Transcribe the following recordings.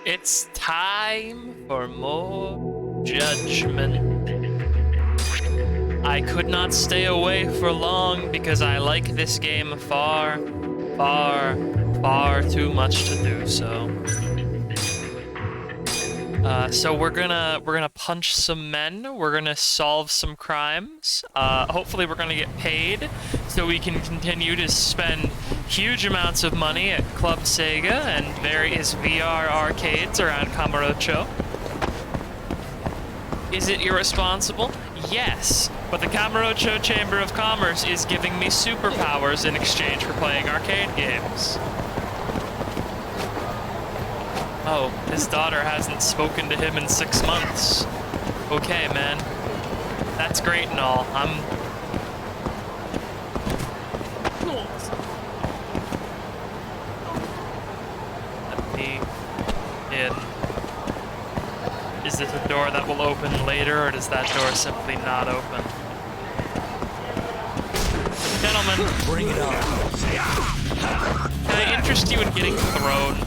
It's time for more judgment. I could not stay away for long because I like this game far, far, far too much to do so. So we're gonna punch some men. We're gonna solve some crimes. Hopefully we're gonna get paid so we can continue to spend huge amounts of money at Club Sega and various VR arcades around Kamurocho. Is it irresponsible? Yes, but the Kamurocho Chamber of Commerce is giving me superpowers in exchange for playing arcade games. Oh, his daughter hasn't spoken to him in 6 months. Okay, man. That's great and all. Let me in. Is this a door that will open later, or does that door simply not open? Gentlemen. Bring it on. Can I interest you in getting thrown?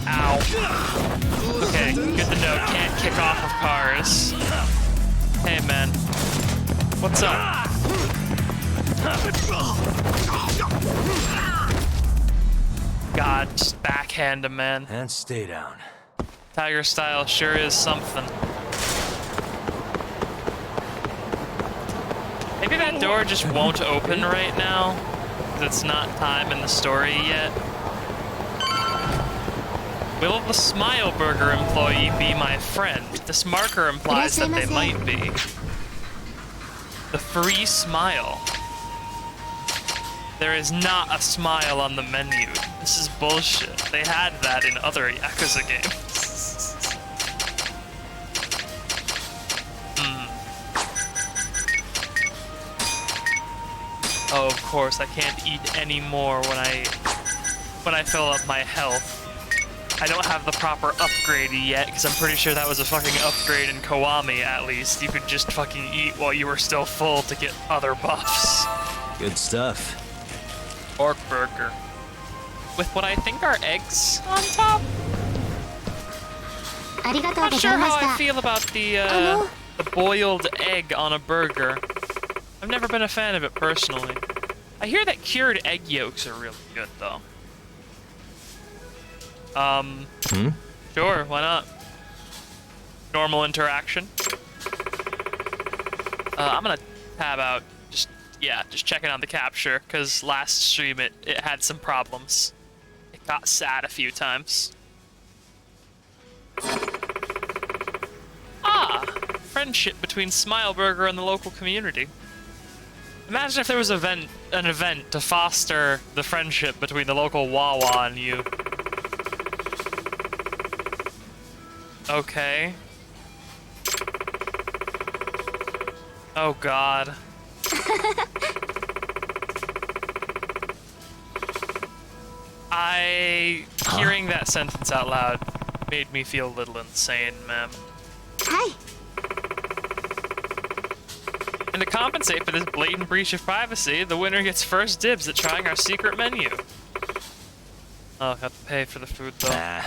Ow. Okay, good to know. Can't kick off of cars. Hey, man. What's up? God, just backhand him, man. And stay down. Tiger style sure is something. Maybe that door just won't open right now, because it's not time in the story yet. Will the Smile Burger employee be my friend? This marker implies that they might be. The free smile. There is not a smile on the menu. This is bullshit. They had that in other Yakuza games. Oh, of course, I can't eat any more when I fill up my health. I don't have the proper upgrade yet, because I'm pretty sure that was a fucking upgrade in Kiwami, at least. You could just fucking eat while you were still full to get other buffs. Good stuff. Pork burger. With what I think are eggs on top? Not sure how I feel about the boiled egg on a burger. I've never been a fan of it personally. I hear that cured egg yolks are really good, though. Sure, why not? Normal interaction. I'm gonna tab out. Just checking on the capture, because last stream it had some problems. It got sad a few times. Ah! Friendship between Smile Burger and the local community. Imagine if there was an event to foster the friendship between the local Wawa and you. Okay. Oh god. Hearing that sentence out loud made me feel a little insane, ma'am. Hi. And to compensate for this blatant breach of privacy, the winner gets first dibs at trying our secret menu. Oh, I have to pay for the food though.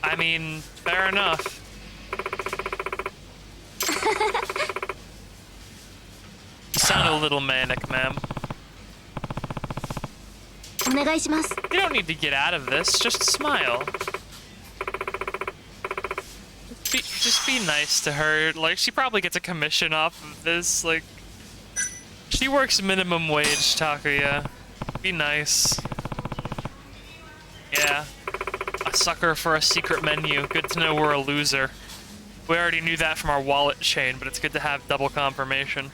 I mean, fair enough. You sound a little manic, ma'am. You don't need to get out of this, just smile. Just be nice to her. Like, she probably gets a commission off of this. Like, she works minimum wage, Takuya. Be nice. Yeah. A sucker for a secret menu. Good to know we're a loser. We already knew that from our wallet chain, but it's good to have double confirmation.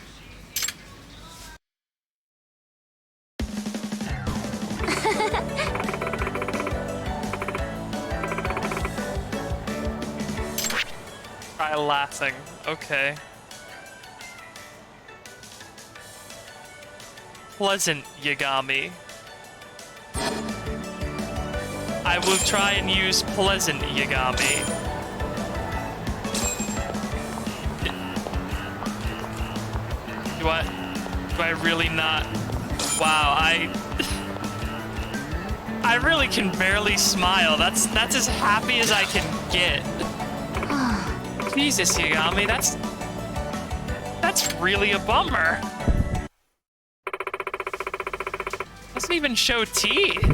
Try laughing. Okay. Pleasant Yagami. I will try and use pleasant Yagami. Do I really not Wow, I really can barely smile. That's as happy as I can get. Jesus, Yagami, that's really a bummer. Doesn't even show teeth.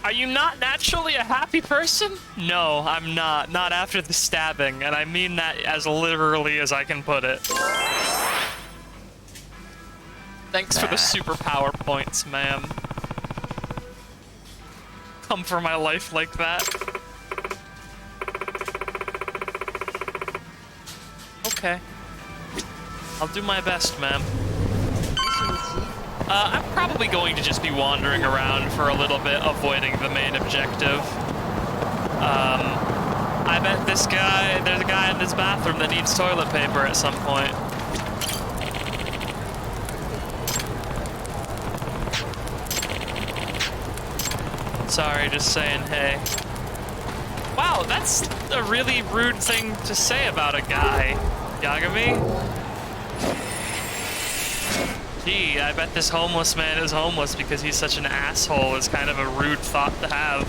Are you not naturally a happy person? No, I'm not. Not after the stabbing, and I mean that as literally as I can put it. Thanks for the superpower points, ma'am. Come for my life like that. Okay. I'll do my best, ma'am. I'm probably going to just be wandering around for a little bit, avoiding the main objective. I bet there's a guy in this bathroom that needs toilet paper at some point. Sorry, just saying hey. Wow, that's a really rude thing to say about a guy, Yagami. Gee, I bet this homeless man is homeless because he's such an asshole. Is kind of a rude thought to have.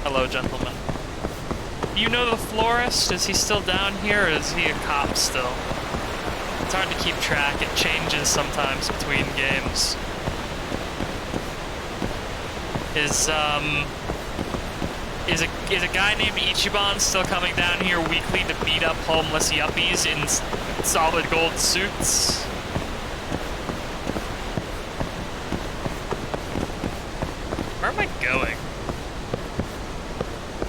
Hello, gentlemen. You know the florist? Is he still down here, or is he a cop still? It's hard to keep track. It changes sometimes between games. Is a guy named Ichiban still coming down here weekly to beat up homeless yuppies in solid gold suits? Where am I going?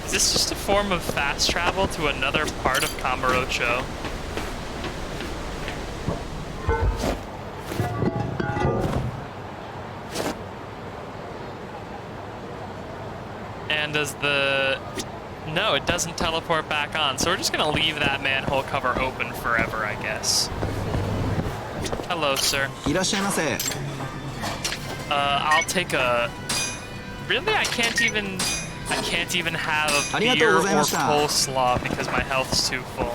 Is this just a form of fast travel to another part of Kamurocho? And does the... No, it doesn't teleport back on, so we're just gonna leave that manhole cover open forever, I guess. Hello, sir. I'll take a... Really? I can't even have a beer or coleslaw because my health's too full.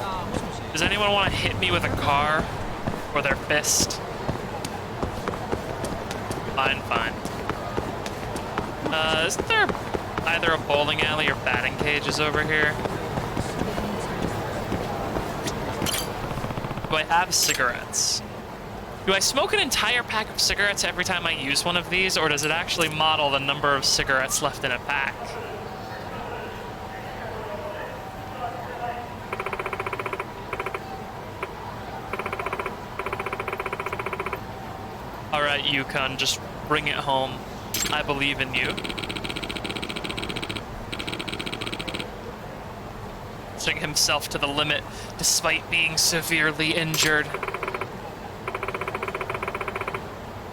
Does anyone want to hit me with a car? Or their fist? Fine, fine. Isn't there either a bowling alley or batting cages over here? Do I have cigarettes? Do I smoke an entire pack of cigarettes every time I use one of these, or does it actually model the number of cigarettes left in a pack? Alright, Yukon, just bring it home. I believe in you. Pushing himself to the limit, despite being severely injured.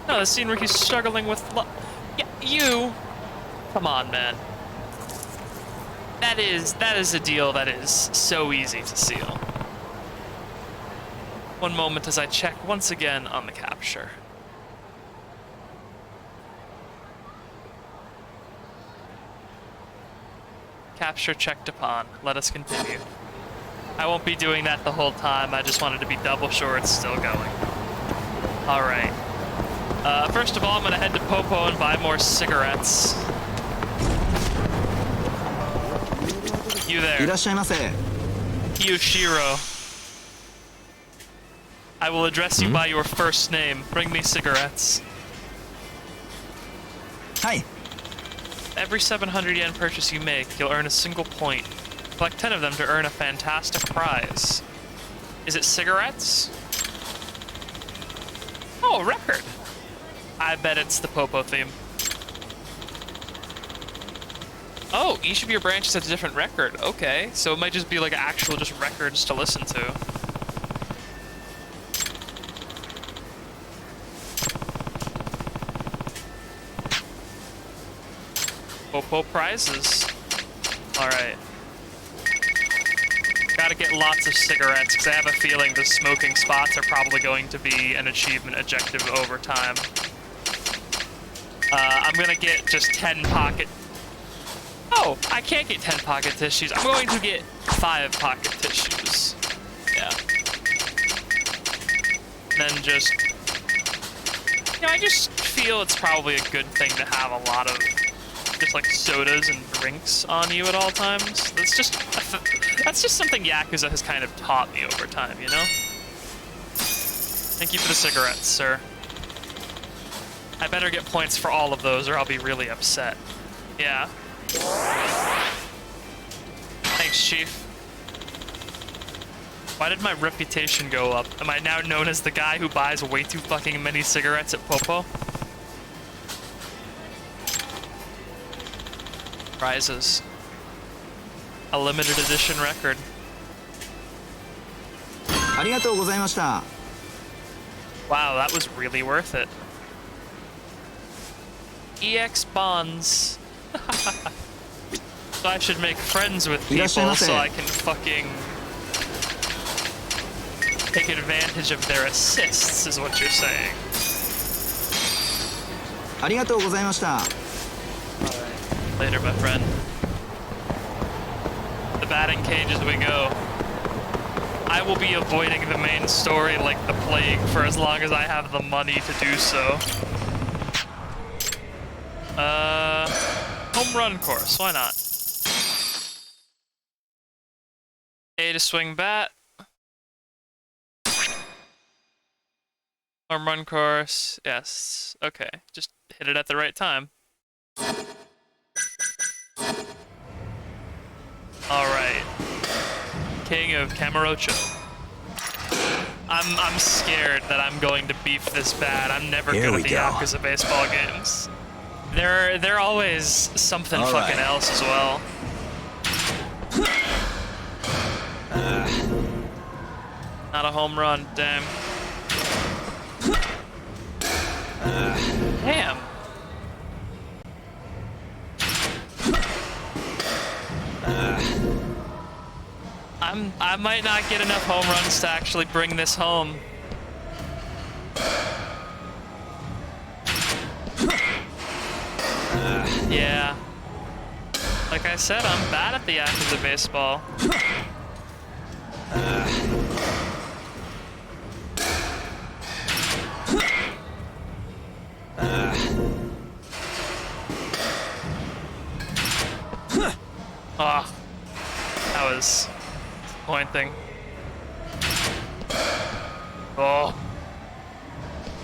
No, the scene where he's struggling with yeah, you! Come on, man. That is a deal that is so easy to seal. One moment as I check once again on the capture. Capture checked upon. Let us continue. I won't be doing that the whole time. I just wanted to be double sure it's still going. Alright. First of all, I'm gonna head to Popo and buy more cigarettes. You there. Yoshiro. I will address you by your first name. Bring me cigarettes. Hi. Every 700 yen purchase you make, you'll earn a single point. Collect 10 of them to earn a fantastic prize. Is it cigarettes? Oh, a record. I bet it's the Popo theme. Oh, each of your branches has a different record. Okay, so it might just be like actual just records to listen to. Popo prizes. Alright. Gotta get lots of cigarettes, because I have a feeling the smoking spots are probably going to be an achievement objective over time. I'm gonna get just 10 pocket... Oh, I can't get 10 pocket tissues. I'm going to get 5 pocket tissues. Yeah. And then just, I just feel it's probably a good thing to have a lot of just like sodas and drinks on you at all times. That's just something Yakuza has kind of taught me over time, you know? Thank you for the cigarettes, sir. I better get points for all of those or I'll be really upset. Yeah. Thanks, Chief. Why did my reputation go up? Am I now known as the guy who buys way too fucking many cigarettes at Popo? Prizes. A limited edition record. ありがとうございました。 Wow, that was really worth it. EX bonds. So I should make friends with people so I can fucking take advantage of their assists, is what you're saying. ありがとうございました。 Later, my friend. The batting cages we go. I will be avoiding the main story like the plague for as long as I have the money to do so. Home run course, why not? A to swing bat. Home run course, yes. Okay, just hit it at the right time. Alright. King of Kamurocho. I'm scared that I'm going to beef this bad. I'm never good at the Yakuza baseball games. They're always something fucking else as well. Not a home run, damn. Damn. I might not get enough home runs to actually bring this home. Yeah. Like I said, I'm bad at the Yakuza baseball. Ah, that was disappointing. Oh.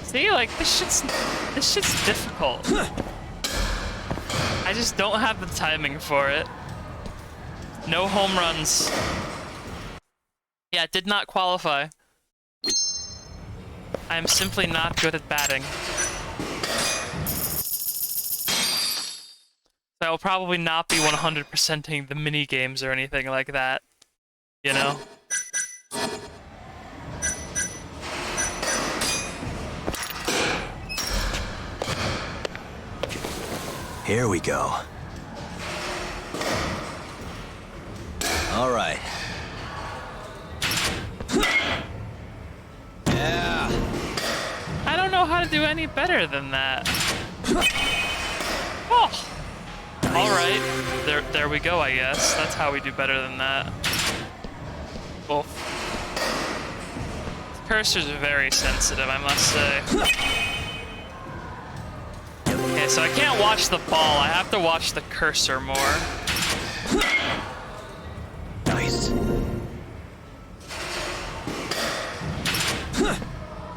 See, like this shit's difficult. I just don't have the timing for it. No home runs. Yeah, did not qualify. I am simply not good at batting. I will probably not be 100%ing the mini games or anything like that. You know? Here we go. All right. Yeah. I don't know how to do any better than that. Oh. All right. There we go, I guess. That's how we do better than that. Oh. Cursors are very sensitive, I must say. Okay, so I can't watch the ball. I have to watch the cursor more. Nice.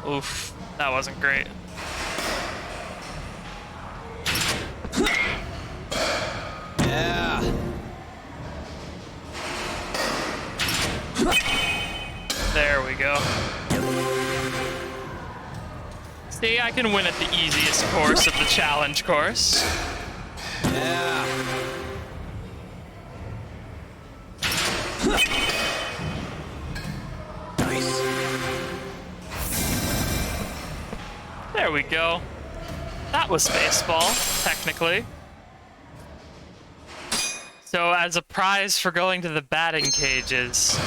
Oof, that wasn't great. Yeah. There we go. See, I can win at the easiest course of the challenge course. Yeah. Nice. There we go. That was baseball, technically. So as a prize for going to the batting cages,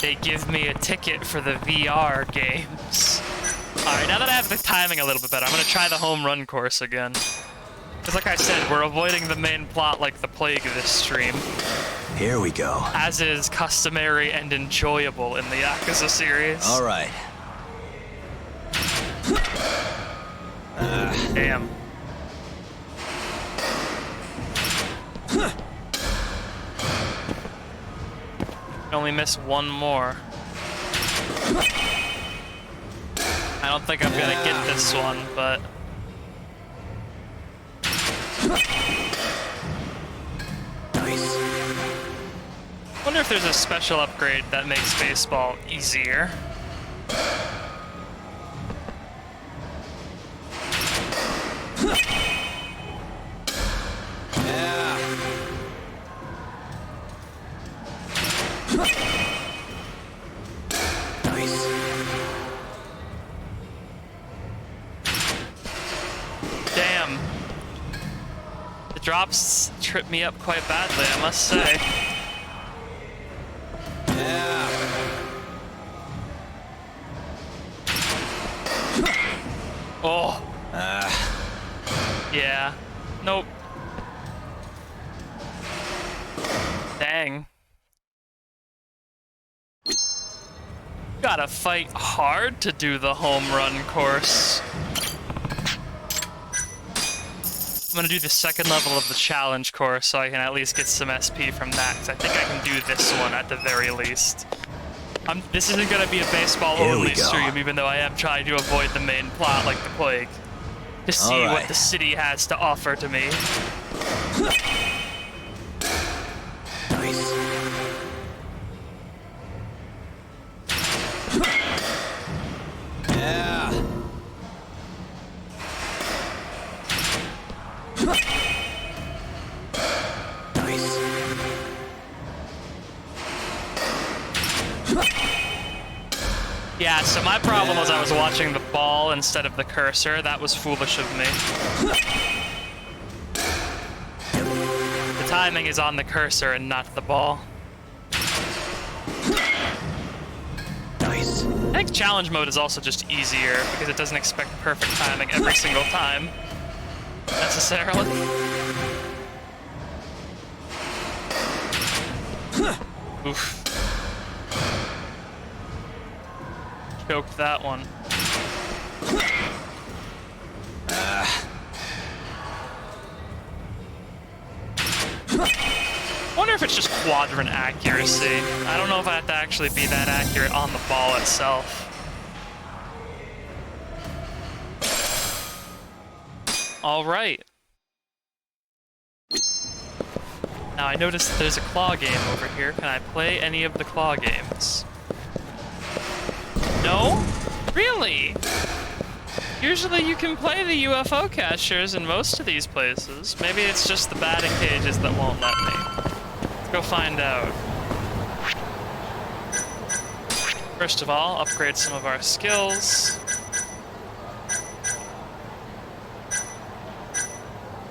they give me a ticket for the VR games. Alright, now that I have the timing a little bit better, I'm gonna try the home run course again. Because like I said, we're avoiding the main plot like the plague this stream. Here we go. As is customary and enjoyable in the Yakuza series. All right. Damn. Only miss one more. I don't think I'm gonna get this one, but... Nice. Wonder if there's a special upgrade that makes baseball easier. Yeah. Nice. Damn. The drops trip me up quite badly, I must say. Yeah. Oh. Yeah. Nope. Dang. Gotta fight hard to do the home run course. I'm gonna do the second level of the challenge course so I can at least get some SP from that, because I think I can do this one at the very least. This isn't gonna be a baseball-only stream, even though I am trying to avoid the main plot like the plague. To see what the city has to offer to me. Nice. Yeah. Nice. Yeah, so my problem was I was watching the ball instead of the cursor. That was foolish of me. The timing is on the cursor and not the ball. Nice. I think challenge mode is also just easier because it doesn't expect perfect timing every single time, necessarily. Oof. Choked that one. Wonder if it's just quadrant accuracy. I don't know if I have to actually be that accurate on the ball itself. All right. Now I noticed that there's a claw game over here. Can I play any of the claw games? No? Really? Usually you can play the UFO catchers in most of these places. Maybe it's just the batting cages that won't let me. Let's go find out. First of all, upgrade some of our skills.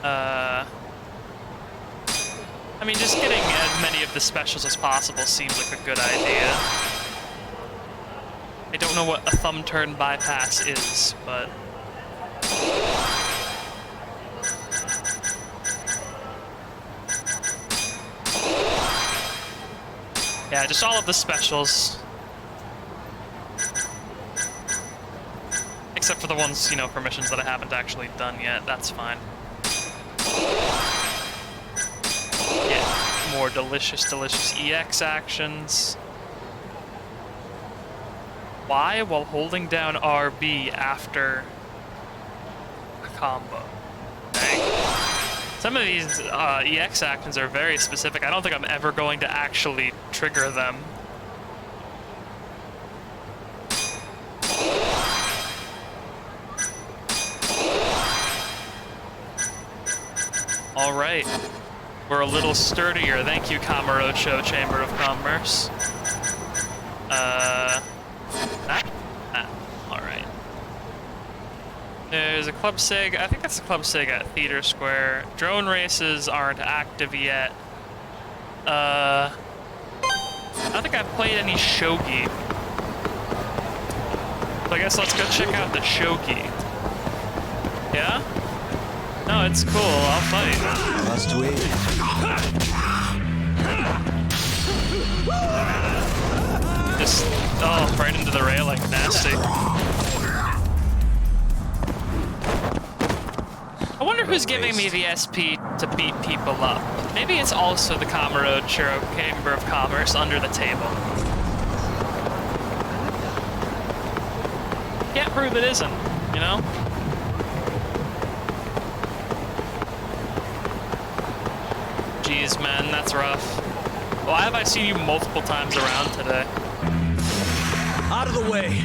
I mean, just getting as many of the specials as possible seems like a good idea. I don't know what a thumb turn bypass is, but... yeah, just all of the specials. Except for the ones, you know, for missions that I haven't actually done yet. That's fine. Get more delicious EX actions. Y while holding down RB after a combo. Dang. Some of these EX actions are very specific. I don't think I'm ever going to actually trigger them. All right. We're a little sturdier. Thank you, Kamurocho Chamber of Commerce. Alright. There's a Club Sig. I think that's a Club Sig at Theater Square. Drone races aren't active yet. I don't think I've played any shogi. So I guess let's go check out the shogi. Yeah? No, it's cool. I'll fight. Must wait. Just, oh, right into the railing. Nasty. who's giving me the SP to beat people up. Maybe it's also the Kamurocho Chamber of Commerce under the table. Can't prove it isn't, you know? Jeez, man, that's rough. Why have I seen you multiple times around today? Out of the way.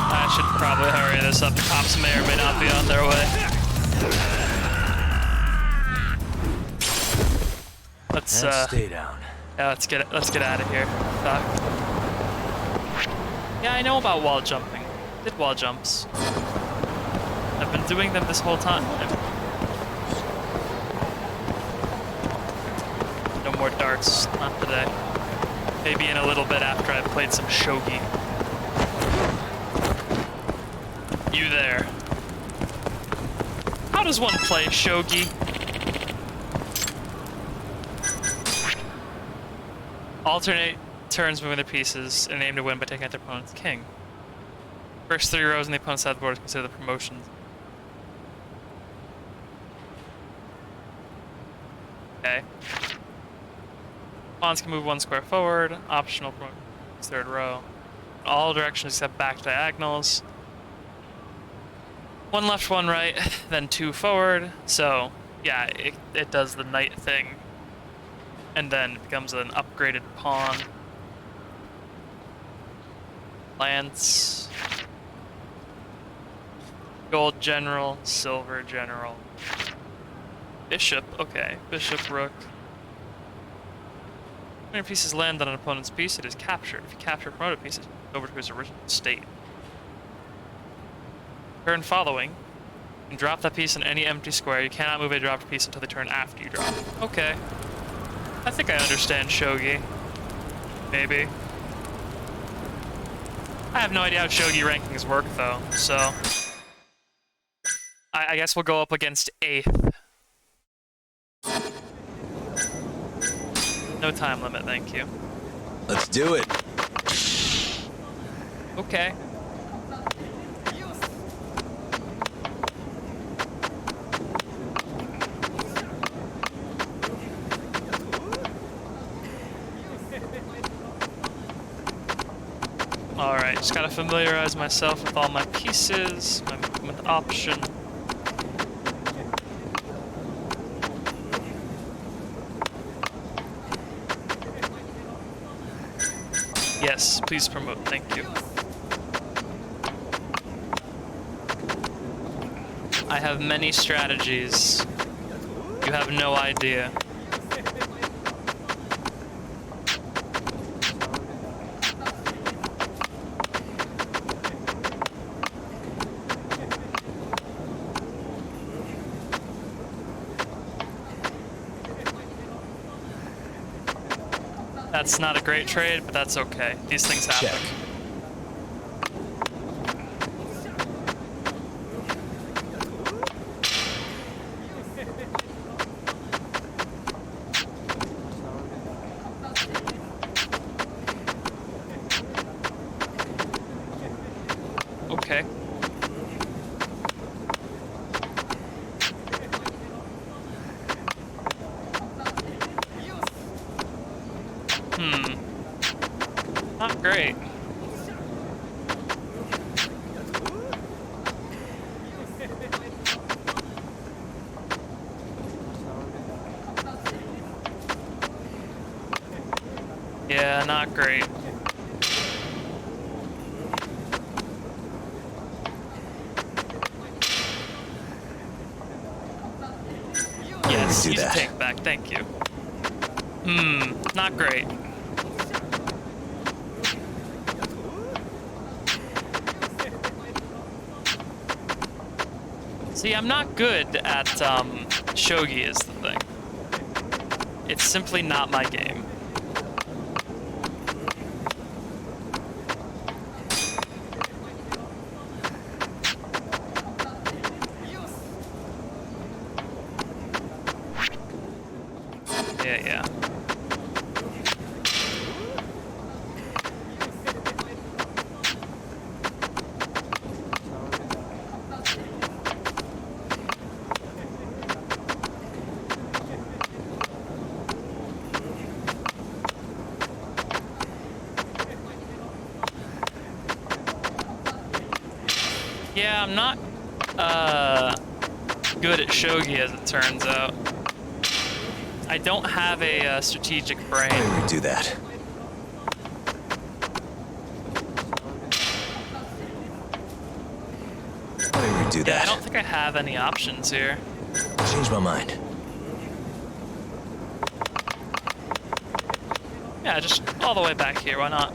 I should probably hurry this up. The cops may or may not be on their way. Let's Stay down. yeah, let's get out of here. Doc. Yeah, I know about wall jumping. Did wall jumps. I've been doing them this whole time. No more darts, not today. Maybe in a little bit after I've played some shogi. You there. How does one play shogi? Alternate turns moving their pieces and aim to win by taking out their opponent's king. First 3 rows on the opponent's side of the board is considered the promotions. Okay. Pawns can move 1 square forward. Optional promotion, 3rd row. All directions except back diagonals. 1 left, 1 right, then 2 forward. So, yeah, it does the knight thing. And then it becomes an upgraded pawn. Lance. Gold general, silver general. Bishop, okay. Bishop, rook. When your pieces land on an opponent's piece, it is captured. If you capture a promoted piece, it's over to its original state. Turn following. You can drop that piece in any empty square. You cannot move a dropped piece until the turn after you drop it. Okay. I think I understand shogi. Maybe. I have no idea how shogi rankings work, though, so... I guess we'll go up against 8th. No time limit, thank you. Let's do it. Okay. Alright, just gotta familiarize myself with all my pieces, my movement option. Yes, please promote, thank you. I have many strategies. You have no idea. That's not a great trade, but that's okay. These things happen. Check. Okay. Not great. Yeah, not great. Yes, do use a that. take back, thank you. Not great. See, I'm not good at, shogi is the thing. It's simply not my game. yeah. Yeah, I'm not good at shogi as it turns out. I don't have a strategic brain. Let me redo that. Let me redo Yeah, that. I don't think I have any options here. Change my mind. Yeah, just all the way back here, why not?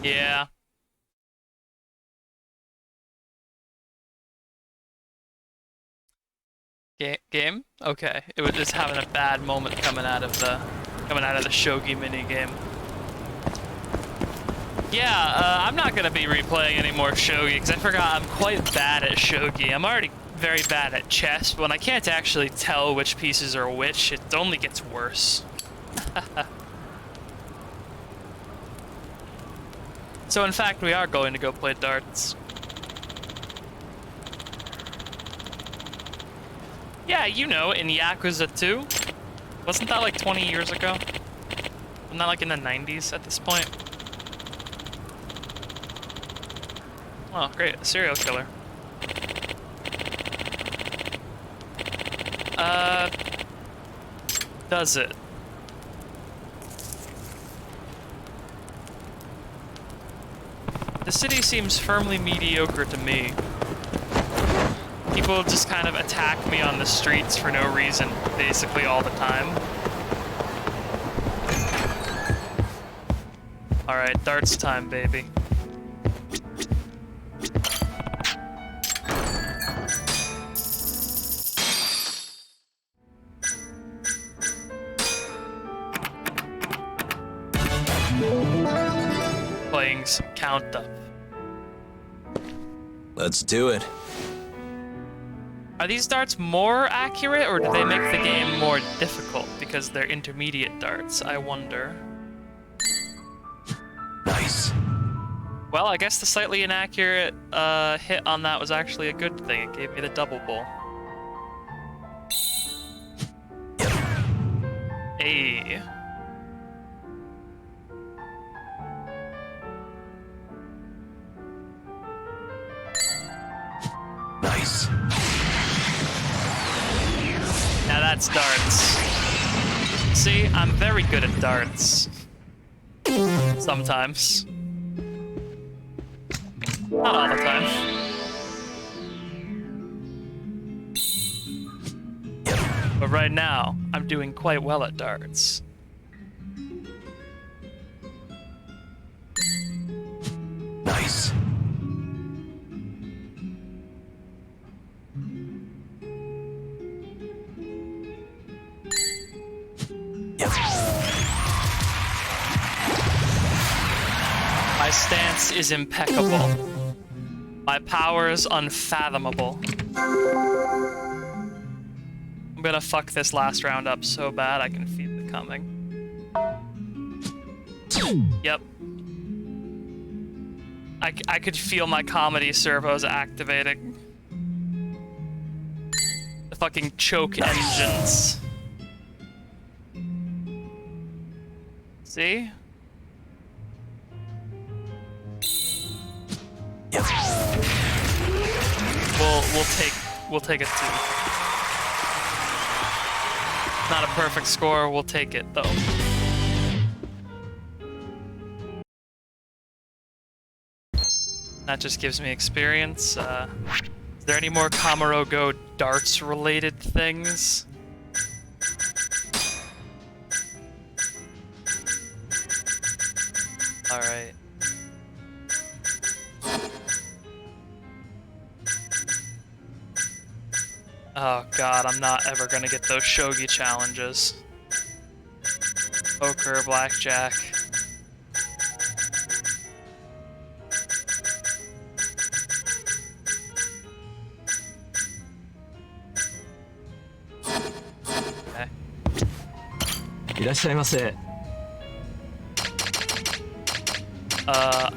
Yeah. Game? Okay. It was just having a bad moment coming out of the shogi minigame. Yeah, I'm not gonna be replaying any more shogi because I forgot I'm quite bad at shogi. I'm already very bad at chess, but when I can't actually tell which pieces are which, it only gets worse. So in fact, we are going to go play darts. Yeah, you know, in Yakuza 2. Wasn't that like 20 years ago? Wasn't that like in the 90s at this point? Oh, great, a serial killer. Does it? The city seems firmly mediocre to me. People just kind of attack me on the streets for no reason, basically all the time. Alright, darts time, baby. Playing some count up. Let's do it. Are these darts more accurate, or do they make the game more difficult because they're intermediate darts? I wonder. Nice. Well, I guess the slightly inaccurate hit on that was actually a good thing. It gave me the double bull. Hey. Nice. Now that's darts. See, I'm very good at darts. Sometimes. Not all the time. But right now, I'm doing quite well at darts. Nice. My stance is impeccable. My powers unfathomable. I'm gonna fuck this last round up so bad I can feel it coming. Yep. I could feel my comedy servos activating. The fucking choke engines. See? we'll take a 2. Not a perfect score, we'll take it though. That just gives me experience. Is there any more Kamaro Go darts related things? Alright. Oh god, I'm not ever gonna get those shogi challenges. Poker, blackjack. Okay. いらっしゃいませ。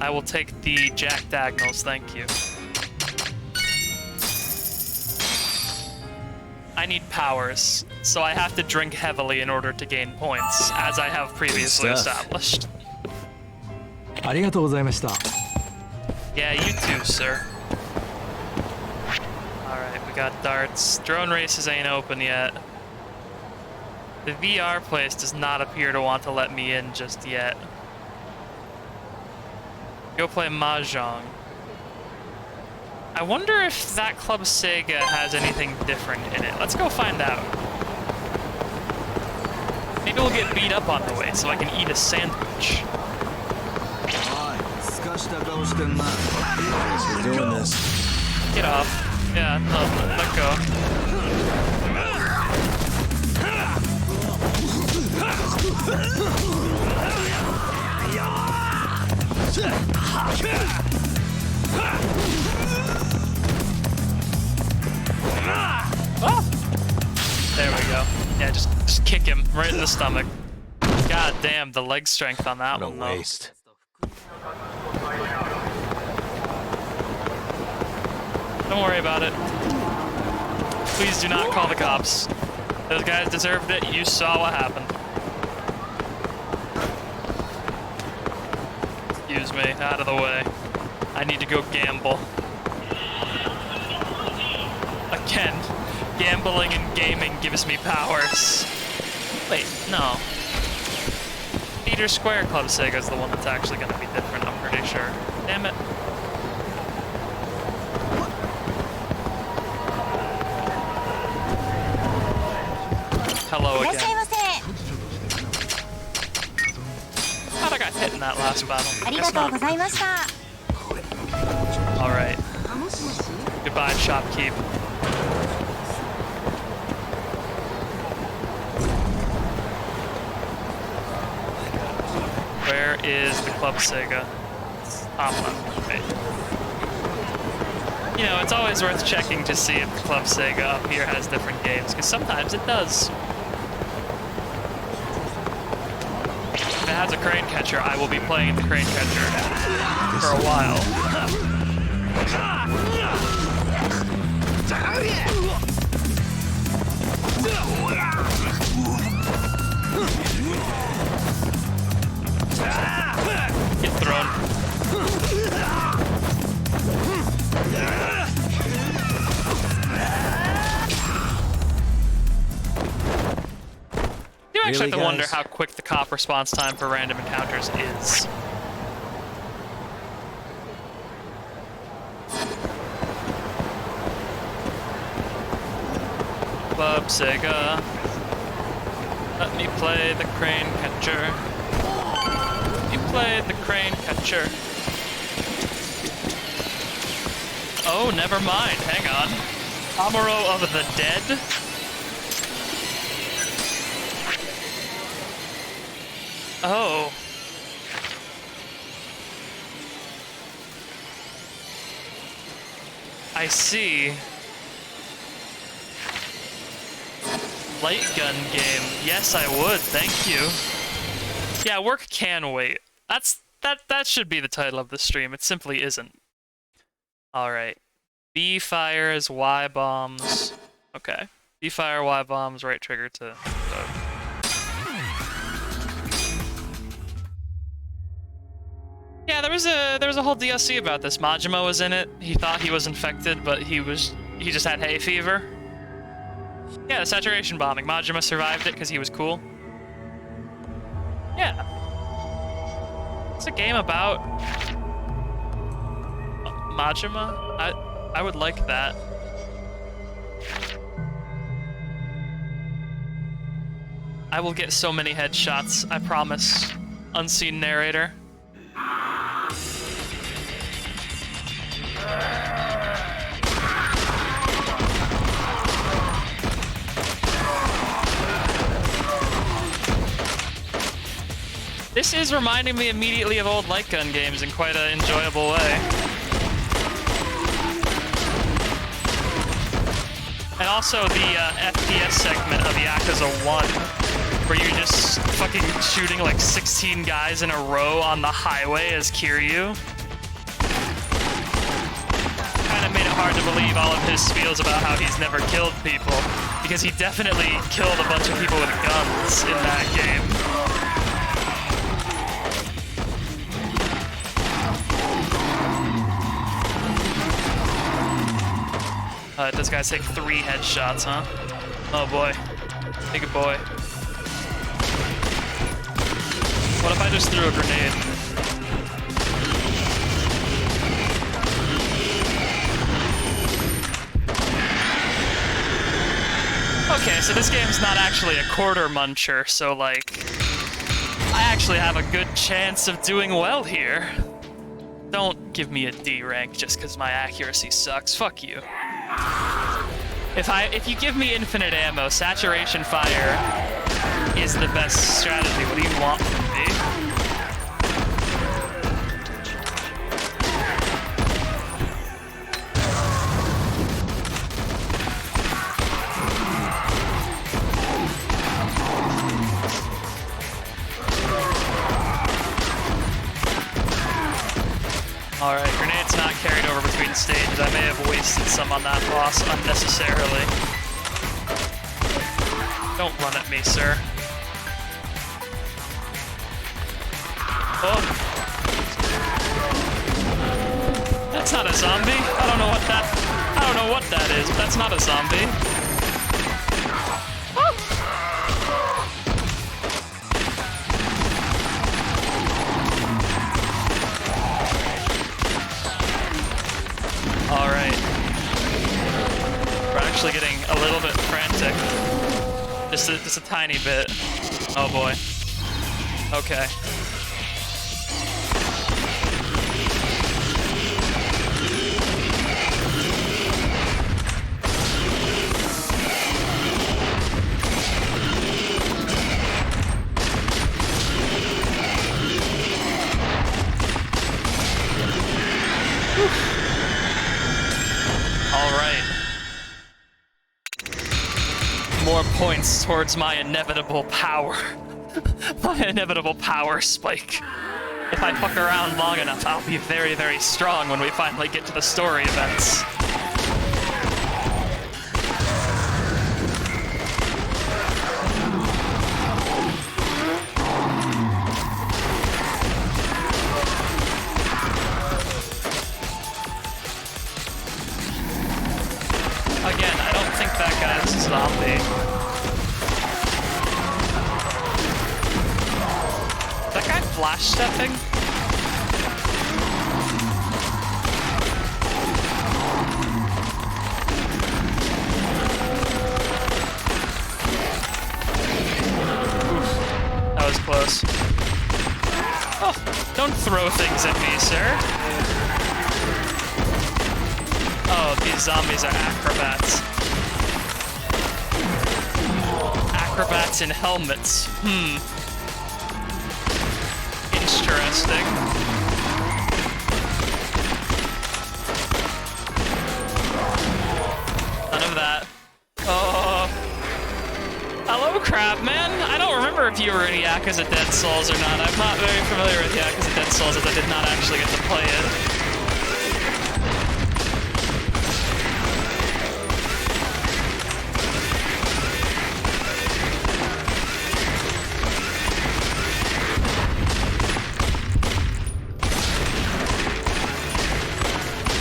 I will take the Jack Dagnalls, thank you. I need powers, so I have to drink heavily in order to gain points, as I have previously Good stuff. established. ありがとうございました。 Yeah, you too, sir. Alright, we got darts. Drone races ain't open yet. The VR place does not appear to want to let me in just yet. Go play Mahjong. I wonder if that Club Sega has anything different in it. Let's go find out. Maybe we'll get beat up on the way so I can eat a sandwich. おい、すかした顔してんな。 We're doing this. Get off. Yeah, no, let go. Oh! There we go. Yeah, just kick him right in the stomach. God damn, the leg strength on that What a one, though. waste. Don't worry about it. Please do not call the cops. Those guys deserved it. You saw what happened. Excuse me, out of the way. I need to go gamble. Again, gambling and gaming gives me powers. Wait, no. Peter Square Club Sega is the one that's actually going to be different, I'm pretty sure. Damn it. Hello いらっしゃい again. ませ。 Thought I got hit in that last battle. あり Guess がとう not. ございました。 Alright. Goodbye, shopkeep. Where is the Club Sega? Top left. Wait. You know, it's always worth checking to see if the Club Sega up here has different games, because sometimes it does. If it has a crane catcher, I will be playing the crane catcher for a while. Get thrown. You actually have to Really, wonder guys? how quick the cop response time for random encounters is. Club Sega, let me play the crane catcher. Let me play the crane catcher. Oh, never mind. Hang on. Amuro of the Dead? Oh. I see. Light gun game. Yes, I would. Thank you. Yeah, work can wait. That should be the title of the stream. It simply isn't. All right. B fires, Y bombs. Okay. B fire, Y bombs, right trigger to. Yeah, there was a whole DLC about this. Majima was in it. He thought he was infected, but he was he just had hay fever. Yeah, the saturation bombing. Majima survived it because he was cool. Yeah. It's a game about Majima. I would like that. I will get so many headshots, I promise. Unseen narrator. This is reminding me immediately of old light gun games in quite an enjoyable way. And also the FPS segment of Yakuza 1, where you're just fucking shooting like 16 guys in a row on the highway as Kiryu. Kind of made it hard to believe all of his spiels about how he's never killed people, because he definitely killed a bunch of people with guns in that game. This guy's take 3 headshots, huh? Oh boy. Big boy. What if I just threw a grenade? Okay, so this game's not actually a quarter muncher, so like, I actually have a good chance of doing well here. Don't give me a D rank just because my accuracy sucks. Fuck you. If you give me infinite ammo, saturation fire is the best strategy. What do you want from me? Alright, grenade's not carried over between stages. I may have wasted some on that boss unnecessarily. Don't run at me, sir. Oh. That's not a zombie. I don't know what that is, but that's not a zombie. Alright. We're actually getting a little bit frantic. Just a tiny bit. Oh boy. Okay. More points towards my inevitable power. My inevitable power spike. If I fuck around long enough, I'll be very, very strong when we finally get to the story events. Again, I don't think that guy's a zombie. That guy flash stepping? Oof, that was close. Oh, don't throw things at me, sir. Oh, these zombies are acrobats. Acrobats in helmets. Interesting. None of that. Oh. Hello, Crabman. I don't remember if you were in Yakuza Dead Souls or not. I'm not very familiar with Yakuza Dead Souls, as I did not actually get to play it.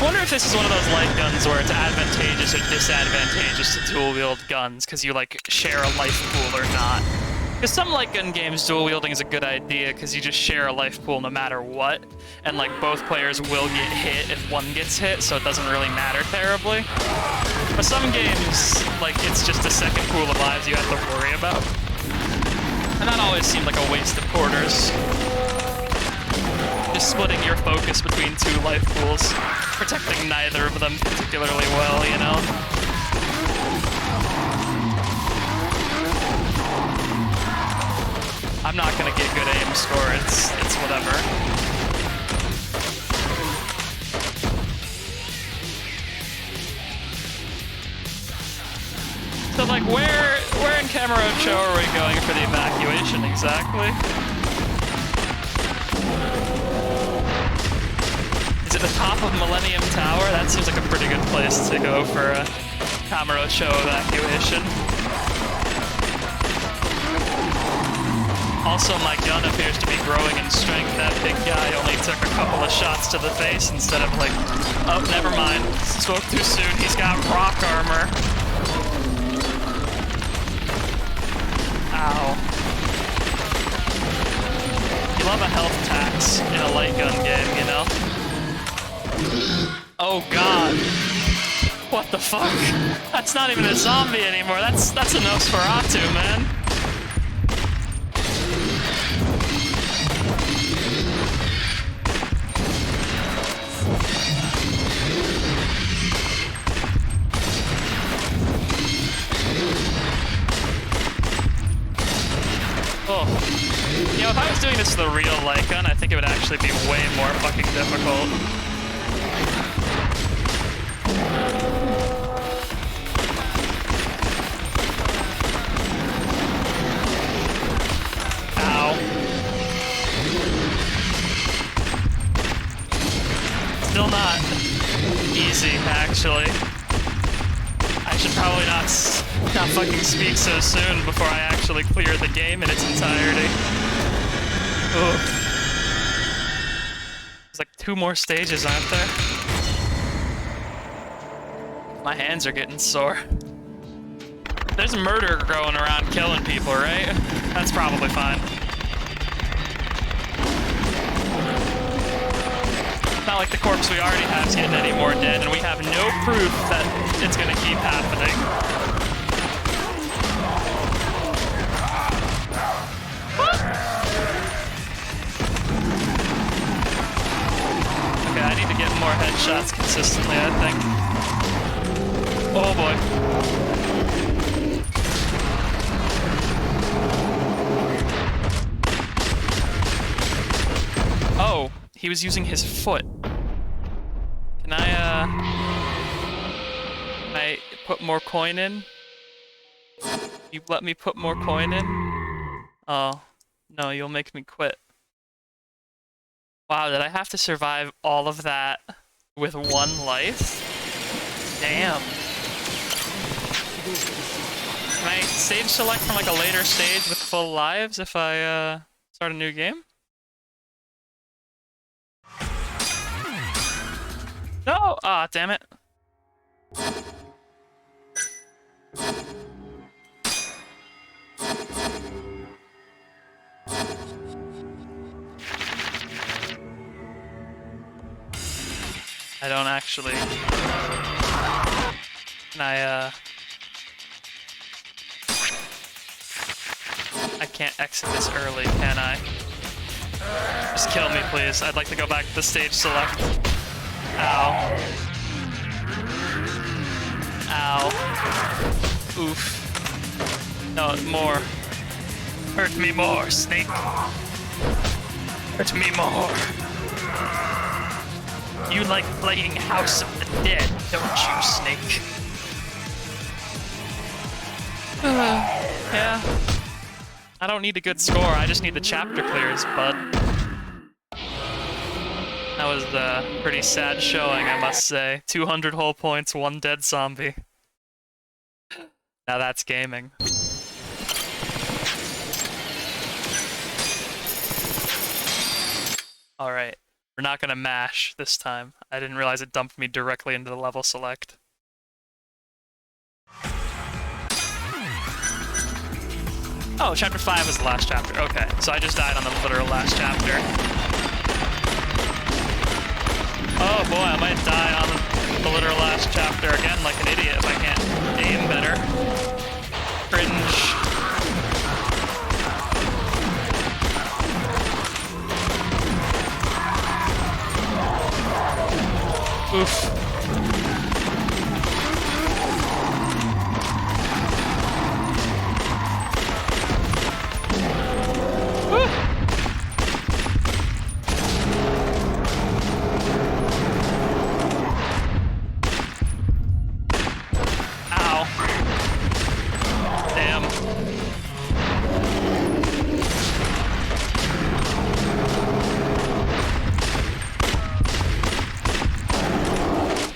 wonder if this is one of those light guns where it's advantageous or disadvantageous to dual wield guns because you like share a life pool or not. Because some light gun games, dual wielding is a good idea because you just share a life pool no matter what, and like both players will get hit if one gets hit, so it doesn't really matter terribly. But some games, like it's just a second pool of lives you have to worry about, and that always seemed like a waste of quarters. Just splitting your focus between two life pools, protecting neither of them particularly well, you know? I'm not gonna get good aim score, it's whatever. So like where in Kamurocho are we going for the evacuation exactly? Is it the top of Millennium Tower? That seems like a pretty good place to go for a Kamurocho evacuation. Also, my gun appears to be growing in strength. That big guy only took a couple of shots to the face instead of like... Oh, never mind. Spoke too soon. He's got rock armor. Ow. You love a health tax in a light gun game, you know? Oh god. What the fuck? That's not even a zombie anymore. That's a Nosferatu, man. Oh. You know, if I was doing this with a real light gun, I think it would actually be way more fucking difficult. Ow. Still not easy, actually. I should probably not fucking speak so soon before I actually clear the game in its entirety. Ugh. There's like 2 more stages, aren't there? My hands are getting sore. There's a murderer going around killing people, right? That's probably fine. It's not like the corpse we already have is getting any more dead, and we have no proof that it's gonna keep happening. Okay, I need to get more headshots consistently, I think. Oh boy. Oh, he was using his foot. Can I put more coin in? You let me put more coin in? Oh, no, you'll make me quit. Wow, did I have to survive all of that with 1 life? Damn. Can I stage select from like a later stage with full lives if I start a new game? No! Ah, damn it. I don't actually... Can I can't exit this early, can I? Just kill me, please. I'd like to go back to the stage select. Ow. Ow. Oof. No, more. Hurt me more, Snake. Hurt me more. You like playing House of the Dead, don't you, Snake? Yeah. I don't need a good score, I just need the chapter clears, bud. That was a pretty sad showing, I must say. 200 whole points, 1 dead zombie. Now that's gaming. Alright, We're not gonna mash this time. I didn't realize it dumped me directly into the level select. Oh, chapter 5 was the last chapter. Okay, so I just died on the literal last chapter. Oh boy, I might die on the literal last chapter again like an idiot if I can't aim better. Cringe. Oof.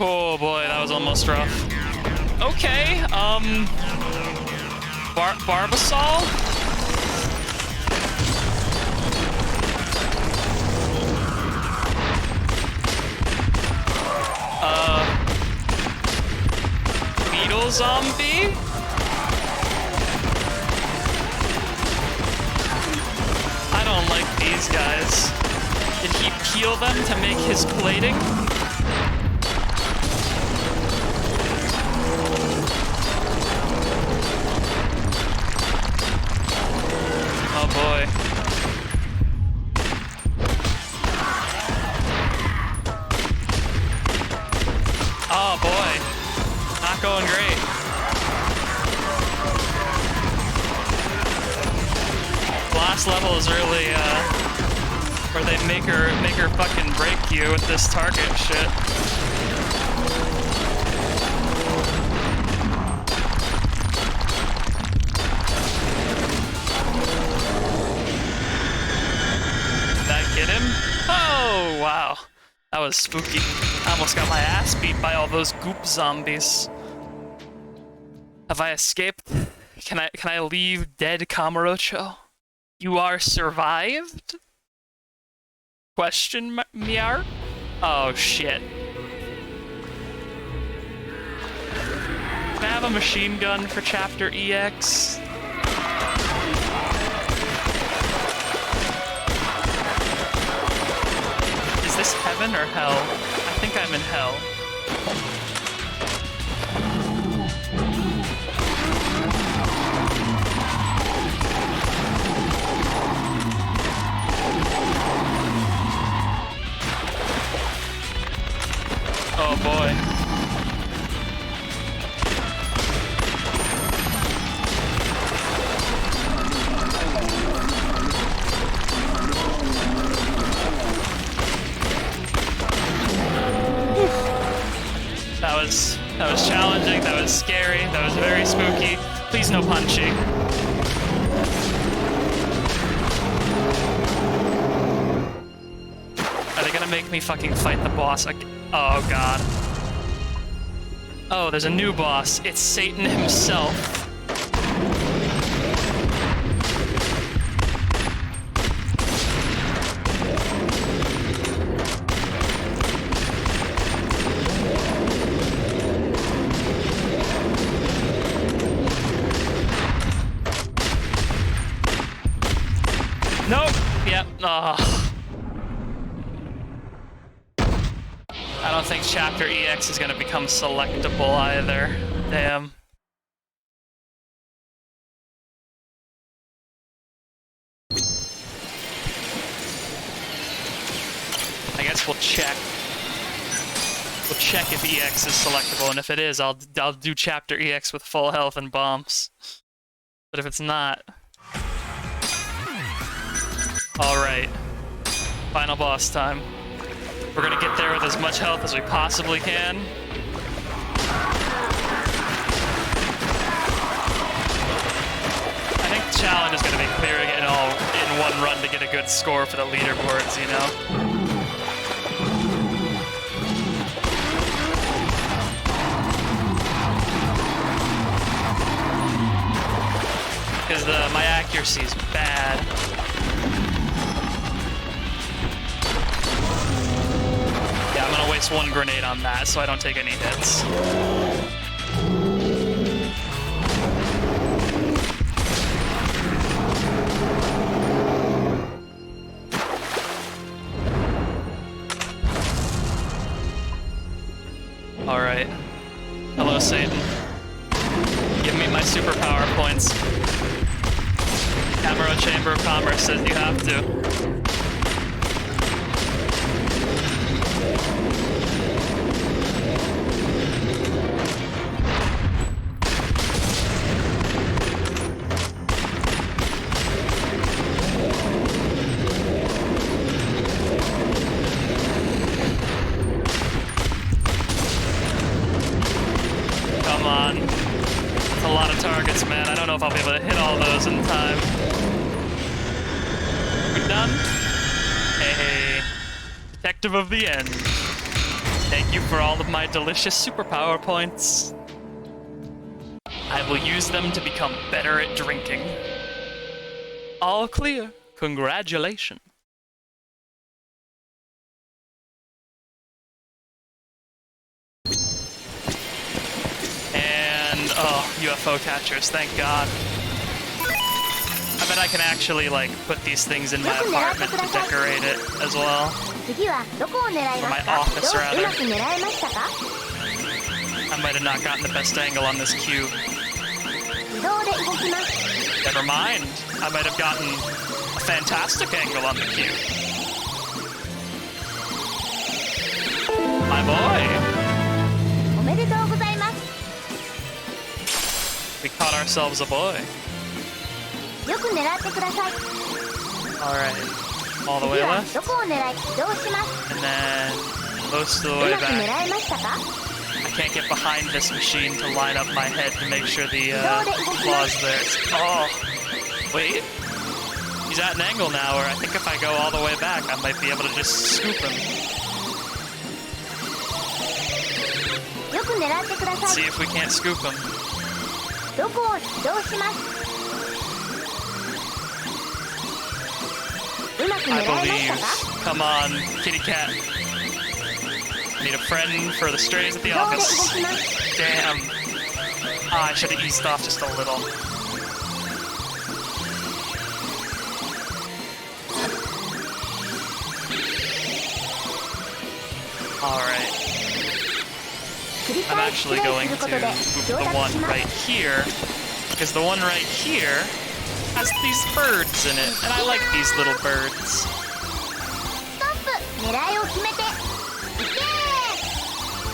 Oh boy, that was almost rough. Okay, Barbasol? Beetle zombie? I don't like these guys. Did he peel them to make his plating? Oh boy. Oh boy. Not going great. Last level is really where they make her fucking break you with this target shit. Get him? Oh, wow. That was spooky. I almost got my ass beat by all those goop zombies. Have I escaped? Can I leave dead Kamurocho? You are survived? Question mark? Oh, shit. Can I have a machine gun for Chapter EX? Is this heaven or hell? I think I'm in hell. Oh boy. That was challenging, that was scary, that was very spooky. Please no punching. Are they gonna make me fucking fight the boss again? Oh god. Oh, there's a new boss. It's Satan himself. Nope. Yep. Oh. I don't think Chapter EX is gonna become selectable either. Damn. I guess we'll check. We'll check if EX is selectable, and if it is, I'll do Chapter EX with full health and bombs. But if it's not... Alright. Final boss time. We're gonna get there with as much health as we possibly can. I think the challenge is gonna be clearing it all in one run to get a good score for the leaderboards, you know? Because my accuracy is bad. waste one grenade on that so I don't take any hits. Alright. Hello, Satan. Give me my superpower points. Cameron Chamber of Commerce says you have to. Come on. That's a lot of targets, man. I don't know if I'll be able to hit all those in time. We done? Hey, Detective of the End. Thank you for all of my delicious superpower points. I will use them to become better at drinking. All clear. Congratulations. And, oh, UFO catchers, thank God. I bet I can actually, like, put these things in my apartment to decorate it as well. Or my office, rather. I might have not gotten the best angle on this cube. Never mind. I might have gotten a fantastic angle on the cube. My boy! We caught ourselves a boy. Alright. All the way left. And then most of the way back. I can't get behind this machine to line up my head to make sure the claw's there. Oh, wait. He's at an angle now where I think if I go all the way back, I might be able to just scoop him. Let's see if we can't scoop him. I believe. Come on, kitty cat. I need a friend for the strays at the office. Damn. Ah, I should have eased off just a little. Alright. I'm actually going to move the one right here, because the one right here has these birds in it, and I like these little birds.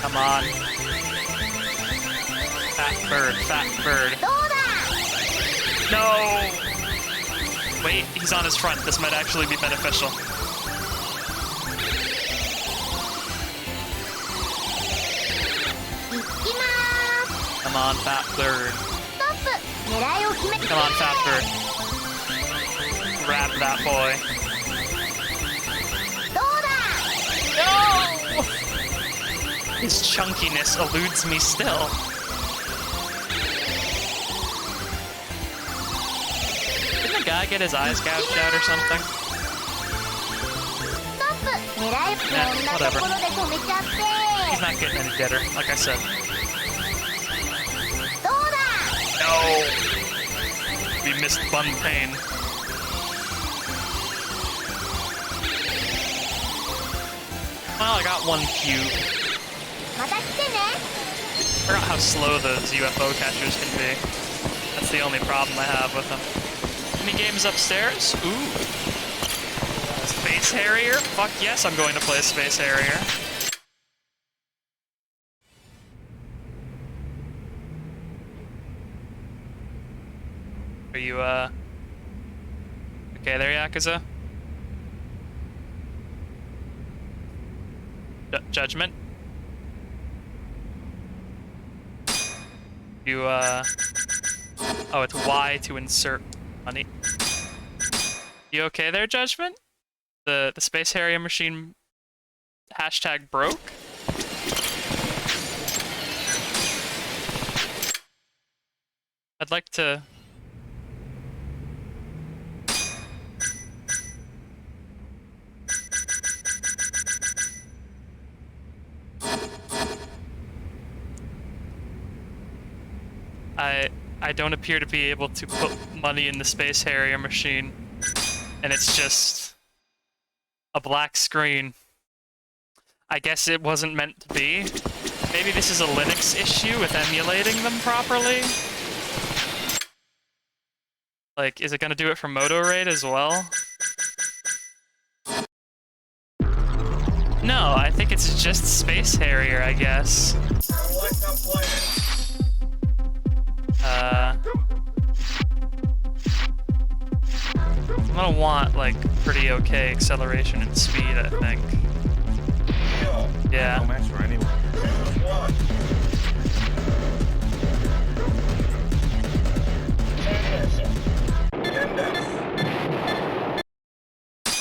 Come on. Fat bird, fat bird. No! Wait, he's on his front. This might actually be beneficial. Come on, fat bird. Come on, fat bird. Grab that boy. No! His chunkiness eludes me still. Didn't the guy get his eyes gouged out or something? Yeah, whatever. He's not getting any deader, like I said. No! We missed Bun Pain. Well, I got one cube. I forgot how slow those UFO catchers can be. That's the only problem I have with them. Any games upstairs? Ooh. Space Harrier? Fuck yes, I'm going to play Space Harrier. Are you, okay there, Yakuza? Judgment? You, oh, it's Y to insert money. You okay there, Judgment? The Space Harrier machine hashtag broke? I'd like to... I don't appear to be able to put money in the Space Harrier machine, and it's just a black screen. I guess it wasn't meant to be. Maybe this is a Linux issue with emulating them properly. Like, is it gonna do it for MotoRaid as well? No, I think it's just Space Harrier, I guess. I'm gonna want, like, pretty okay acceleration and speed, I think. Yeah. No match for anyone.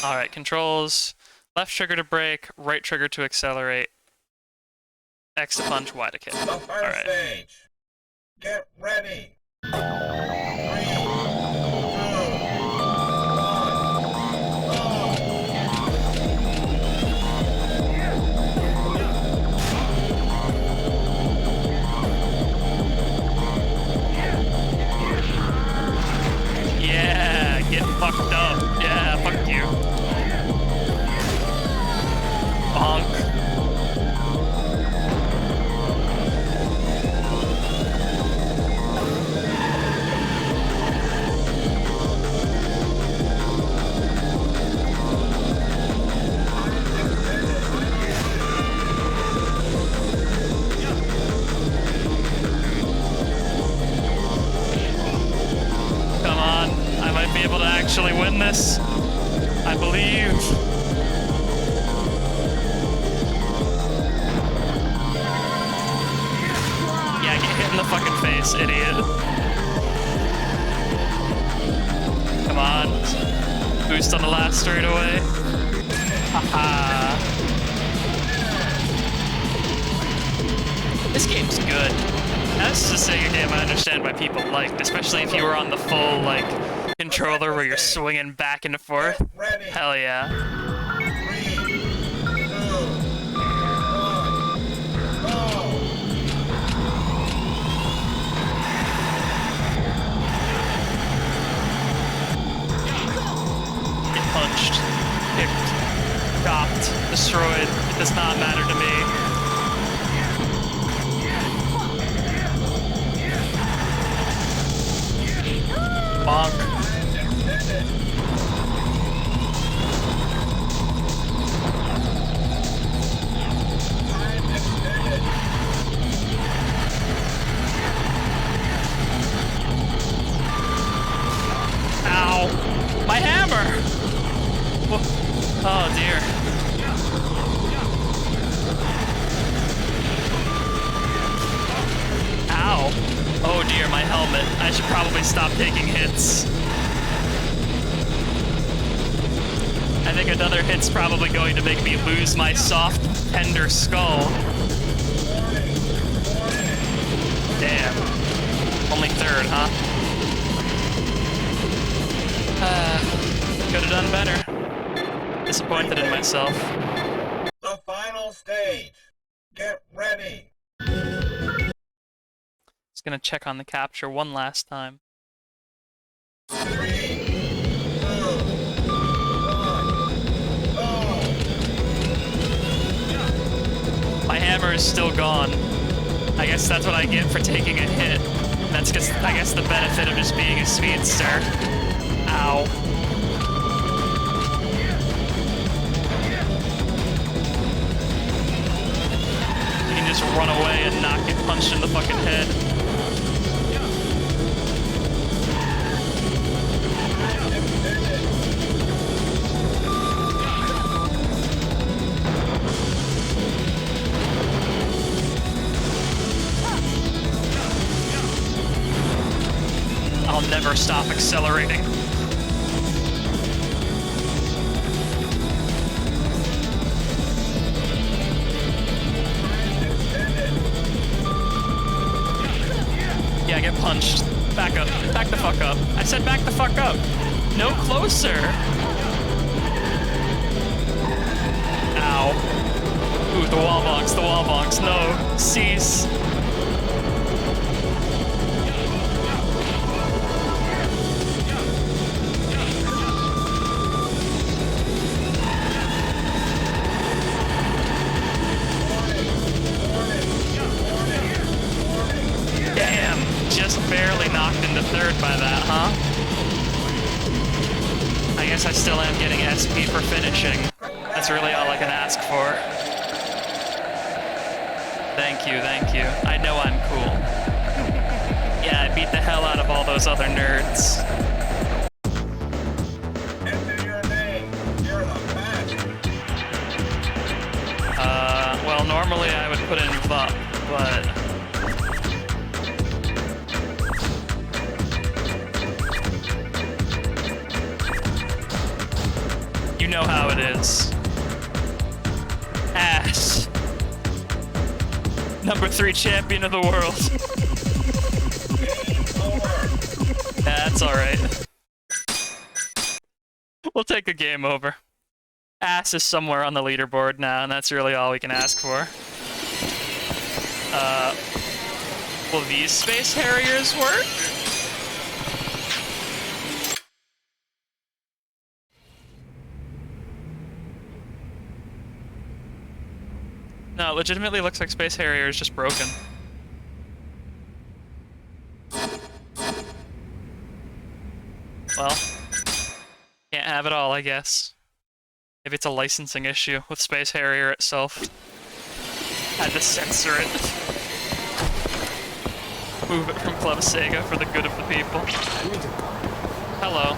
Alright, controls. Left trigger to brake, right trigger to accelerate. X to punch, Y to kick. Alright. Stage. Get ready. 3, 2, 1, Yeah, get fucked up. Yeah, fuck you. Bonk. Come on, I might be able to actually win this. I believe. Yeah, get hit in the fucking face, idiot. Come on. Boost on the last straightaway. Haha. This game's good. This is a Sega game I understand why people liked, especially if you were on the full, like, controller where you're swinging back and forth. ready. Hell yeah. 3, 2, 1, go. Get punched, kicked, chopped, destroyed. It does not matter to me. Bonk. Ow! My hammer! Oh dear. Ow! Oh dear, my helmet. I should probably stop taking hits. I think another hit's probably going to make me lose my soft, tender skull. Damn. Only third, huh? Could have done better. Disappointed in myself. The final stage. Get ready. Just gonna check on the capture one last time. 3, 2, 1, go. My hammer is still gone. I guess that's what I get for taking a hit. That's just, I guess, the benefit of just being a speedster. Ow. You can just run away and not get punched in the fucking head. I'll never stop accelerating. Yeah, get punched. Back up. Back the fuck up. I said back the fuck up. No closer. Ow. Ooh, the wall box, the wall box. No. Cease. by that, huh? I guess I still am getting SP for finishing. That's really all I can ask for. Thank you, thank you. I know I'm cool. Yeah, I beat the hell out of all those other nerds. Enter your name. You're the match. Well, normally I would put in VUP, but... You know how it is. Ash. Number 3 champion of the world. Game over. That's alright. We'll take a game over. Ass is somewhere on the leaderboard now, and that's really all we can ask for. Will these Space Harriers work? No, it legitimately looks like Space Harrier is just broken. Well, can't have it all, I guess. Maybe it's a licensing issue with Space Harrier itself. Had to censor it. Move it from Club Sega for the good of the people. Hello.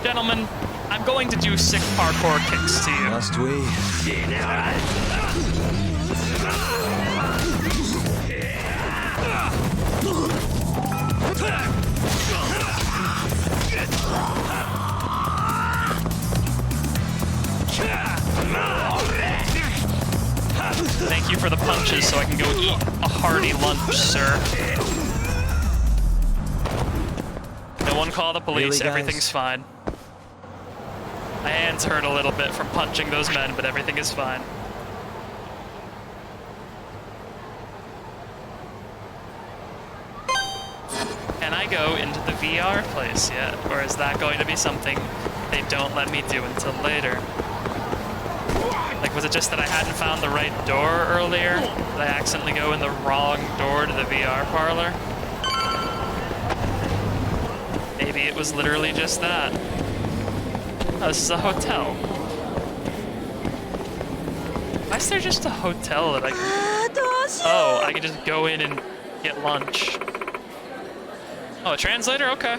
Gentlemen, I'm going to do sick parkour kicks to you. Must we? Thank you for the punches so I can go eat a hearty lunch, sir. No one call the police, Really, guys? everything's fine. My hands hurt a little bit from punching those men, but everything is fine. Can I go into the VR place yet? Or is that going to be something they don't let me do until later? Like, was it just that I hadn't found the right door earlier? Did I accidentally go in the wrong door to the VR parlor? Maybe it was literally just that. Oh, this is a hotel. Why is there just a hotel that I can... Oh, I can just go in and get lunch. Oh, a translator? Okay.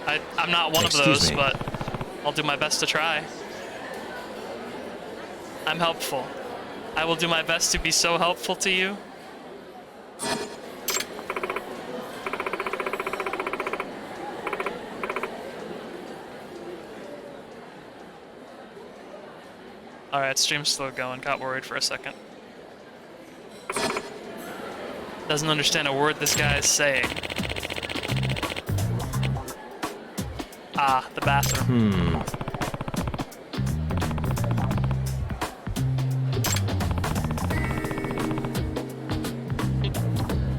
I'm not one of Excuse those, me. but I'll do my best to try. I'm helpful. I will do my best to be so helpful to you. Alright, stream's still going. Got worried for a second. Doesn't understand a word this guy is saying. Ah, the bathroom.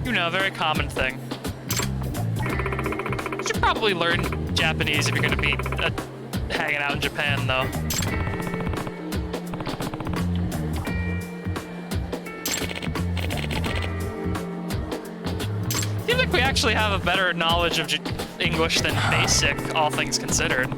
You know, a very common thing. You should probably learn Japanese if you're gonna be hanging out in Japan, though. Seems like we actually have a better knowledge of English than basic, all things considered.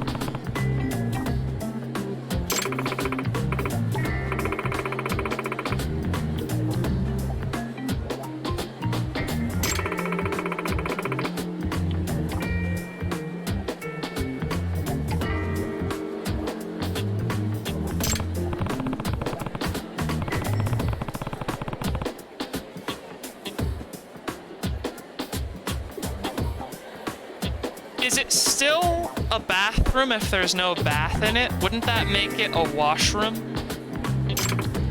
Is it still a bathroom if there's no bath in it? Wouldn't that make it a washroom?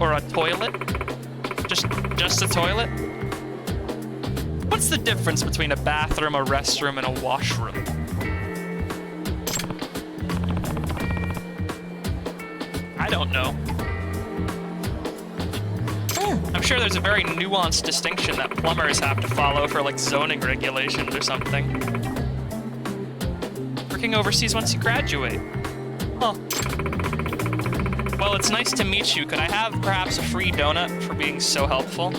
Or a toilet? Just a toilet? What's the difference between a bathroom, a restroom, and a washroom? I don't know. I'm sure there's a very nuanced distinction that plumbers have to follow for like zoning regulations or something. Working overseas once you graduate. Huh. Well, it's nice to meet you. Could I have perhaps a free donut for being so helpful?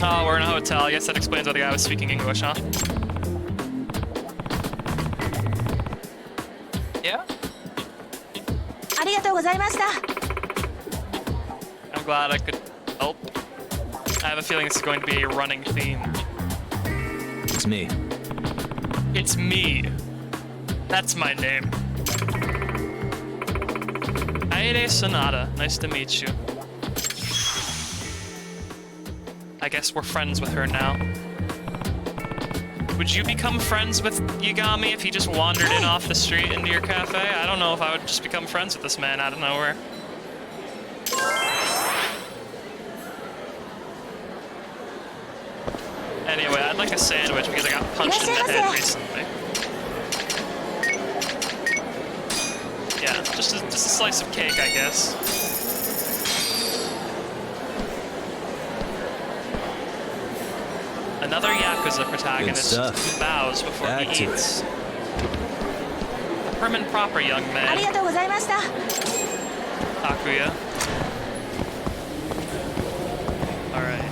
Oh, we're in a hotel. I guess that explains why the guy was speaking English, huh? Yeah. ありがとうございました。 I'm glad I could help. I have a feeling this is going to be a running theme. It's me. It's me. That's my name. Aide Sonata. Nice to meet you. I guess we're friends with her now. Would you become friends with Yagami if he just wandered in off the street into your cafe? I don't know if I would just become friends with this man out of nowhere. Anyway, I'd like a sandwich because I got punched in the head recently. Yeah, just a slice of cake, I guess. Another Yakuza protagonist Good stuff. who bows before Back he to eats. A prim and proper young あり man, がとうございました。 Takuya. Alright.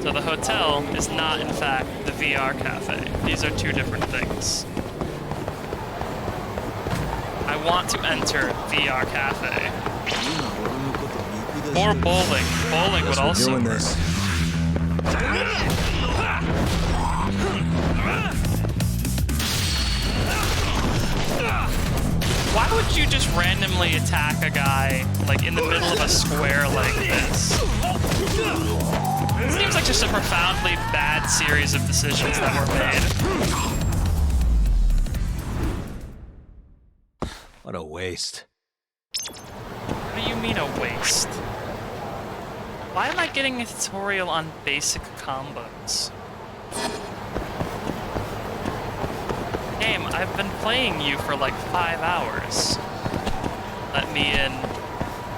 So the hotel is not, in fact, the VR cafe. These are two different things. I want to enter VR cafe. 今俺のこと見下 Or してる bowling. Bowling would Guess we're also doing work. this. Why would you just randomly attack a guy, like, in the middle of a square like this? It seems like just a profoundly bad series of decisions that were made. What a waste. What do you mean a waste? Why am I getting a tutorial on basic combos? Game, I've been playing you for like 5 hours. Let me in.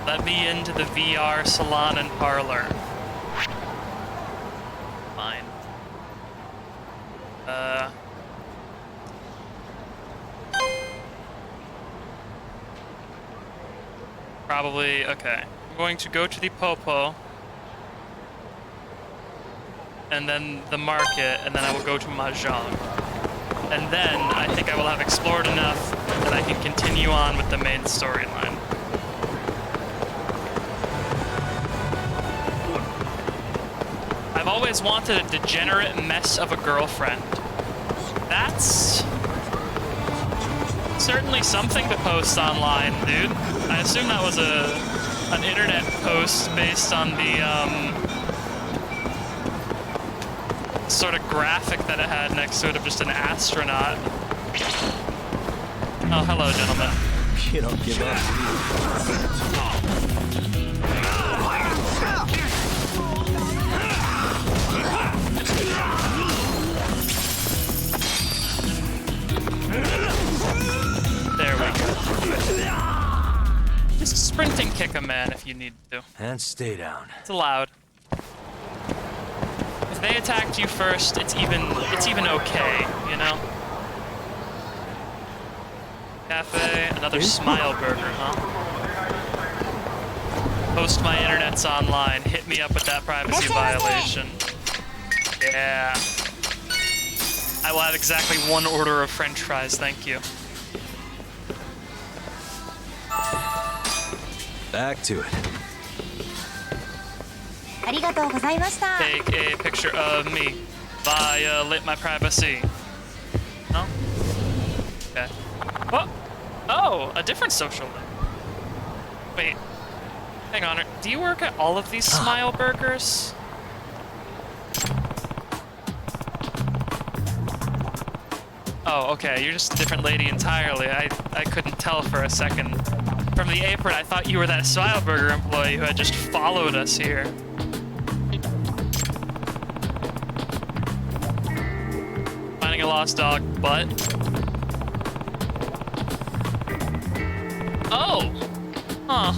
Let me into the VR salon and parlor. Fine. Probably, okay. I'm going to go to the Popo. And then the market, and then I will go to Mahjong. And then I think I will have explored enough that I can continue on with the main storyline. I've always wanted a degenerate mess of a girlfriend. That's certainly something to post online, dude. I assume that was an internet post based on the sort of graphic that it had next to it of just an astronaut. Oh, hello, gentlemen. You don't give up. There we go. Just sprint and kick a man if you need to. And stay down. It's allowed. If they attacked you first, it's even okay, you know? Cafe, another Smile Burger, huh? Post my internet's online. Hit me up with that privacy violation. Yeah. I will have exactly 1 order of French fries, thank you. Back to it. ありがとうございました。 Take a picture of me. Violate my privacy. No? Okay. Oh! Oh, a different social link. Wait. Hang on. Do you work at all of these Smile Burgers? Oh, okay. You're just a different lady entirely. I couldn't tell for a second. From the apron, I thought you were that Smile Burger employee who had just followed us here. Finding a lost dog, but... Oh! Huh.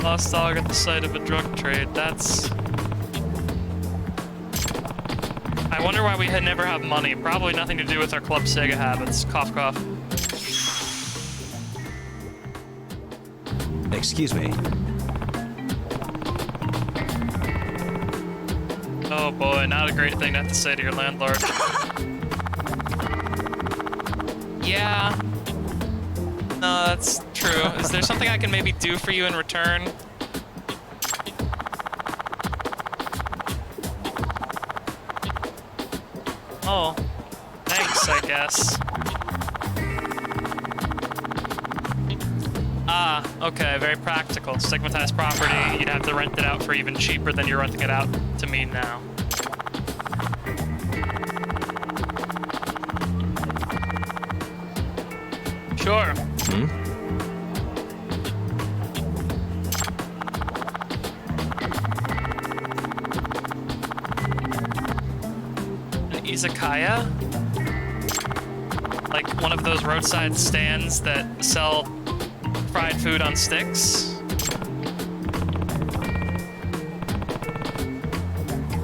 Lost dog at the site of a drug trade. That's... I wonder why we had never have money. Probably nothing to do with our Club Sega habits. Cough, cough. Excuse me. Oh boy, not a great thing to have to say to your landlord. Yeah. No, that's true. Is there something I can maybe do for you in return? Oh, thanks, I guess. Ah, okay, very practical. Stigmatized property, you'd have to rent it out for even cheaper than you're renting it out to me now. Sure. An izakaya? Like one of those roadside stands that sell fried food on sticks?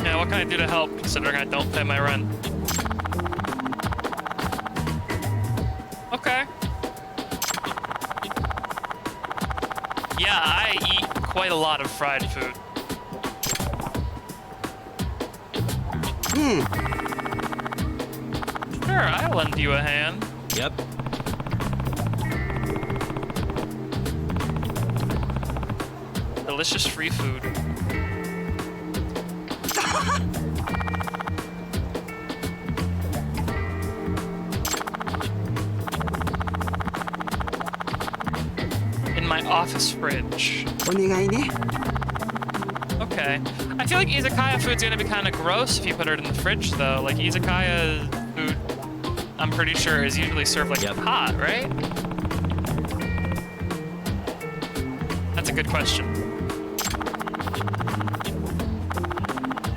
Yeah, what can I do to help, considering I don't pay my rent? Okay. Yeah, I eat quite a lot of fried food. Sure, I'll lend you a hand. Yep. Delicious free food. In my office fridge. お願いね。 Okay. I feel like izakaya food's gonna be kind of gross if you put it in the fridge, though. Like, izakaya food, I'm pretty sure, is usually served like Yep. hot, right? That's a good question.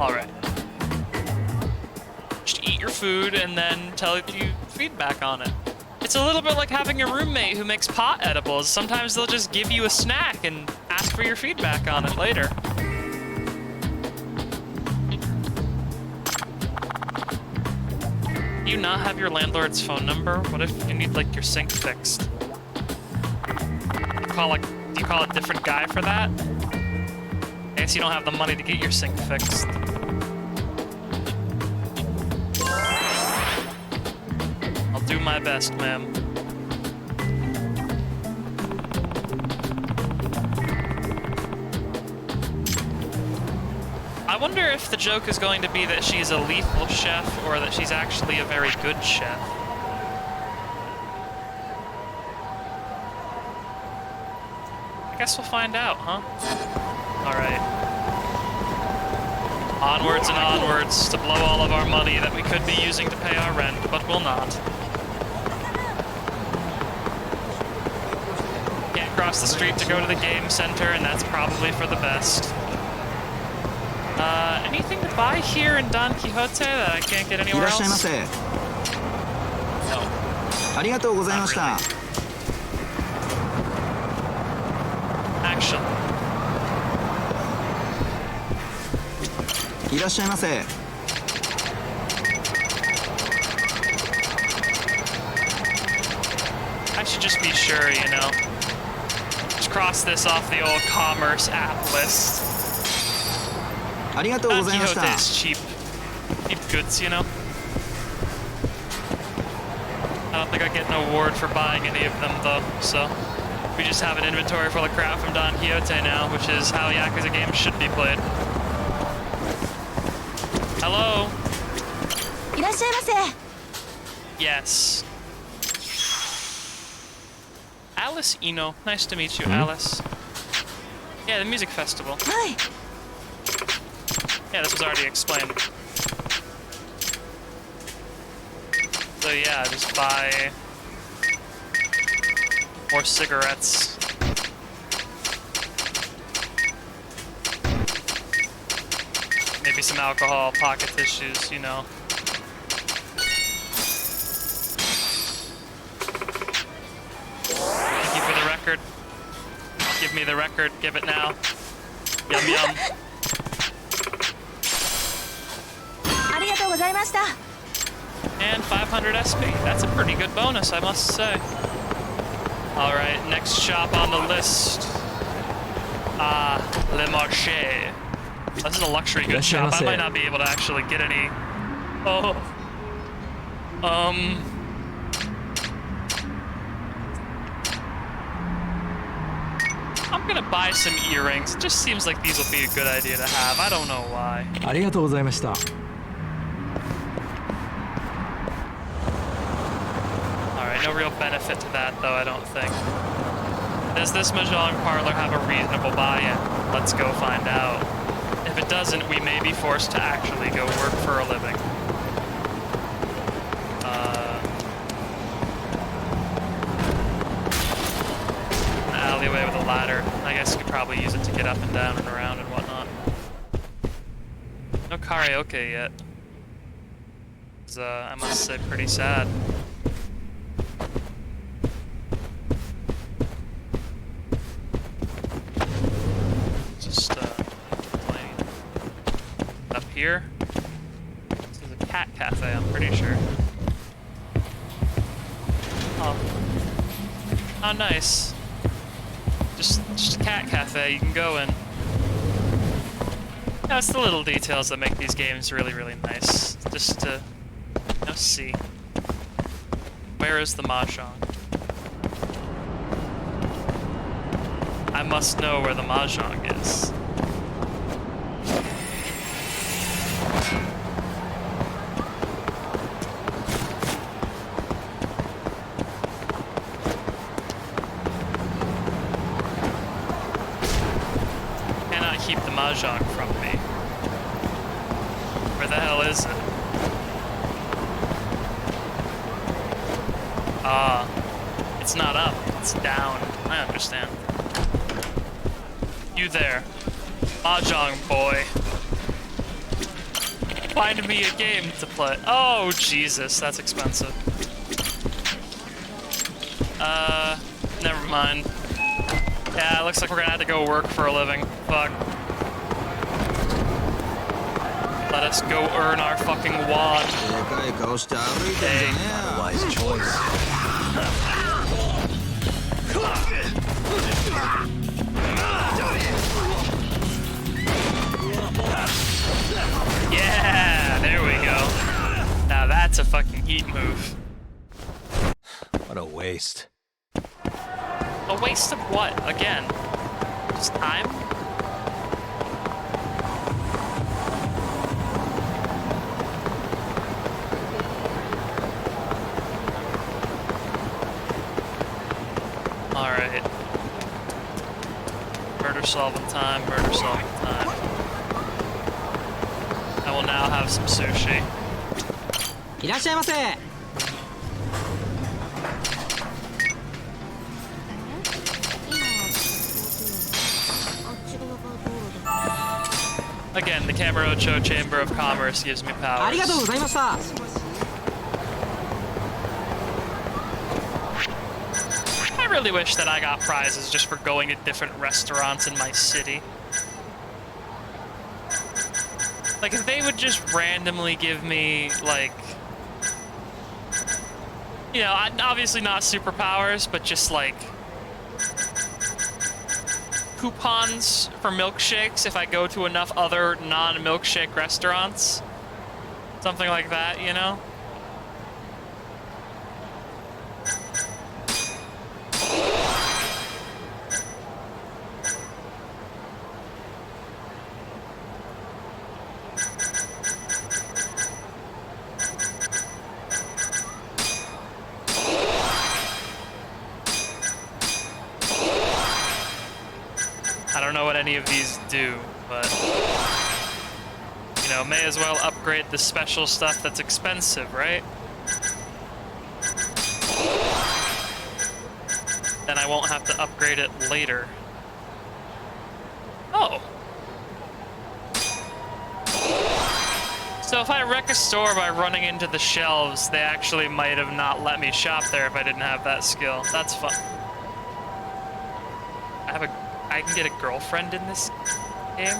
Alright. Just eat your food and then tell you feedback on it. It's a little bit like having a roommate who makes pot edibles. Sometimes they'll just give you a snack and ask for your feedback on it later. Do you not have your landlord's phone number? What if you need, like, your sink fixed? Do you call a different guy for that? I guess you don't have the money to get your sink fixed. I'll do my best, ma'am. I wonder if the joke is going to be that she's a lethal chef or that she's actually a very good chef. I guess we'll find out, huh? Alright. Onwards and onwards to blow all of our money that we could be using to pay our rent, but will not. Can't cross the street to go to the game center, and that's probably for the best. Anything to buy here in Don Quixote that I can't get い anywhere らっしゃいま else? せ。 No. ありがとうございました。 Actually, いらっしゃいませ。 I should just be sure, you know. Just cross this off the old commerce app list. ありがとう Don ございまし Quixote た。 is cheap. Cheap goods, you know? I don't think I get an award for buying any of them, though, so... We just have an inventory full of crap from Don Quixote now, which is how Yakuza games should be played. Hello? いらっしゃいませ。 Yes. Alice Eno. Nice to meet you, Alice. Yeah, the music festival. はい。 Yeah, this was already explained. So yeah, just buy more cigarettes. Maybe some alcohol, pocket tissues, you know. Thank you for the record. Give me the record, give it now. Yum yum. ありがとうございました。 And 500 SP. That's a pretty good bonus, I must say. Alright, next shop on the list. Le Marché. This is a luxury goods shop. I might not be able to actually get any. Oh. I'm gonna buy some earrings. It just seems like these will be a good idea to have. I don't know why. ありがとうございました。 Alright, no real benefit to that though, I don't think. Does this Mahjong parlor have a reasonable buy-in? Let's go find out. If it doesn't, we may be forced to actually go work for a living. An alleyway with a ladder. I guess you could probably use it to get up and down and around and whatnot. No karaoke yet. It's, I must say, pretty sad. Here. This is a cat cafe, I'm pretty sure. Oh. Oh, nice. Just a cat cafe you can go in. Yeah, it's the little details that make these games really, really nice. Just to, you know, see. Where is the Mahjong? I must know where the Mahjong is. Keep the Mahjong from me. Where the hell is it? Ah, it's not up, it's down. I understand. You there, Mahjong boy. Find me a game to play. Oh, Jesus, that's expensive. Never mind. Yeah, it looks like we're gonna have to go work for a living. Fuck. Let us go earn our fucking wad. でかい顔して歩いてんじゃねえよ Wise choice. Yeah, there we go. Now that's a fucking heat move. What a waste. A waste of what? Again? Just time? Alright. Murder solving time, murder solving time. I will now have some sushi. いらっしゃいませ。 Again, the Kamurocho Chamber of Commerce gives me ありがとうご powers. ざいました。 I really wish that I got prizes just for going to different restaurants in my city. Like, if they would just randomly give me, like, you know, obviously not superpowers, but just, like, coupons for milkshakes if I go to enough other non-milkshake restaurants. Something like that, you know? I don't know what any of these do, but, you know, may as well upgrade the special stuff that's expensive, right? Then I won't have to upgrade it later. Oh. So if I wreck a store by running into the shelves, they actually might have not let me shop there if I didn't have that skill. That's fun. I can get a girlfriend in this game?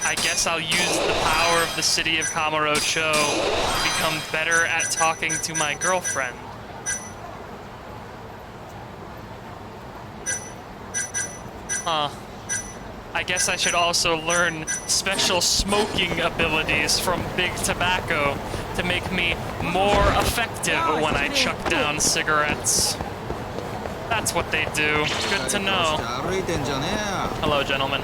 I guess I'll use the power of the city of Kamurocho to become better at talking to my girlfriend. Huh. I guess I should also learn special smoking abilities from Big Tobacco to make me more effective when I chuck down cigarettes. That's what they do. Good to know. 歩いてんじゃねえよ Hello, gentlemen.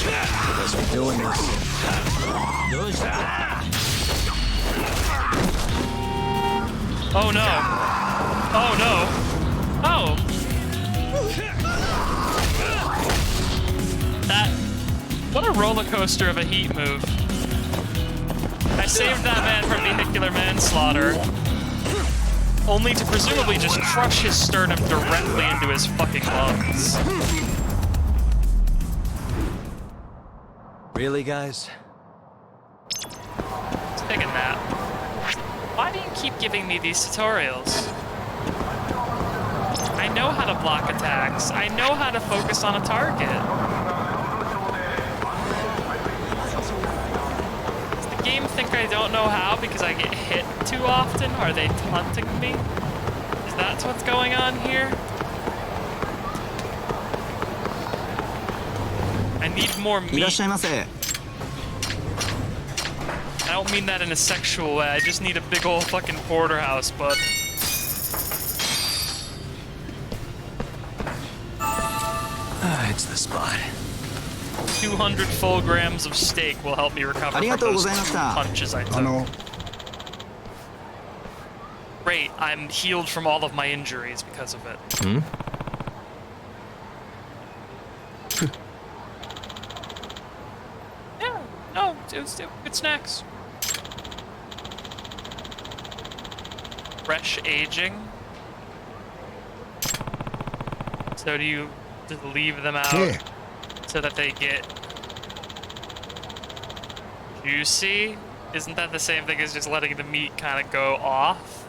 Guess we're doing this. どうした Oh no. Oh no. Oh. That. What a roller coaster of a heat move. I saved that man from vehicular manslaughter, only to presumably just crush his sternum directly into his fucking lungs. Really, guys? Let's take a nap. Why do you keep giving me these tutorials? I know how to block attacks. I know how to focus on a target. Does the game think I don't know how because I get hit too often? Are they taunting me? Is that what's going on here? I need more いらっ meat. しゃいませ I don't mean that in a sexual way. I just need a big old fucking porterhouse, bud. It's the spot. 200 full grams of steak will help me recover あり from がとうご those ざいました punches I took. Great, I'm healed from all of my injuries because of it. Yeah, no, it's good snacks. Fresh aging. So do you just leave them out so that they get juicy? Isn't that the same thing as just letting the meat kind of go off?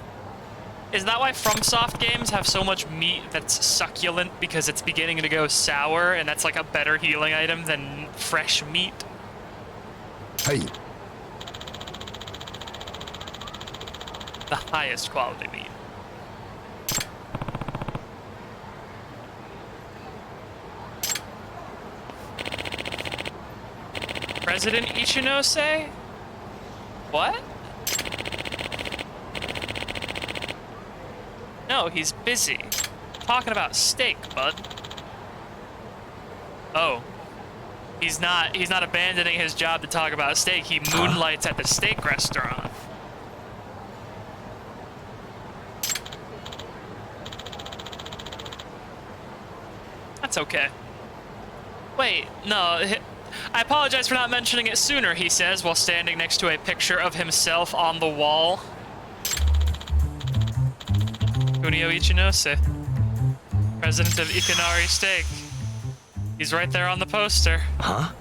Is that why FromSoft games have so much meat that's succulent because it's beginning to go sour and that's like a better healing item than fresh meat? The highest quality meat. President Ichinose? What? No, he's busy. Talking about steak, bud. Oh. He's not abandoning his job to talk about steak. He moonlights at the steak restaurant. That's okay. Wait, no. I apologize for not mentioning it sooner, he says, while standing next to a picture of himself on the wall. Kunio Ichinose, president of Ikanari Steak. He's right there on the poster. Huh?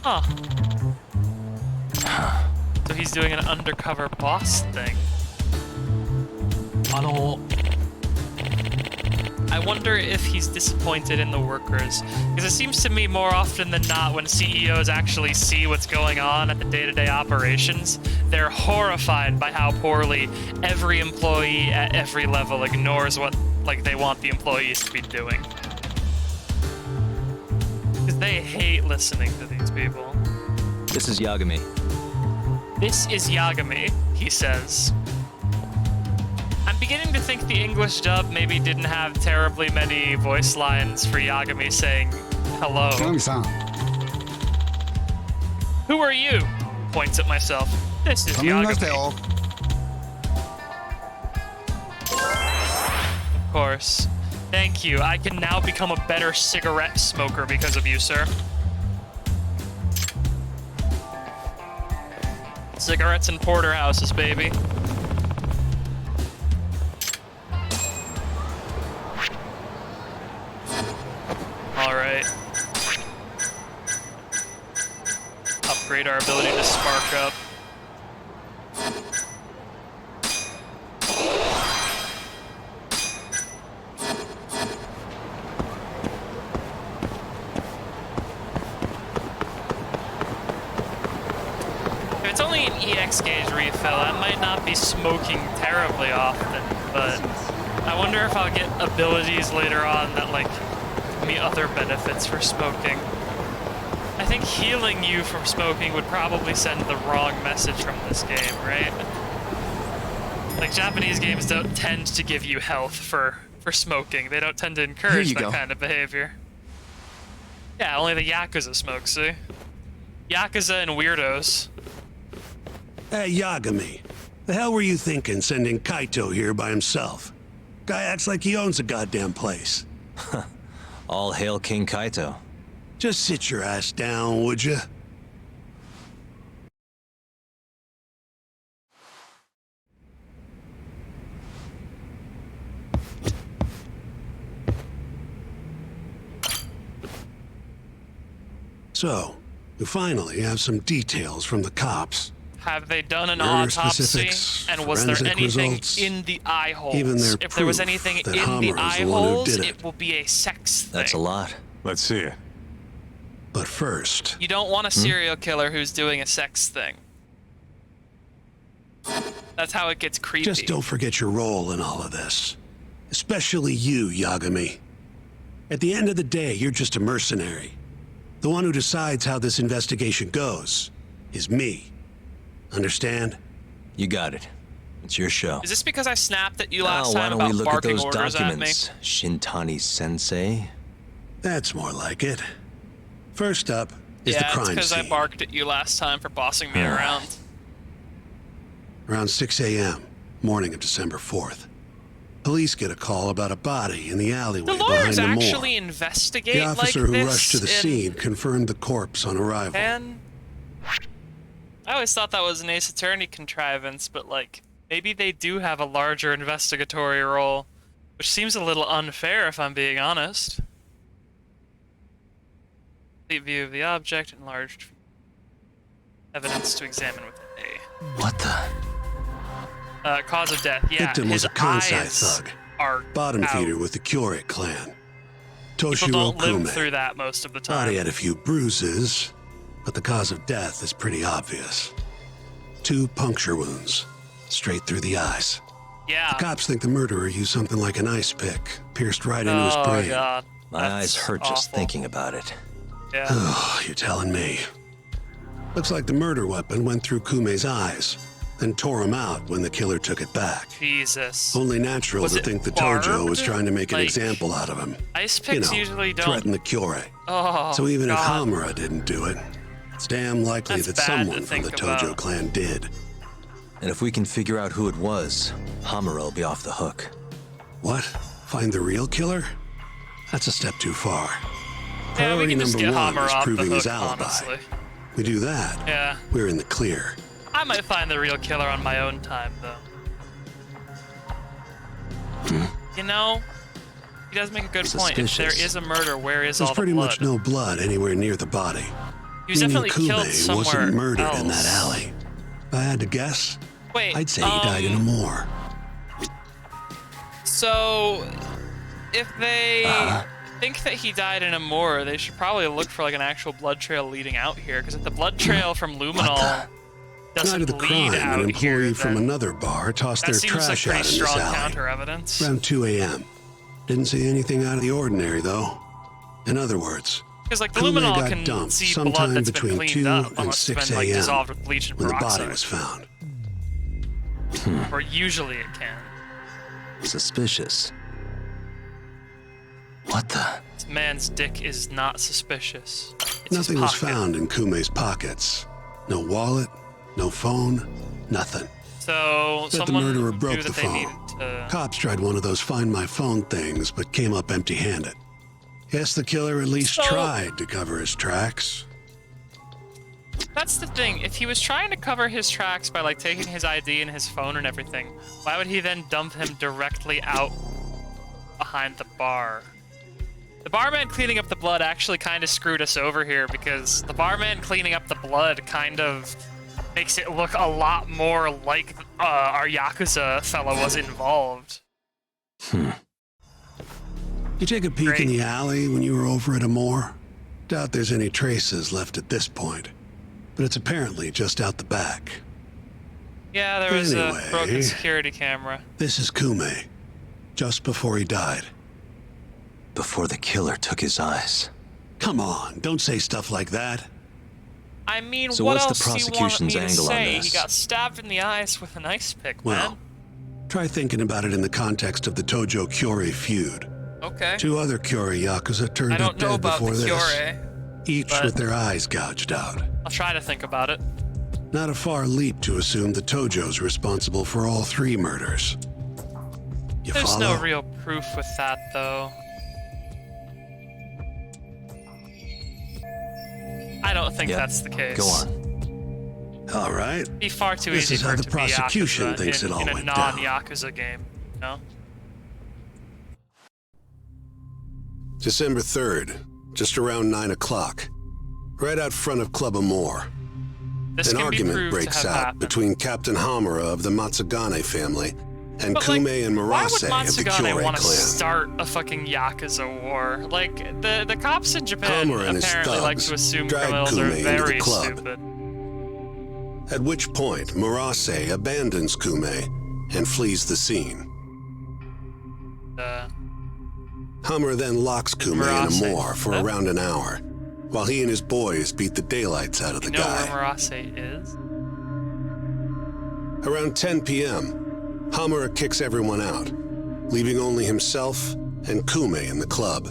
Huh. So he's doing an undercover boss thing. I wonder if he's disappointed in the workers, because it seems to me more often than not when CEOs actually see what's going on at the day-to-day operations, they're horrified by how poorly every employee at every level ignores what they want the employees to be doing. Because they hate listening to these people. This is Yagami. This is Yagami, he says. I'm beginning to think the English dub maybe didn't have terribly many voice lines for Yagami saying hello. Who are you? Points at myself. This is Yagami. Of course. Thank you. I can now become a better cigarette smoker because of you, sir. Cigarettes and porterhouses, baby. Alright. Upgrade our ability to spark up. me an EX gauge refill. I might not be smoking terribly often, but I wonder if I'll get abilities later on that, like, give me other benefits for smoking. I think healing you from smoking would probably send the wrong message from this game, right? Like, Japanese games don't tend to give you health for smoking. They don't tend to encourage that kind of behavior. Yeah, only the Yakuza smoke, see? Yakuza and weirdos. Hey, Yagami. The hell were you thinking sending Kaito here by himself? Guy acts like he owns the goddamn place. All hail King Kaito. Just sit your ass down, would you? So, we finally have some details from the cops. Have they done an Murder autopsy? specifics, And was there forensic anything results, in the eye holes? even their If there was proof anything that in the Hammer is eye the one who holes, did it. it will be a sex thing. That's a lot. Let's see it. But first, You don't want a serial killer who's doing a sex thing. That's how it gets creepy. just don't forget your role in all of this. Especially you, Yagami. At the end of the day, you're just a mercenary. The one who decides how this investigation goes is me. Understand? You got it. It's your show. Is this because I snapped at you last Why time don't about we look at barking those orders documents, Shintani-sensei? That's more like it. First up is yeah, the it's crime because I scene. barked at you last time for bossing me around. Around 6 a.m., morning of December 4th. Police get a call about a body in the alleyway The behind lawyers the mall. actually investigate The officer like who this rushed to the in scene confirmed the corpse on arrival. Japan? I always thought that was an Ace Attorney contrivance, but like maybe they do have a larger investigatory role, which seems a little unfair if I'm being honest. Complete view of the object, enlarged evidence to examine with A. What the? Cause of death. Yeah, Victim was his a Kansai eyes thug, are bottom out. feeder with the Kyorei clan. People Toshiro don't live Kume. through that most of the time. Body had a few bruises, but the cause of death is pretty obvious. 2 puncture wounds, straight through the eyes. Yeah. Cops think the murderer used something like an ice pick, pierced right into his Oh brain. god. My That's eyes hurt just awful. thinking about it. Yeah. Oh, you're telling me. Looks like the murder weapon went through Kume's eyes, then tore him out when the killer took it back. Jesus. Only natural Was to it think the Tojo was barbed? trying to make an Like, example out of him. Ice You picks know, usually don't. threaten the Kyorei. Oh, So even if God. Hamura didn't do it, it's damn likely That's that bad to someone from the think Tojo about. clan did. And if we can figure out who it was, Hamura will be off the hook. What? Find the real killer? That's a step too far. Yeah, we Priority can just number get one Hammer is off the proving his hook, alibi. honestly. We do that, Yeah. we're in the clear. I might find the real killer on my own time, though. You know, he does make a good point. If there Suspicious. is a murder, where is There's all the pretty blood? much no blood anywhere near the body. He was Meaning definitely killed Kume somewhere wasn't murdered else. in that alley. If I had to guess, Wait, I'd say he died in a moor. So, if they Uh-huh. think that he died in a moor, they should probably look for like an actual blood trail leading out here. Because if the blood trail from Luminol Night doesn't of the lead crime, out an here, employee from then another bar tossed that their seems like trash pretty out in this strong alley. counter evidence. Around 2 a.m. Didn't see anything out of the ordinary, though. In other words, Because like the Kume luminol got can dumped see blood sometime that's been between cleaned 2 up, and unless 6 it's been like a.m. dissolved with bleach and when the peroxide. body was found. Or usually it can. Suspicious. What the? This man's dick is not suspicious. It's his Nothing was pocket. found in Kume's pockets. No wallet, no phone, nothing. So Bet the someone murderer knew broke that the they phone. needed to. Cops tried one of those Find My Phone things, but came up empty-handed. Guess the killer at least So- tried to cover his tracks. That's the thing. If he was trying to cover his tracks by like taking his ID and his phone and everything, why would he then dump him directly out behind the bar? The barman cleaning up the blood actually kind of screwed us over here because the barman cleaning up the blood kind of makes it look a lot more like our Yakuza fella was involved. You take a peek Great. in the alley when you were over at Amore? Doubt there's any traces left at this point. But it's apparently just out the back. Yeah, there was Anyway. a broken security camera. This is Kume, just before he died. Before the killer took his eyes. Come on, don't say stuff like that. I mean, So what what's the else do you want me prosecution's to angle on say? He this? got stabbed in the eyes with an ice pick, Well, man. try thinking about it in the context of the Tojo Kyori feud. Okay. 2 other Kyori Yakuza turned I up don't know dead about the before this, Kyore. each but- with their eyes gouged out. I'll try to think about it. Not a far leap to assume the Tojo's responsible for all 3 murders. You There's follow? no real proof with that, though. I don't think Yep. that's the case. Go on. All right. It'd be far too This easy is for how it the to be prosecution Yakuza thinks in, it all in a went down. non-Yakuza game, you know? December 3rd, just around 9 o'clock, right out front of Club Amore. This An can be argument proved breaks to have out happened. between Captain Hamura of the Matsugane family and But, Kume like, and why would Murase of the Matsugane Kyore want to clan. start a fucking Yakuza war? Like, the cops in Japan Hamura and his apparently like thugs to assume dragged criminals are Kume into the very club. stupid. At which point, Murase abandons Kume and flees the scene. Hamura then locks Kume Murase. in a moor for Huh? around an hour, while he and his boys beat the daylights out of the You know guy. where Murase is? Around 10 p.m., Hamura kicks everyone out, leaving only himself and Kume in the club.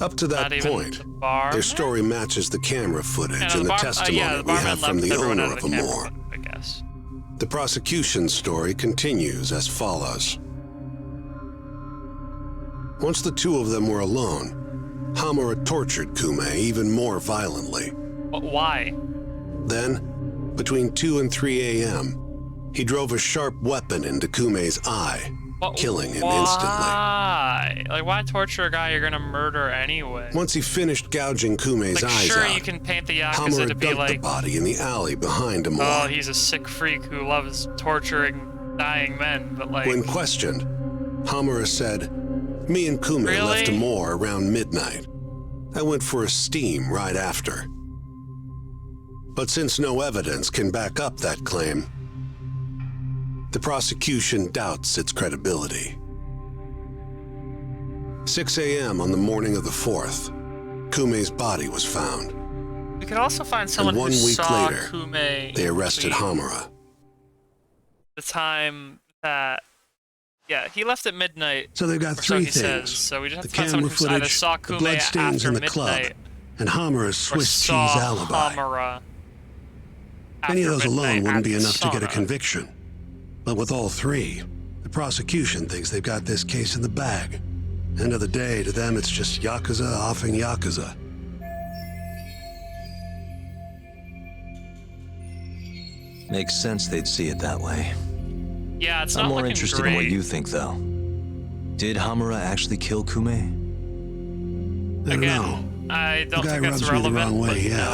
Up to that Not even point, the bar. their story matches the camera footage Yeah, no, and the bar- testimony yeah, the we barman have from left the everyone owner out of the camera, Amore. I guess. The prosecution's story continues as follows. Once the 2 of them were alone, Hamura tortured Kume even more violently. But why? Then, between 2 and 3 a.m., he drove a sharp weapon into Kume's eye, But killing him why? instantly. Like, why torture a guy you're gonna murder anyway? Once he finished gouging Kume's Like, eyes sure, out, you can paint the Yakuza Hamura to be dumped the like, body in the alley behind Amore. oh, he's a sick freak who loves torturing dying men, but like, When questioned, Hamura said, "Me and Kume Really? left Amore around midnight. I went for a steam right after." But since no evidence can back up that claim, the prosecution doubts its credibility. 6 a.m. on the morning of the 4th, Kume's body was found. we could also find someone 1 who week saw later, Kume They arrested between Hamura. the time that, yeah, he left at midnight. So they've got Or so 3 he things. says. So we just have The to find someone camera who either footage, saw the Kume bloodstains after in the club, midnight and Hamura's or Swiss saw cheese alibi. Hamura Any of after those alone midnight wouldn't be at enough to get a sauna. conviction. But with all 3, the prosecution thinks they've got this case in the bag. End of the day, to them it's just Yakuza offing Yakuza. Makes sense they'd see it that way. Yeah, it's I'm not more looking interested great. in what you think, though. Did Hamura actually kill Kume? I don't know, Again, I don't The guy think that's rubs me the relevant. wrong way, but yeah. no,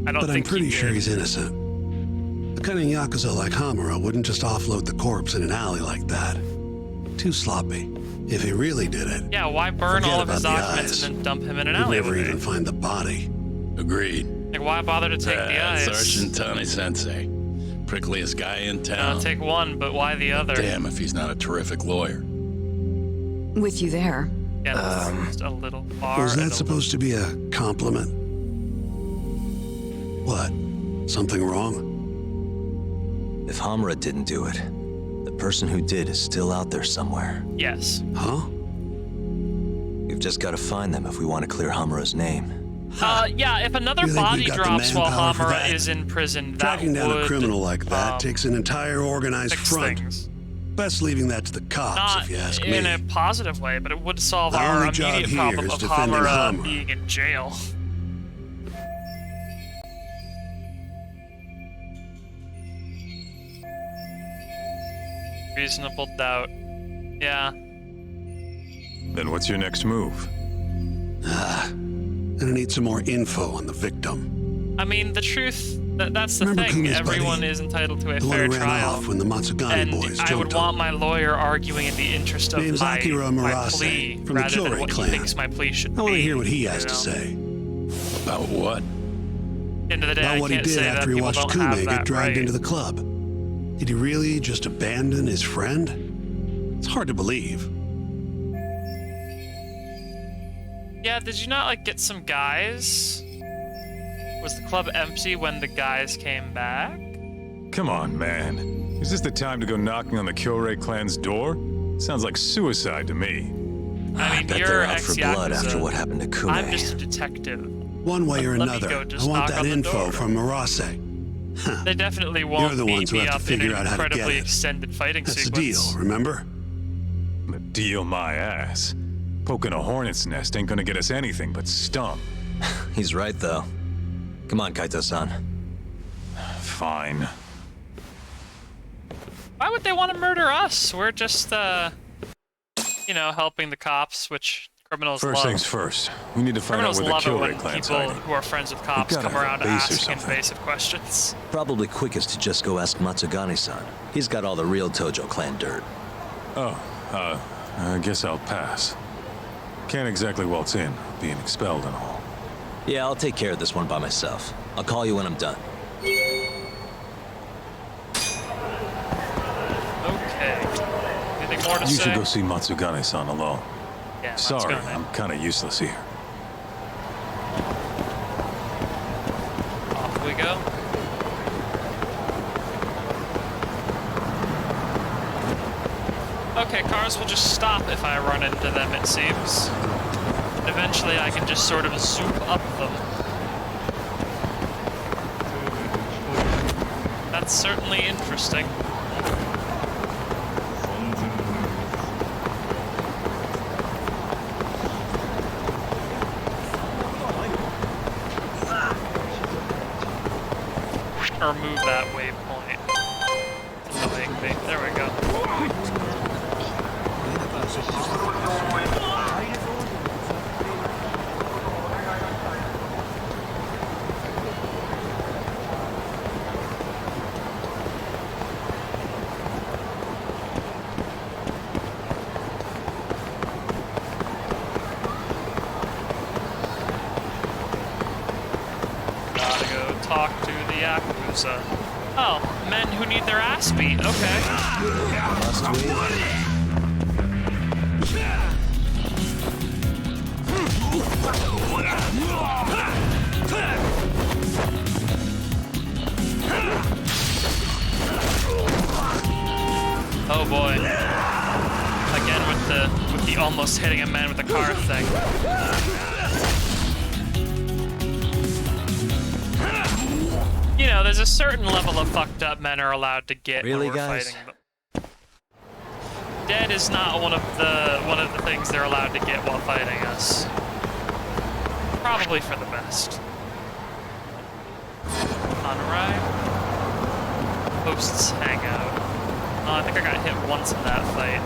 I don't but I'm think pretty he sure did. he's innocent. A cunning Yakuza like Hamura wouldn't just offload the corpse in an alley like that. Too sloppy. If he really did it, Yeah, why burn Forget all of his about the documents eyes. and then dump him in an we'd never alleyway? even find the body. Agreed. Like, why bother to take the eyes? Sergeant Tani Sensei. Prickliest guy in town. Take one, but why the other? Damn if he's not a terrific lawyer. With you there. Yeah, that's just a little far. Was and that a supposed to be a compliment? What? Something wrong? If Hamura didn't do it, the person who did is still out there somewhere. little- Yes. Huh? We've just got to find them if we want to clear Hamura's name. Yeah, if another You think body we've got the drops while manpower for Hamura that? is in prison, that Tracking down would a criminal like that takes an entire organized fix front. things. Best leaving that to the cops, Not if you ask in me. a positive way, but it would solve Our our only job immediate here problem is of defending Hamura Hamura. being in jail. Reasonable doubt. Yeah. Then what's your next move? Gonna need some more info on the victim. I mean, the truth, that's the Remember thing. Kume's Everyone buddy? is entitled to a The one fair who ran trial. off when the Matsugane And boys I would jumped want him. my lawyer arguing in the interest of Name's my Akira my Murase, plea from the rather than Kyore what clan. he thinks my plea should be. I want to hear what he has you to know? say. About what? End of the day, About I what he can't did say that after he people watched don't Kume have get that dragged right. into the club. Did he really just abandon his friend? It's hard to believe. Yeah, did you not, like, get some guys? Was the club empty when the guys came back? Come on, man. Is this the time to go knocking on the Kyorei clan's door? Sounds like suicide to me. I mean, bet you're they're out for blood ex-Yakuza. after what happened to Kume. I'm just a detective. One way or Let me another, go I just want knock that on the info door. from Murase. They definitely won't the beat ones who me have to up in figure an out how to get incredibly it. extended fighting That's the sequence. deal, remember? The deal my ass. Poking a hornet's nest ain't gonna get us anything but stung. He's right, though. Come on, Kaito-san. Fine. Why would they want to murder us? We're just, you know, helping the cops, which criminals First love. things first. We need to find out Criminals where the love it Kyorei when clan's people hiding. who are friends with cops gotta come have a around to base or ask something. invasive questions. Probably quickest to just go ask Matsugane-san. He's got all the real Tojo clan dirt. I guess I'll pass. Can't exactly waltz in, being expelled and all. Yeah, I'll take care of this one by myself. I'll call you when I'm done. Okay. Anything more to You say? should go see Matsugane-san alone. Yeah, Sorry, Matsugane. I'm kinda useless here. Off we go. Okay, cars will just stop if I run into them, it seems. Eventually I can just sort of zoom up them. That's certainly interesting. Or move that waypoint. Annoying me. There we go. Gotta go talk to the Yakuza. Oh, men who need their ass beat. Okay. Must we? Oh boy. Again with the almost hitting a man with a car thing. You know, there's a certain level of fucked up men are allowed to get Really, when we're guys? fighting them. Dead is not one of the things they're allowed to get while fighting us. Probably for the best. On a ride. Hosts hangout. Oh, I think I got hit once in that fight.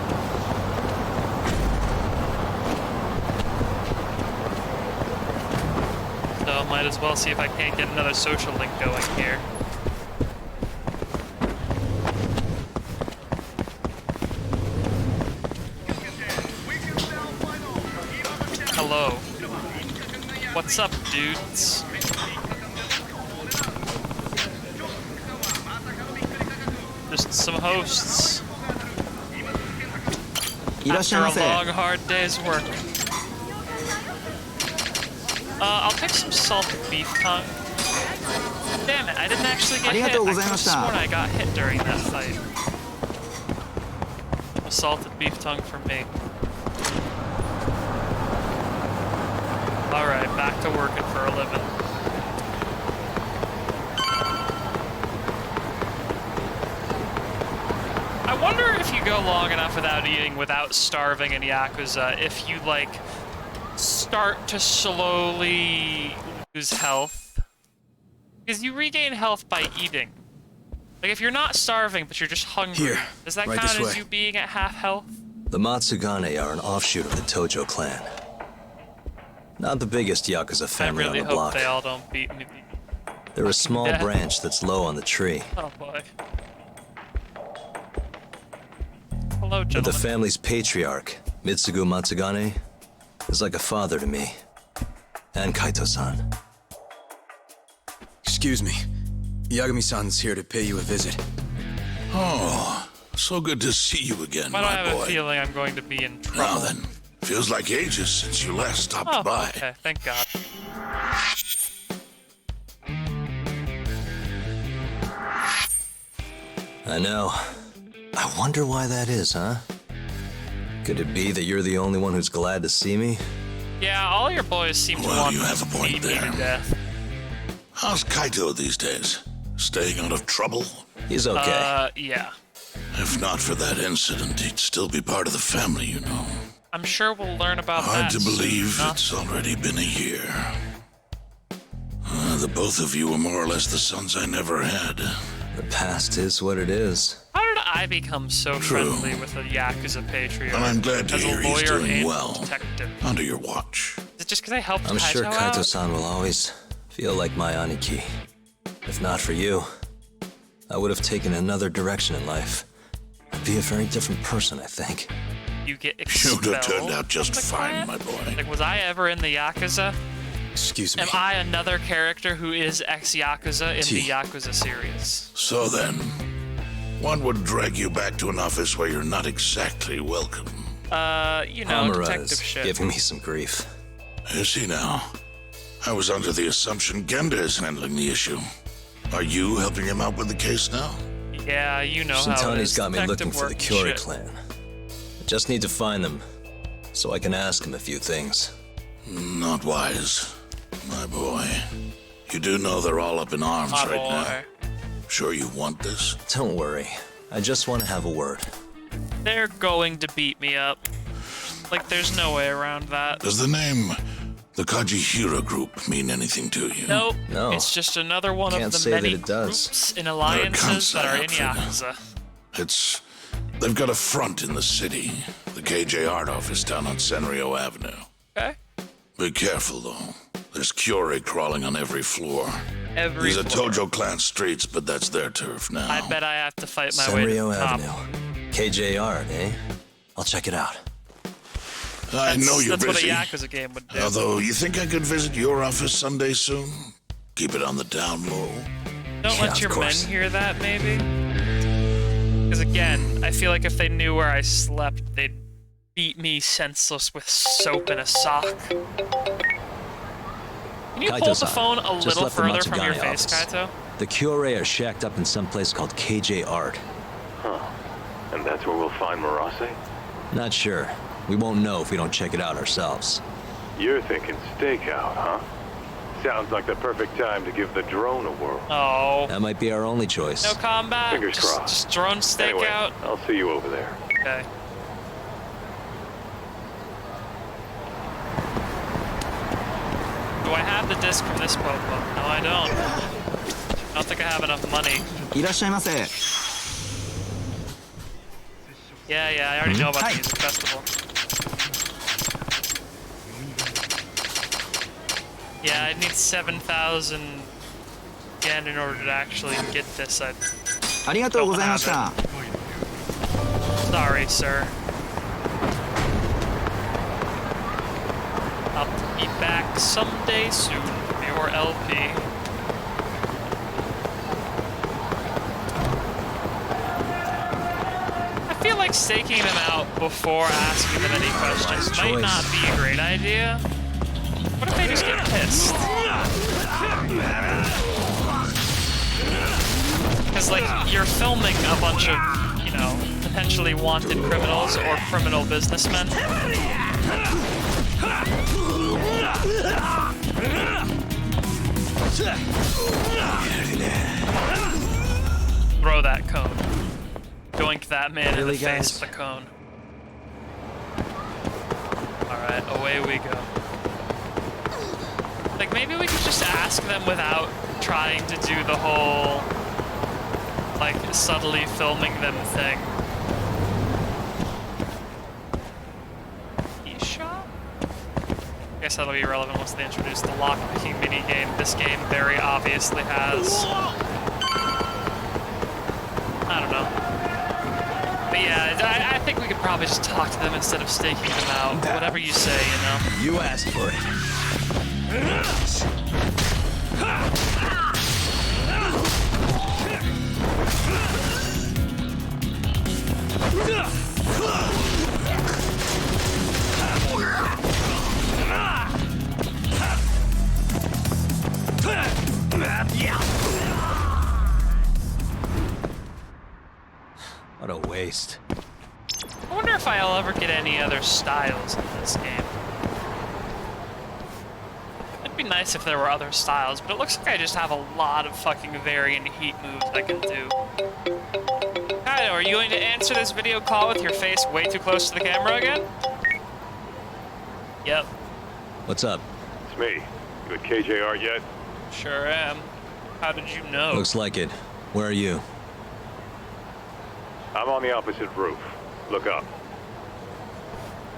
So might as well see if I can't get another social link going here. Hello. What's up, dudes? Just some hosts. After a long, hard day's work. I'll take some salted beef tongue. Damn it, I didn't actually get hit. I could have sworn I got hit during that fight. A salted beef tongue for me. Alright, back to working for a living. I wonder if you go long enough without eating, without starving in Yakuza, if you, like, start to slowly lose health. Because you regain health by eating. Like, if you're not starving, but you're just hungry, Here, does that right count this as way. you being at half health? The Matsugane are an offshoot of the Tojo clan. Not the biggest Yakuza I family really on the hope block. they all don't beat me. They're a small Yeah. branch that's low on the tree. Oh boy. Hello, But the gentlemen. family's patriarch, Mitsugu Matsugane, is like a father to me. And Kaito-san. Excuse Excuse me. Yagami-san's here to pay you a visit. Oh, so good to see you again, Why do I my have a boy. feeling I'm going to be in Now trouble? then, feels like ages since you last stopped Oh, by. okay, thank God. I know. I wonder why that is, huh? Could it be that you're the only one who's glad to see me? Yeah, all your boys seem to Well, want you to have a point beat me there. to death. How's Kaito these days? Staying out of trouble? He's okay. Yeah. If not for that incident, he'd still be part of the family, you know. I'm sure we'll learn about Hard that to soon believe enough. it's already been a year. The both of you were more or less the sons I never had. The past is what it is. How did I become so True. friendly with a Yakuza patriarch? And I'm glad to as hear a he's lawyer doing and well. detective? Under your watch. Is it just because I helped I'm Kaito sure out? Kaito-san will always feel like my Aniki. If not for you, I would have taken another direction in life. I'd be a very different person, I think. You get You'd expelled have turned out just from the fine, clan? my boy. Like, was I ever in the Yakuza? Excuse me. Am I another character who is ex-Yakuza in the T. Yakuza series? So then, one would drag you back to an office where you're not exactly welcome. You know, Amara detective is shit. giving me some grief. Is he now? I was under the assumption Genda is handling the issue. Are you helping him out with the case now? Yeah, you know how it Shintani's is. got me looking Detective for the work and Kyorei shit. clan. I just need to find them, so I can ask him a few things. Not wise, my boy. You do know they're all up in arms My right boy. now. Sure you want this? Don't worry. I just want to have a word. They're going to beat me up. Like, there's no way around that. Does the name the Kajihira Group mean anything to you? Nope. No. It's just another one Can't of the say that many it does. groups in alliances that are in Yakuza. They've got a front in the city. The KJ Art office down on Senryo Avenue. Okay? Be careful, though. There's Kyorei crawling on every floor. Every These are floor. Tojo clan streets, but that's their turf now. I bet I have to fight my way to Senryo the top. Avenue. KJ Art, eh? I'll check it out. I know you're That's busy. what a Yakuza game would do. Although, you think I could visit your office someday soon? Keep it on the down low. Don't Yeah, let of your men course. hear that, maybe? Because again, I feel like if they knew where I slept, they'd beat me senseless with soap in a sock. Can you pull the Kaito-san, phone a just little left the further from your Matsugane face, office. Kaito? The Kyorei are shacked up in some place called KJ Art. And that's where we'll find Murase? Not sure. We won't know if we don't check it out ourselves. You're thinking stakeout, huh? Sounds like the perfect time to give the drone a whirl. Oh. That might be our only choice. No combat? Fingers just, crossed. Just drone stakeout? Anyway, I'll see you over there. Okay. Do I have the disc from this Popo? No, I don't. I don't think I have enough money. いらっしゃいませ。 Yeah, I already know about the music festival. Yeah, I need 7,000 yen in order to actually get this. I ありがとうございました。 Sorry, sir. I'll be back someday soon for your LP. I feel like staking them out before asking them any questions might not be a great idea. What if they just get pissed? Because, like, you're filming a bunch of, you know, potentially wanted criminals or criminal businessmen. Throw that cone. Doink that man in the Really, face guys? with the cone. Alright, away we go. Like, maybe we could just ask them without trying to do the whole, like, subtly filming them thing. eShop? I guess that'll be irrelevant once they introduce the lockpicking minigame. This game very obviously has. I don't know. But yeah, I think we could probably just talk to them instead of staking them out. Whatever you say, you know. You asked for it. What a waste. I wonder if I'll ever get any other styles in this game. It'd be nice if there were other styles, but it looks like I just have a lot of fucking variant heat moves I can do. Kaido, are you going to answer this video call with your face way too close to the camera again? Yep, What's up? It's me. You at KJR yet? sure am. How did you know? Looks like it. Where are you? I'm on the opposite roof. Look up.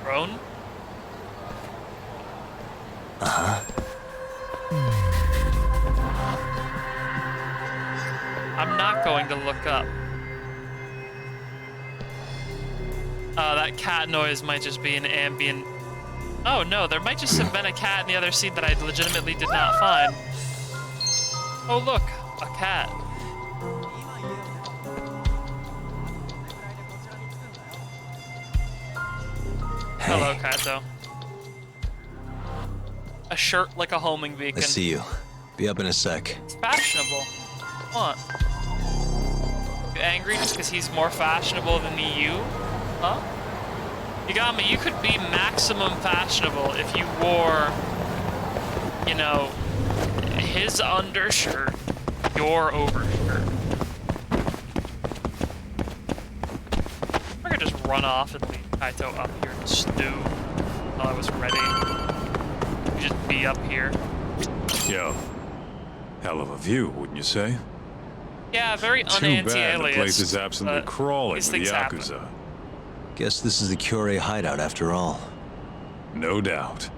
Drone? I'm not going to look up. That cat noise might just be an ambient... Oh no, there might just have been a cat in the other scene that I legitimately did not find. Oh look, a cat. Hello, Kaito. A shirt like a homing beacon. I see you. Be up in a sec. It's fashionable. What? You angry just because he's more fashionable than you? Huh? You got me. You could be maximum fashionable if you wore, you know, his undershirt, your overshirt. I could just run off and leave Kaito up here to stew while I was ready. Just be up here. Yo, hell of a view, wouldn't you say? Yeah, very Too bad unanti-alias. the place is absolutely but crawling these with things happen. Yakuza. Guess this is the Kyorei hideout after all. No doubt.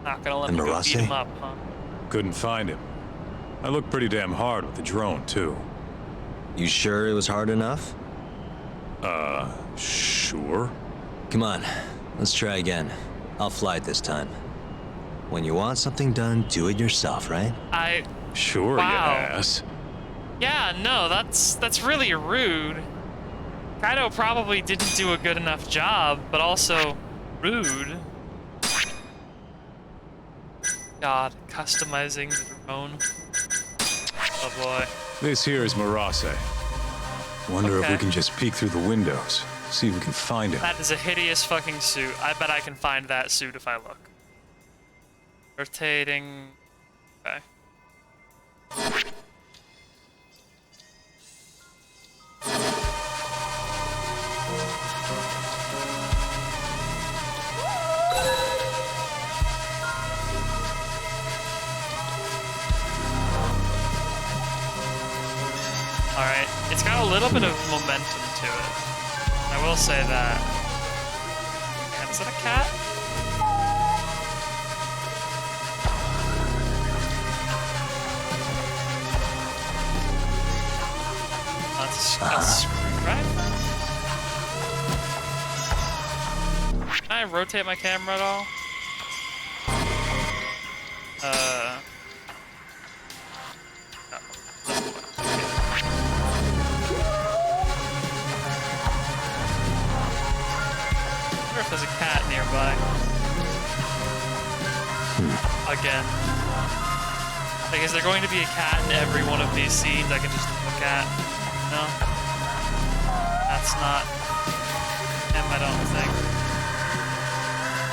Not gonna let And me go beat Murase? him up, huh? Couldn't find him. I looked pretty damn hard with the drone, too. You sure it was hard enough? Sure. Come on, let's try again. I'll fly it this time. When you want something done, do it yourself, right? Sure, Wow. you ass. Yeah, no, that's really rude. Kaido probably didn't do a good enough job, but also rude. God, customizing the drone. Oh boy. This here is Murase. Wonder if Okay. we can just peek through the windows, see if we can find him. That is a hideous fucking suit. I bet I can find that suit if I look. Rotating. Okay. Alright, it's got a little bit of momentum to it. I will say that. Man, is that a cat? That's a screwdriver? Can I rotate my camera at all? No. I wonder if there's a cat nearby. Again. Like, is there going to be a cat in every one of these scenes I can just look at? No? That's not him, I don't think.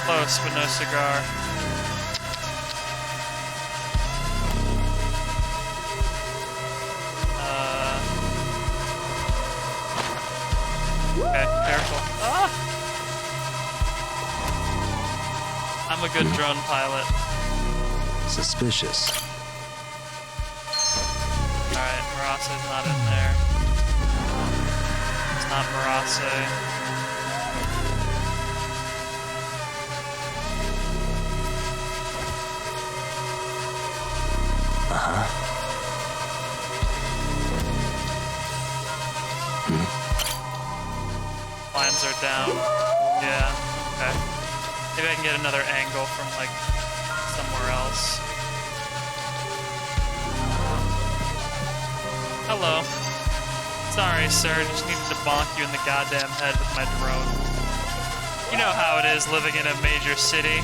Close, but no cigar. Okay, careful. Ah! I'm a good drone pilot. Suspicious. Alright, Murase's not in there. It's not Murase. Lines are down. Yeah, okay. Maybe I can get another angle from, like, somewhere else. Hello. Sorry, sir. Just needed to bonk you in the goddamn head with my drone. You know how it is living in a major city.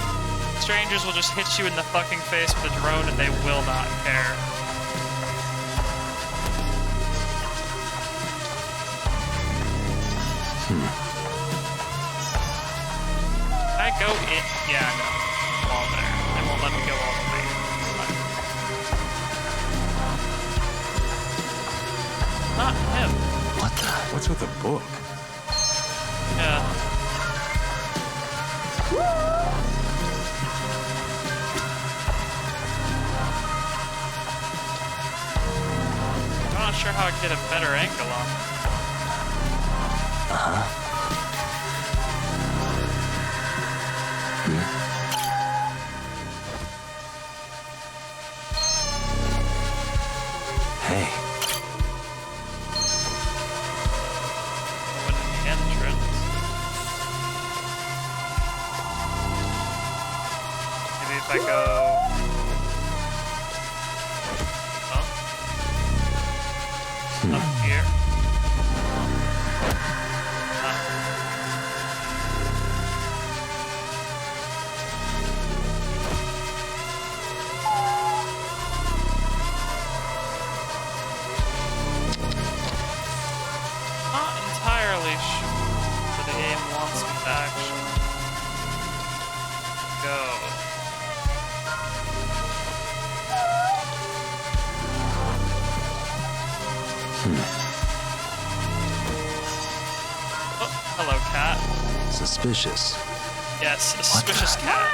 Strangers will just hit you in the fucking face with a drone and they will not care. Can I go in? Yeah, no. All there. They won't let me go all the way. Not him. What the? What's with the book? Yeah. I'm not sure how I can get a better angle on it. Hey. Open the entrance. Maybe if I go... Up here. Not entirely sure where the game wants me to actually go. Oh, hello, cat. Suspicious. Yes, a suspicious cat.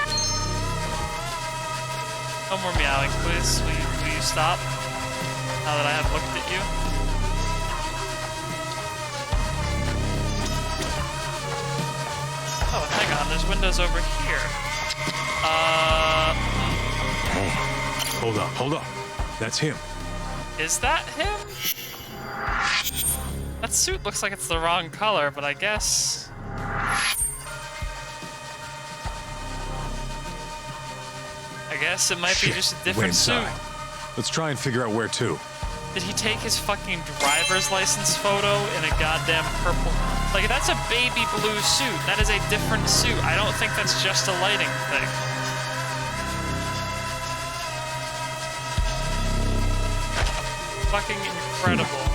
No more meowing, please. Will you stop? Now that I have looked at you. Oh, hang on. There's windows over here. Hey. Hold up. That's him. Is that him? That suit looks like it's the wrong color, but I guess... it might be just a Wait different suit. inside. Let's try and figure out where to. Did he take his fucking driver's license photo in a goddamn purple... Like, that's a baby blue suit. That is a different suit. I don't think that's just a lighting thing. Fucking incredible.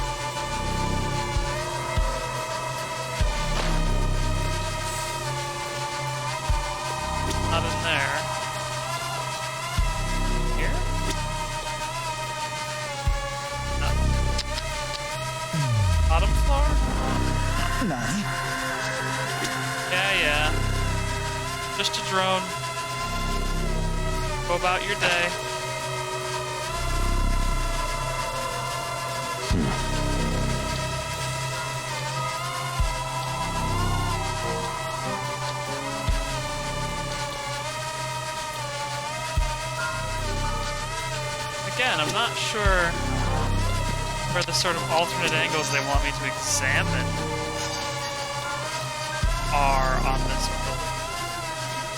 Not in there. Here? No. Bottom floor? Yeah. Just a drone. Go about your day. Again, I'm not sure where the sort of alternate angles they want me to examine are on this building.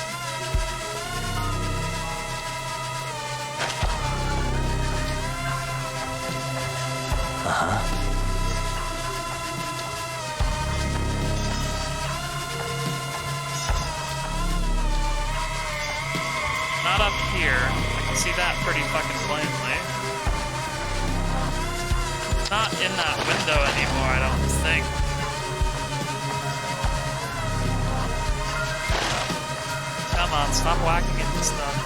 Not up here. I can see that pretty fucking plainly. Not in that window anymore, I don't think. Come on, stop whacking into stuff.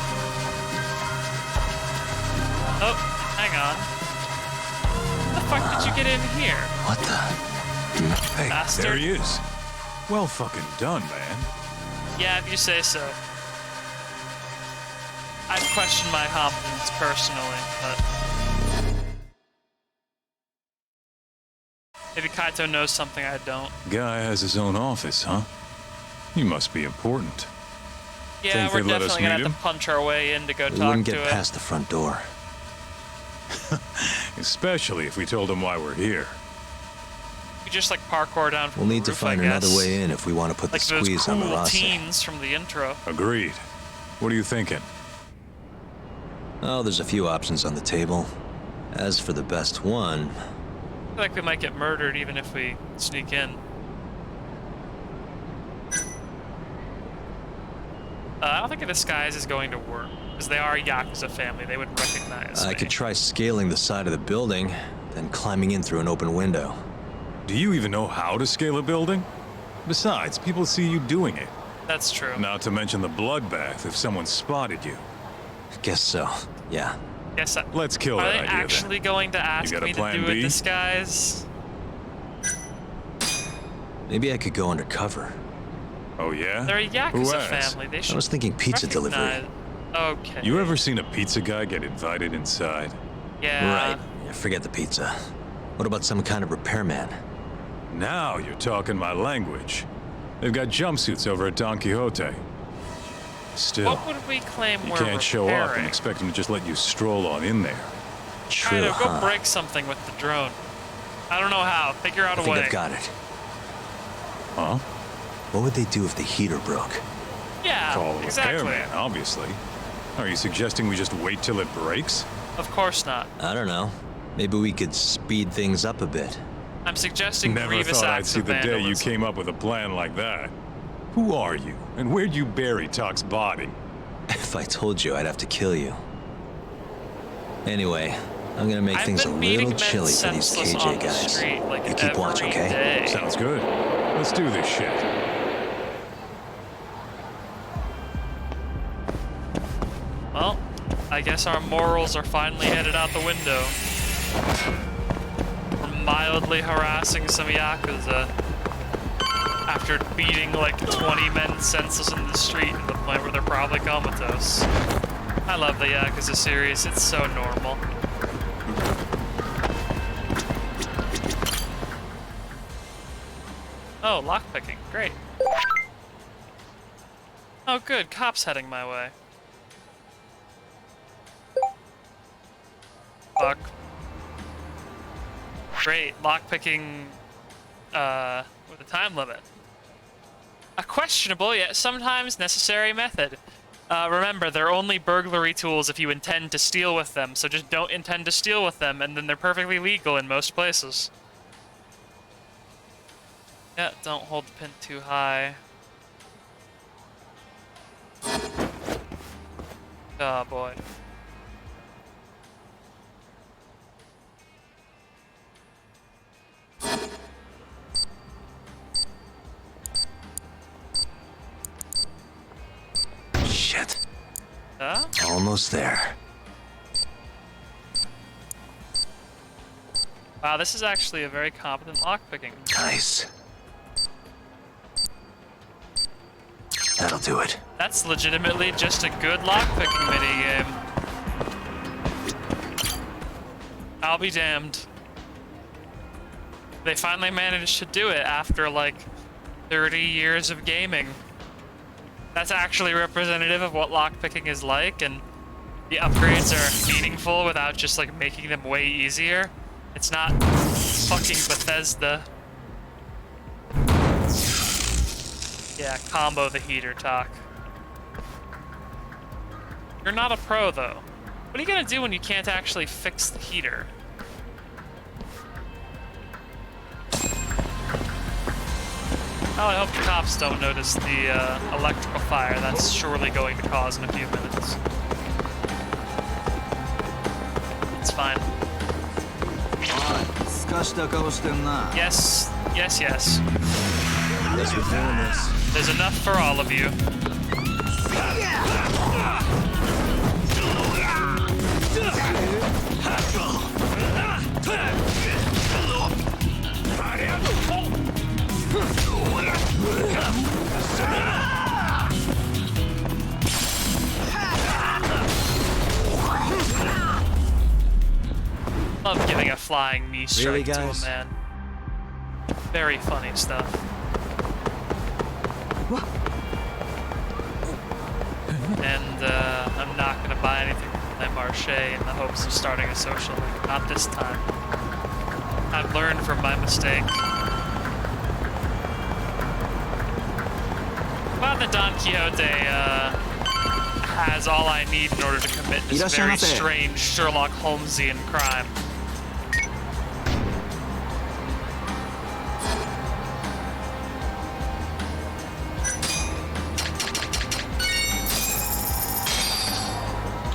Oh, hang on. How the fuck did you get in here? What the? Hey, Bastard. there he is. Well fucking done, man. Yeah, if you say so. I'd question my competence personally, but... Maybe Kaito knows something I don't. Guy has his own office, huh? He must be important. Yeah, Think we're they'd let us definitely gonna meet have him? to punch our way in to go We talk wouldn't to get it. past the front door. Especially if we told him why we're here. We just like parkour down from We'll the need to roof, find I another guess. way in if we want to put Like the those squeeze cool on Marase. teens from the intro. Agreed. What are you thinking? Oh, there's a few options on the table. As for the best one, feel like we might get murdered even if we sneak in. I don't think a disguise is going to work, because they are a Yakuza family. They would recognize me. I could try scaling the side of the building, then climbing in through an open window. Do you even know how to scale a building? Besides, people see you doing it. That's true. Not to mention the bloodbath if someone spotted you. Guess so, yeah. Yes. Let's kill Are that they idea actually going to ask got a me to plan do B? a disguise? Maybe I could go undercover. Oh yeah? They're a Who Yakuza asked? family. They I should was thinking pizza delivery. recognize- Okay. You ever seen a pizza guy get invited inside? Yeah. Right. Yeah, forget the pizza. What about some kind of repairman? Now you're talking my language. They've got jumpsuits over at Don Quixote. Still, What would we claim you we're can't show up and repairing? expect them to just let you stroll on in there. True, Go huh? break something with the drone. I don't know how. Figure out I a think way. I've got it. Huh? What would they do if the heater broke? Yeah, Call a exactly. repairman, obviously. Are you suggesting we just wait till it breaks? Of course not. I don't know. Maybe we could speed things up a bit. I'm suggesting Never grievous thought I'd acts see of the day you vandalism. came up with a plan like that. Who are you, and where'd you bury Talk's body? If I told you, I'd have to kill you. Anyway, I'm gonna make I've things a been meeting little men chilly for these senseless on KJ the guys. street, like, You keep watch, every okay? day. Sounds good. Let's do this shit. Well, I guess our morals are finally headed out the window. We're mildly harassing some Yakuza after beating like 20 men senseless in the street to the point where they're probably comatose. I love the Yakuza series, it's so normal. Oh, lockpicking, great. Oh good, cops heading my way. Fuck. Great, lockpicking, with a time limit. A questionable yet sometimes necessary method. Remember, they're only burglary tools if you intend to steal with them, so just don't intend to steal with them, and then they're perfectly legal in most places. Yeah, don't hold the pin too high. Oh boy. Shit. Huh? Almost there. Wow, this is actually a very competent lockpicking. Nice. That'll do it. That's legitimately just a good lockpicking minigame. I'll be damned. They finally managed to do it after like 30 years of gaming. That's actually representative of what lockpicking is like, and the upgrades are meaningful without just like making them way easier. It's not fucking Bethesda. Yeah, combo the heater, Talk. You're not a pro, though. What are you gonna do when you can't actually fix the heater? Oh, I hope the cops don't notice the electrical fire that's surely going to cause in a few minutes. It's fine. おい、すかした顔してんな。 Yes, yes, yes. Guess we're doing this. There's enough for all of you. Love giving a flying knee strike Really, to a guys? man. Very funny stuff. And I'm not gonna buy anything from Le Marché in the hopes of starting a social link. Not this time. I've learned from my mistake. Glad that Don Quixote has all I need in order to commit this very strange Sherlock Holmesian crime.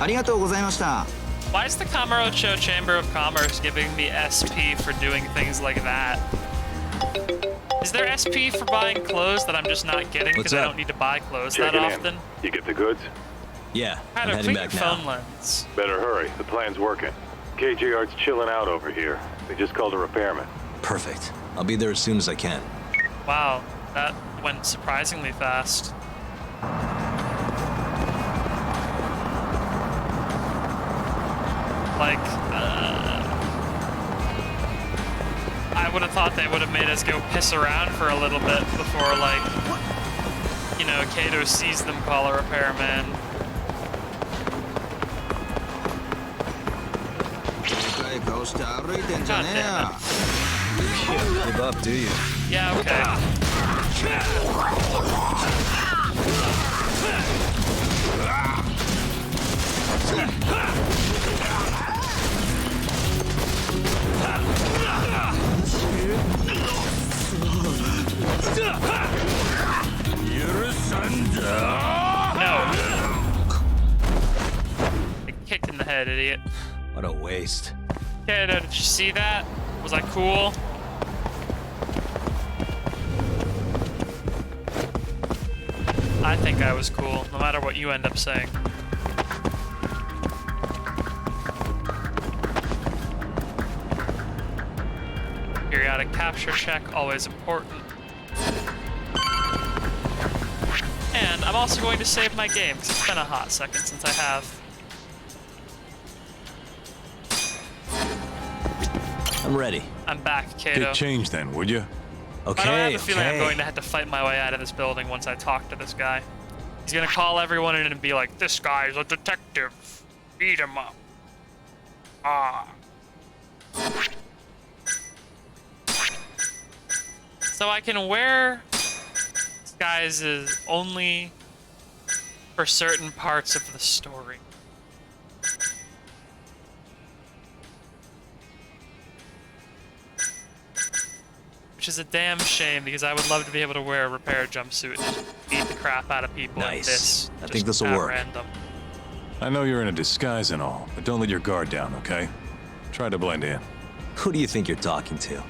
ありがとうございました。 Why is the Kamurocho Chamber of Commerce giving me SP for doing things like that? Is there SP for buying clothes that I'm just not getting because I don't need to buy clothes that Checking often? in. You get the goods? Yeah, I'm Tyler, heading clean your back phone now. lens. Better hurry. The plan's working. KJR's chilling out over here. They just called a repairman. Perfect. I'll be there as soon as I can. Wow, that went surprisingly fast. Like, I would have thought they would have made us go piss around for a little bit before, like, you know, Kato sees them call a repairman. 深い顔して歩いてんじゃねえや。 Can't give up, do you? Yeah, okay. No. Get kicked in the head, idiot. What a waste. Kato, did you see that? Was I cool? I think I was cool, no matter what you end up saying. Periodic capture check, always important. And I'm also going to save my game, because it's been a hot second since I have. I'm ready. I'm back, Kato. Get changed then, would you? Okay, I have a feeling I'm okay. going to have to fight my way out of this building once I talk to this guy. He's gonna call everyone in and be like, "This guy's a detective. Beat him up." Ah. So I can wear disguises only for certain parts of the story. Which is a damn shame because I would love to be able to wear a repair jumpsuit and just beat the crap out of people like Nice. this. I think just this'll at work. Random. I know you're in a disguise and all, but don't let your guard down, okay? Try to blend in. Who do you think you're talking to?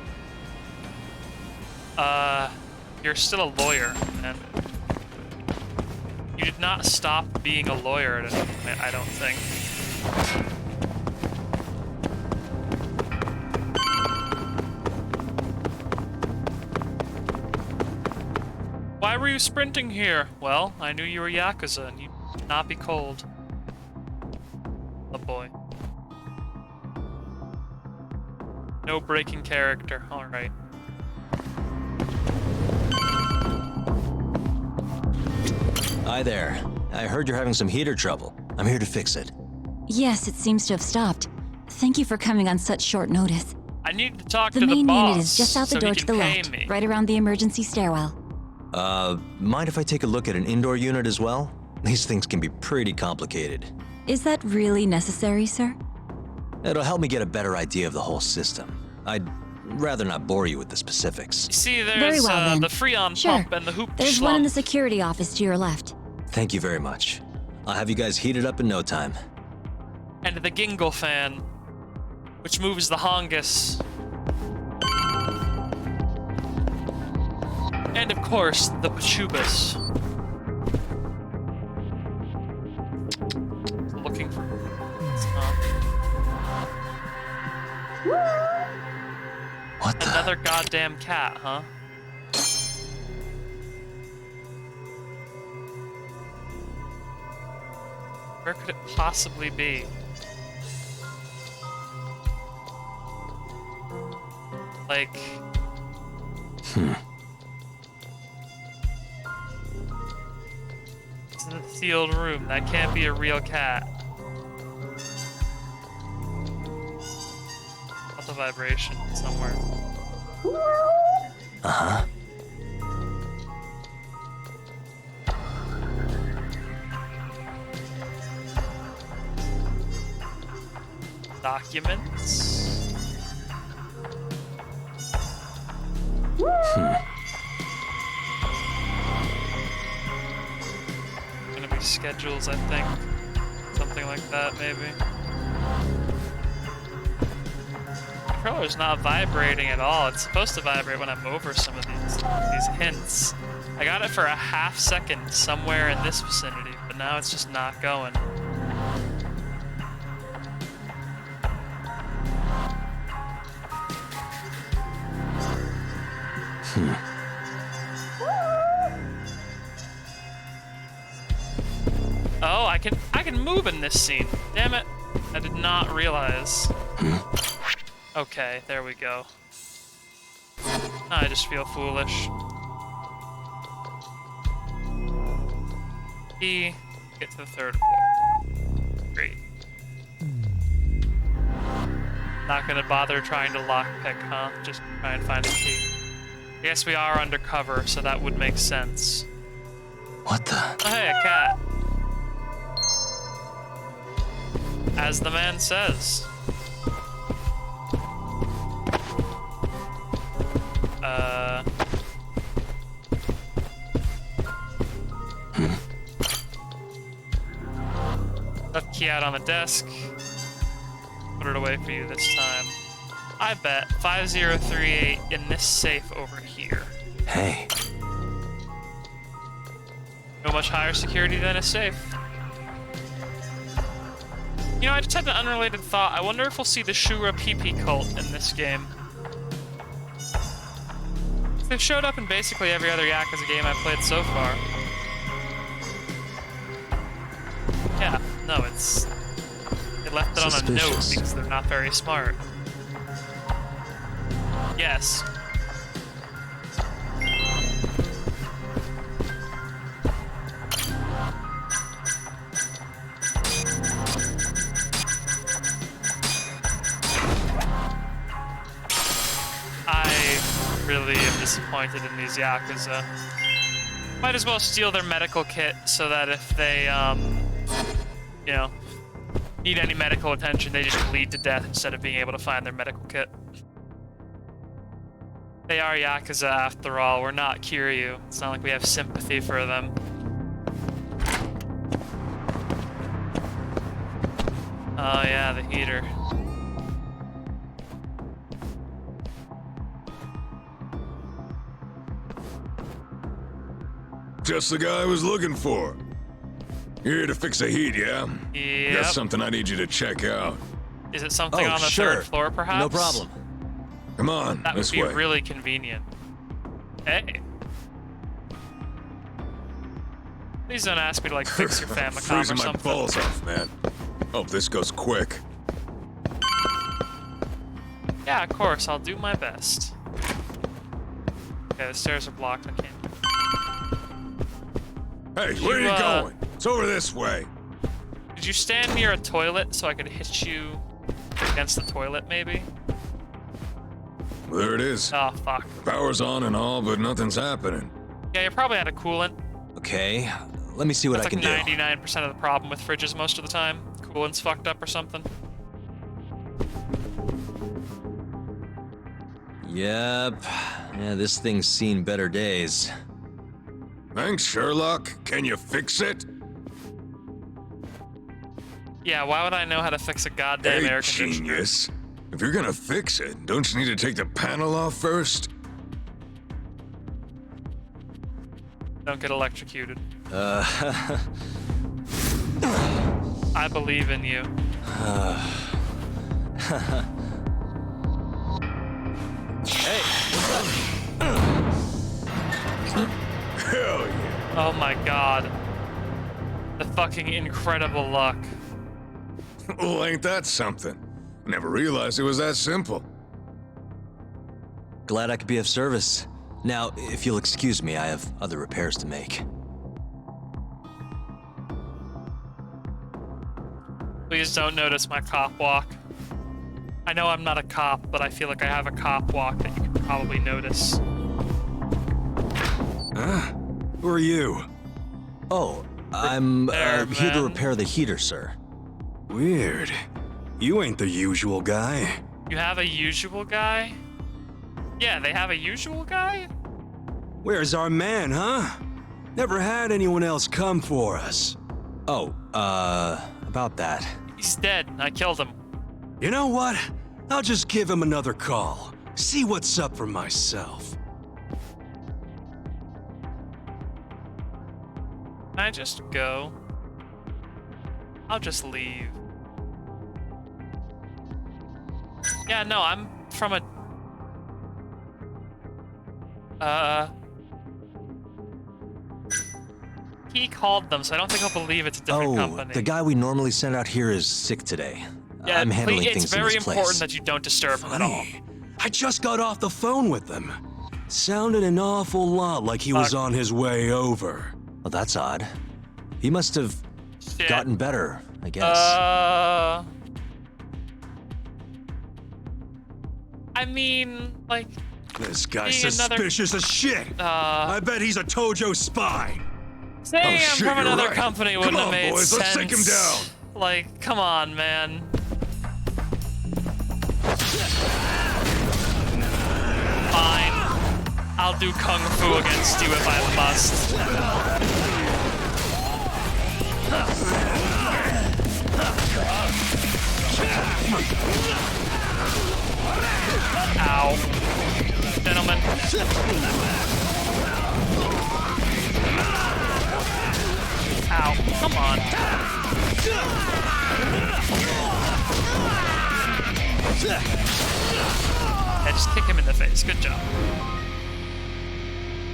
You're still a lawyer, man. You did not stop being a lawyer at any point, I don't think. Why were you sprinting here? Well, I knew you were Yakuza and you'd not be cold. Oh boy. No breaking character, alright. Hi there. I heard you're having some heater trouble. I'm here to fix it. Yes, it seems to have stopped. Thank you for coming on such short notice. I need to talk The to the main boss unit is just out the so door he to can the pay left, me. right around the emergency stairwell. Mind if I take a look at an indoor unit as well? These things can be pretty complicated. Is that really necessary, sir? It'll help me get a better idea of the whole system. I'd rather not bore you with the specifics. See, Very there's well, then. the Freon Sure. pump and the hoop There's one in the schlump. security office to your left. Thank you very much. I'll have you guys heated up in no time. And the Gingle fan, which moves the Hongus. And of course, the Pachubas. Looking for... What the? Another goddamn cat, huh? Where could it possibly be? Like... It's in a sealed room. That can't be a real cat. Felt a vibration somewhere. Uh-huh. Documents. Gonna be schedules, I think. something like that, maybe. The controller's not vibrating at all. It's supposed to vibrate when I'm over some of these hints. I got it for a half second somewhere in this vicinity, but now it's just not going. Oh, I can move in this scene. Damn it. I did not realize. Okay, there we go. I just feel foolish. Key, get to the 3rd floor. Great. Not gonna bother trying to lockpick, huh? Just try and find a key. I guess we are undercover, so that would make sense. What the? Oh, hey, a cat. As the man says. Left key out on the desk. Put it away for you this time. I bet 5038 in this safe over here. Hey. No much higher security than a safe. You know, I just had an unrelated thought. I wonder if we'll see the Shura PP cult in this game. They've showed up in basically every other Yakuza game I've played so far. Yeah, no, it's... They left it on a note because they're not very smart. Yes. I really am disappointed in these Yakuza. Might as well steal their medical kit so that if they, you know, need any medical attention, they just bleed to death instead of being able to find their medical kit. They are Yakuza after all. We're not Kiryu. It's not like we have sympathy for them. Oh yeah, the heater. Just the guy I was looking for. You're here to fix the heat, yeah? Yep. Got something I need you to check out. Is it something on the sure. 3rd floor, perhaps? No problem. Come on, That would this be way. really convenient. Hey. Please don't ask me to, like, fix your Famicom Freezing or my something. balls off, man. Hope this goes quick. Yeah, of course. I'll do my best. Okay, the stairs are blocked. I can't. Hey, where are you going? It's over this way. Did you stand near a toilet so I could hit you against the toilet, maybe? Well, there it is. Oh, fuck. Power's on and all, but nothing's happening. Yeah, you probably had a coolant. Okay, let me see what That's I like can do. 99% of the problem with fridges most of the time. Coolant's fucked up or something. Yep. Yeah, this thing's seen better days. Thanks, Sherlock. Can you fix it? Yeah, why would I know how to fix a goddamn Hey, air conditioner? genius. If you're gonna fix it, don't you need to take the panel off first? Don't get electrocuted. Uh, I believe in you. Hey, Hell yeah. Oh my god. The fucking incredible luck. Well, ain't that something? Never realized it was that simple. glad I could be of service. Now, if you'll excuse me, I have other repairs to make. Please don't notice my cop walk. I know I'm not a cop, but I feel like I have a cop walk that you can probably notice. Huh? Who are you? Oh, I'm here to Repairman. repair the heater, sir. Weird. You ain't the usual guy. You have a usual guy? Yeah, they have a usual guy? Where's our man, huh? Never had anyone else come for us. Oh, about that. He's dead. I killed him. You know what? I'll just give him another call. See what's up for myself. Can I just go? I'll just leave. Yeah, no, I'm from a... He called them, so I don't think he'll believe it's a different company. The guy we normally send out here is sick today. Yeah, I'm handling it's things in very his place. important that you don't disturb him at all. Funny. I just got off the phone with him. Sounded an awful lot like he was on his way over. Well, that's odd. He must have Shit. gotten better, I guess. I mean, like... This guy's being another- suspicious as shit. I bet he's a Tojo spy. Saying I'm shit, from you're another right. company Come wouldn't have on, made boys, sense. let's take him down. Like, come on, man. Fine. I'll do kung fu against you if I must. Ow. Gentlemen. Ow. Come on. Yeah, just kick him in the face. Good job.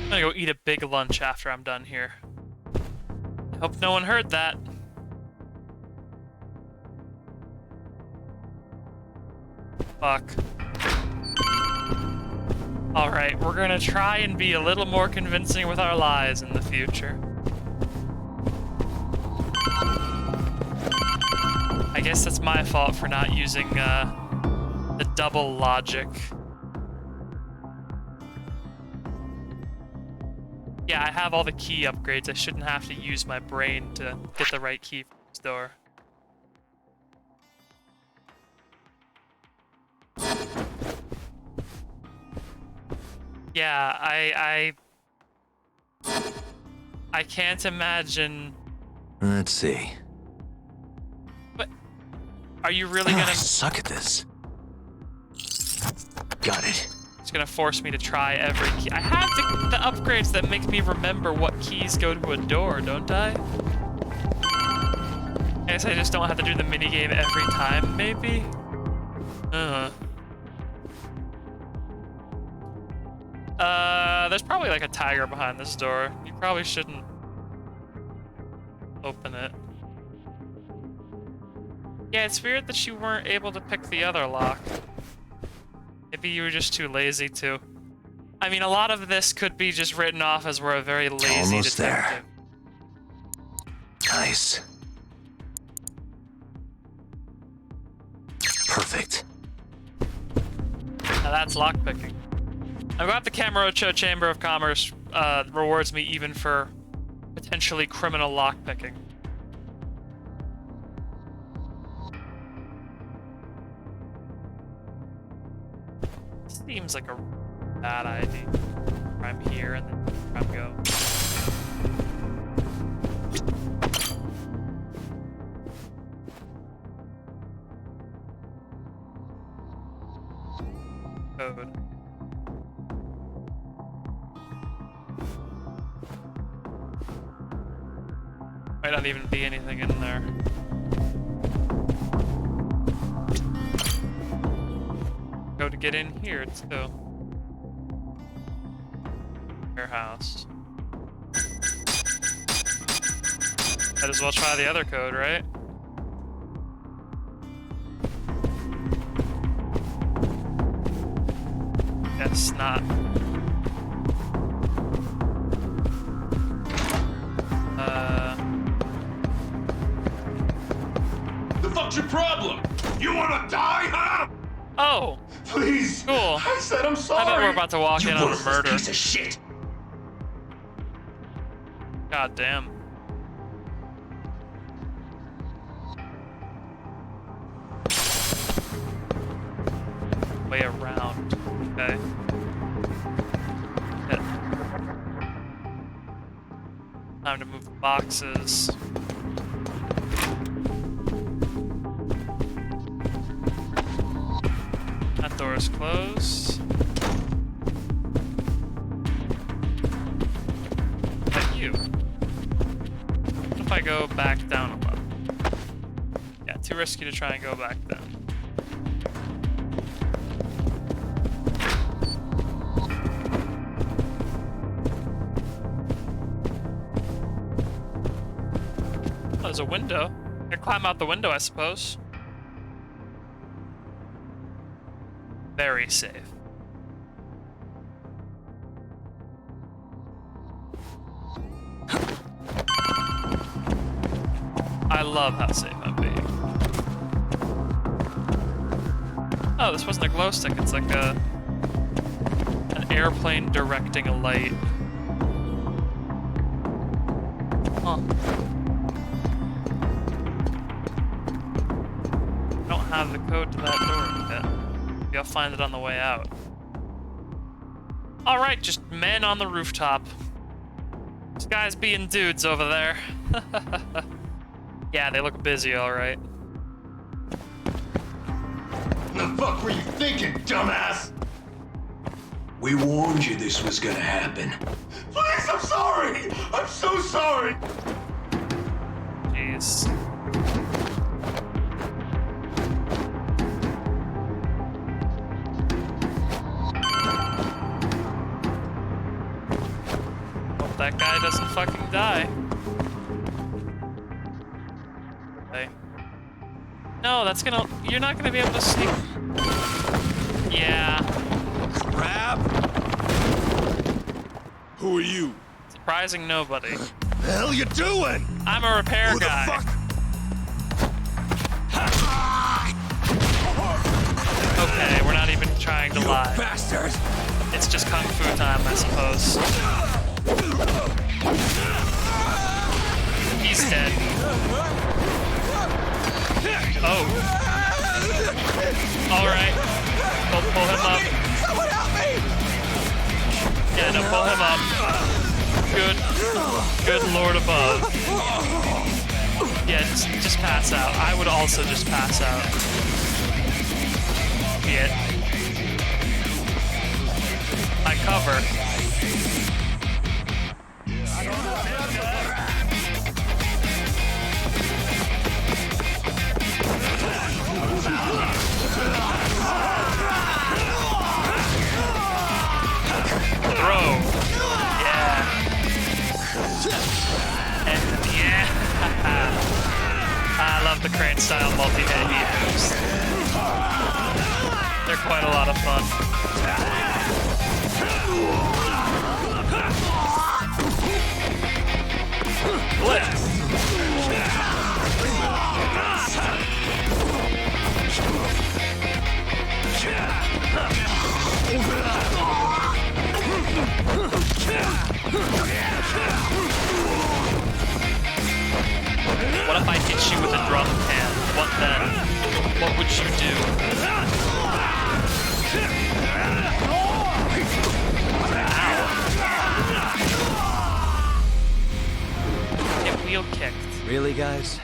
I'm gonna go eat a big lunch after I'm done here. I hope no one heard that. Fuck. Alright, we're gonna try and be a little more convincing with our lies in the future. I guess that's my fault for not using the double logic. Yeah, I have all the key upgrades. I shouldn't have to use my brain to get the right key for this door. Yeah, I can't imagine. Let's see. But are you really gonna? I suck at this. Got it. It's gonna force me to try every key. I have the upgrades that make me remember what keys go to a door, don't I? I guess I just don't have to do the minigame every time, maybe? There's probably like a tiger behind this door. You probably shouldn't open it. Yeah, it's weird that you weren't able to pick the other lock. Maybe you were just too lazy to. I mean, a lot of this could be just written off as we're a very lazy Almost detective. there. Nice. Perfect. Now that's lockpicking. I'm glad the Kamurocho Chamber of Commerce rewards me even for potentially criminal lockpicking. Seems like a bad idea. I'm here and then I'm go. Code. Might not even be anything in there. Go to get in here too. Warehouse. Might as well try the other code, right? Guess not. The fuck's your problem? You wanna die, huh? Oh! Please! Cool. I said I'm sorry! I bet we're about to walk in on a worthless murder. piece of shit! God damn. Way around. Okay. Hit. Time to move the boxes. Door's closed. But you. What if I go back down a level? Yeah, too risky to try and go back down. Oh, there's a window. I can climb out the window, I suppose. Very safe. I love how safe I'm being. Oh, this wasn't a glow stick. It's like an airplane directing a light. Huh. I don't have the code to that door yet. Maybe I'll find it on the way out. Alright, just men on the rooftop. This guy's being dudes over there. Yeah, they look busy, alright. The fuck were you thinking, dumbass? We warned you this was gonna happen. Please, I'm sorry! I'm so sorry! Jeez. Hope that guy doesn't fucking die. Okay. No, that's gonna... You're not gonna be able to sneak... Yeah. Crap! Who are you? Surprising nobody. The hell you doing? I'm a repair Who guy. the fuck? Okay, we're not even trying to lie. Bastard! It's just kung fu time, I suppose. He's dead. Oh. Alright. Pull him up. Someone help me! Yeah, no, pull him up. Good Lord above. Yeah, just pass out. I would also just pass out. Shit. I cover. Throw. Yeah. And yeah. I love the crane style multi-hit moves. They're quite a lot of fun. Blitz. What if I hit you with a drum can? What then? What would you do? Ow. Get wheel kicked. Really, guys?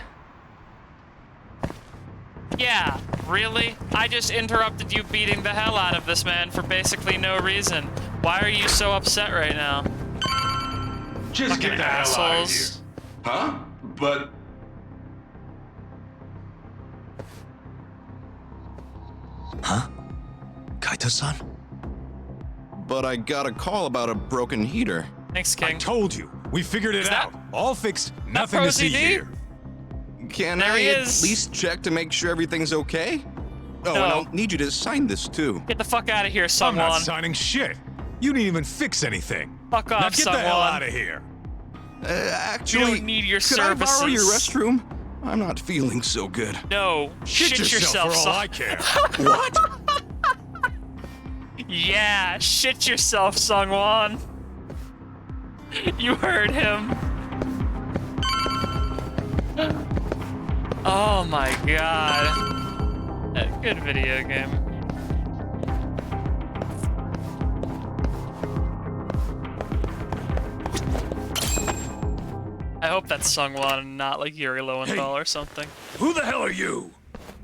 Yeah, really? I just interrupted you beating the hell out of this man for basically no reason. Why are you so upset right now? Just Fucking get the hell out of here. assholes. Huh? But... Huh? Kaito-san? But I got a call about a broken heater. Thanks, I King. told you. We figured it out. All fixed. Nothing Pro to see CD? here. Can There I he at is. least check to make sure everything's okay? Oh, and No. I'll need you to sign this too. Get the fuck out of here, I'm not Sungwon. signing shit. You didn't even fix anything. Fuck Now off, get the hell Sungwon. out of here. Actually, You don't need your could I borrow your services. restroom? I'm not feeling so good. No, shit yourself, for all Sung- I care. What? Yeah, shit yourself, Sungwon. You heard him. Oh my god. A good video game. I hope that's Sungwon and not like Yuri Lowenthal or something. Who the hell are you?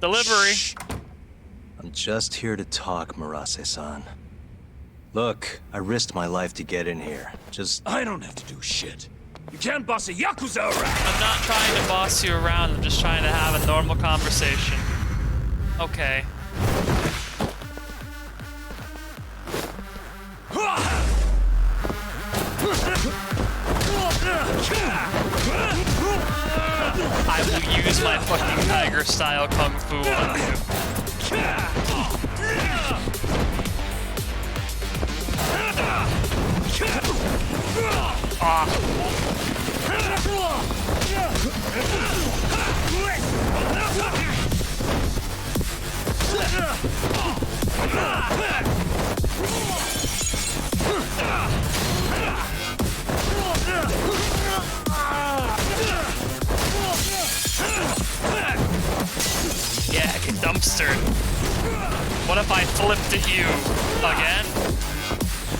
Delivery. Shh. I'm just here to talk, Murase-san. Look, I risked my life to get in here. Just... I don't have to do shit. You can't boss a Yakuza around! I'm not trying to boss you around, I'm just trying to have a normal conversation. Okay. I will use my fucking tiger-style kung fu on you. Yeah, get dumpstered. What if I flipped at you again?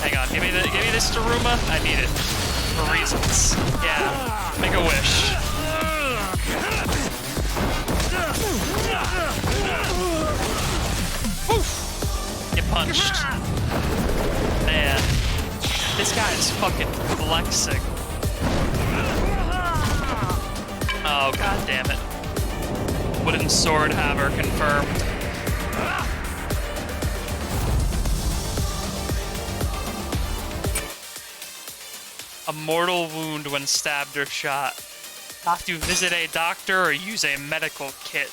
Hang on, give me this Daruma. I need it for reasons. Yeah, make a wish. Oof. Get punched. Man, this guy is fucking flexing. Oh, god damn it. Wooden sword hammer confirmed. A mortal wound when stabbed or shot. Have to visit a doctor or use a medical kit.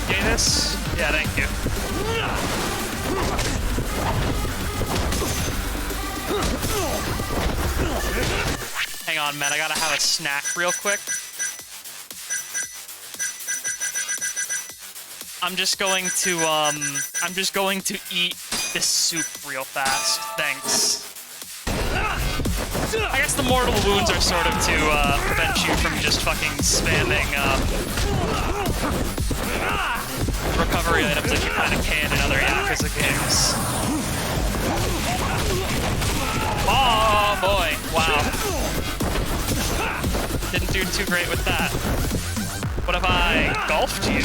Get this? Yeah, thank you. Hang on, man, I gotta have a snack real quick. I'm just going to eat this soup real fast. Thanks. I guess the mortal wounds are sort of to prevent you from just fucking spamming recovery items like you kind of can in other Yakuza games. Oh boy, wow. Didn't do too great with that. What if I golfed you?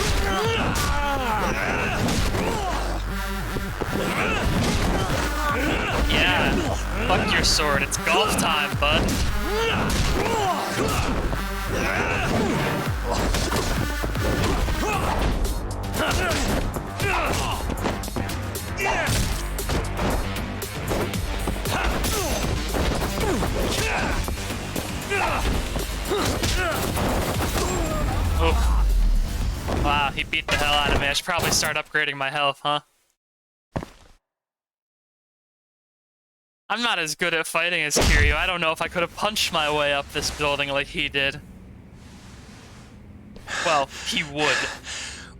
Yeah, fuck your sword, it's golf time, bud. Oh. Wow, he beat the hell out of me. I should probably start upgrading my health, huh? I'm not as good at fighting as Kiryu. I don't know if I could have punched my way up this building like he did. Well, he would.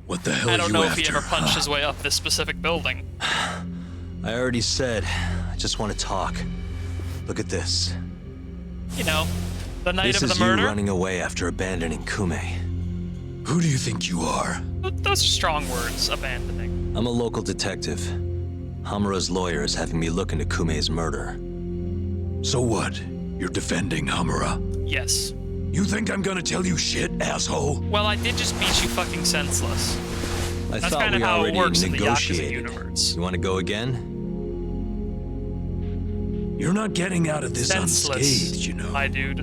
What the hell I don't you know after, if he ever punched his way up this specific building. I already said, I just want to talk. Look at this. You know, the night This of the is you murder. running away after abandoning Kume. Who do you think you are? Those are strong words, abandoning. I'm a local detective. Hamura's lawyer is having me look into Kume's murder. So what? You're defending Hamura? Yes. You think I'm gonna tell you shit, asshole? Well, I did just beat you fucking senseless. I That's thought kind of we how it already works in the Yakuza negotiated. universe. You want to go again? You're not getting out of this Senseless, unscathed, you know. my dude.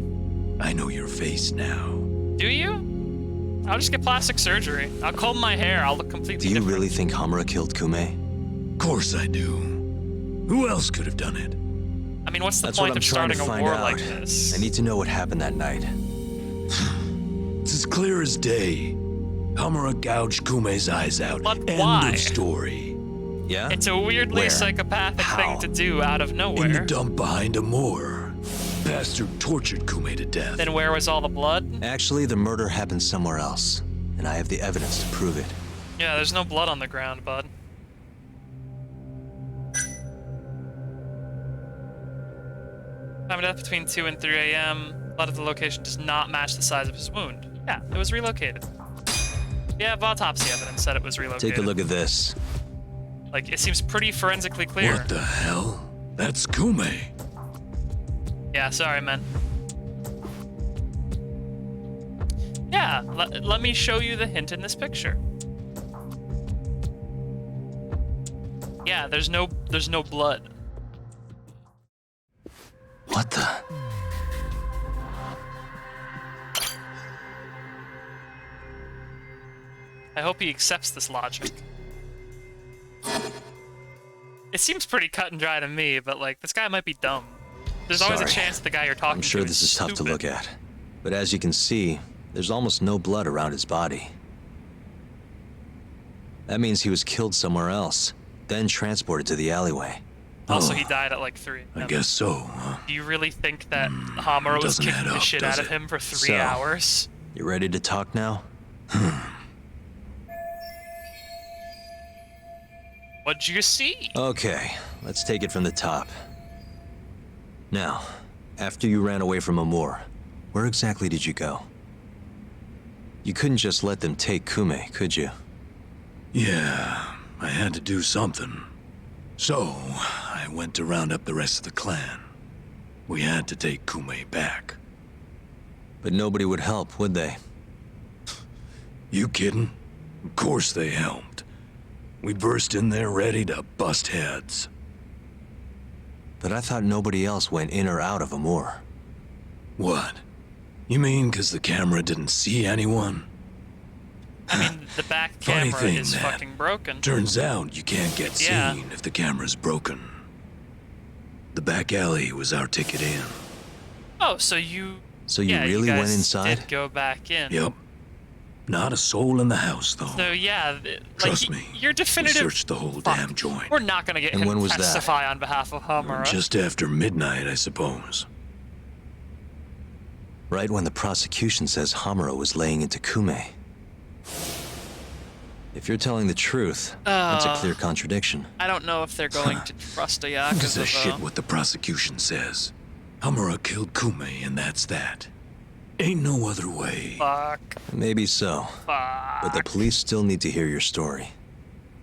I know your face now. Do you? I'll just get plastic surgery. I'll comb my hair. I'll look completely Do you different. really think Hamura killed Kume? Of course I do. Who else could have done it? I mean, what's the That's what point I'm of trying to starting a find war out. like this? I need to know what happened that night. It's as clear as day. Hamura gouged Kume's eyes out. But End why? of story. Yeah? It's a weirdly Where? psychopathic How? thing to do out of In the nowhere. dump behind a moor. Bastard tortured Kume to death. Then where was all the blood? Actually, the murder happened somewhere else, and I have the evidence to prove it. Yeah, there's no blood on the ground, bud. Time of death between 2 and 3 a.m. Blood at the location does not match the size of his wound. Yeah, it was relocated. Yeah, autopsy evidence said it was relocated. Take a look at this. Like, it seems pretty forensically clear. What the hell? That's Kume. Yeah, sorry, man. Yeah, let me show you the hint in this picture. Yeah, there's no blood. What the? I hope he accepts this logic. It seems pretty cut and dry to me, but like, this guy might be dumb. There's always a Sorry. chance the guy you're talking to I'm sure this is tough to stupid. look at. But as you can see, there's almost no blood around his body. That means he was killed somewhere else, then transported to the alleyway. Also, he died at like 3. I guess so, huh? Do you really think that Hamura was doesn't kicking add the up, shit does out of it? him for 3 So- hours? You ready to talk now? What'd you see? Okay, let's take it from the top. Now, after you ran away from Amur, where exactly did you go? You couldn't just let them take Kume, could you? Yeah, I had to do something. So, I went to round up the rest of the clan. We had to take Kume back. But nobody would help, would they? You kidding? Of course they helped. We burst in there ready to bust heads. But I thought nobody else went in or out of Amur. What? You mean 'cause the camera didn't see anyone? I mean, the back Funny camera thing, is man. fucking broken. Turns out you can't get Yeah. seen if the camera's broken. The back alley was our ticket in. Oh, so you... So you yeah, really you went guys inside? did go back in. Yep. Not a soul in the house, though. So yeah, Trust like, me, You're We definitive... searched the whole Fuck. damn joint. We're not gonna get And him when was to that? testify on behalf of Hamura. Just after midnight, I suppose. Right when the prosecution says Hamura was laying into Kume. If you're telling the truth, that's a clear contradiction. I don't know if they're going to trust a Who gives a Yakuza, shit though. what the prosecution says? Hamura killed Kume, and that's that. Ain't no other way. Fuck. Maybe so. Fuck. But the police still need to hear your story.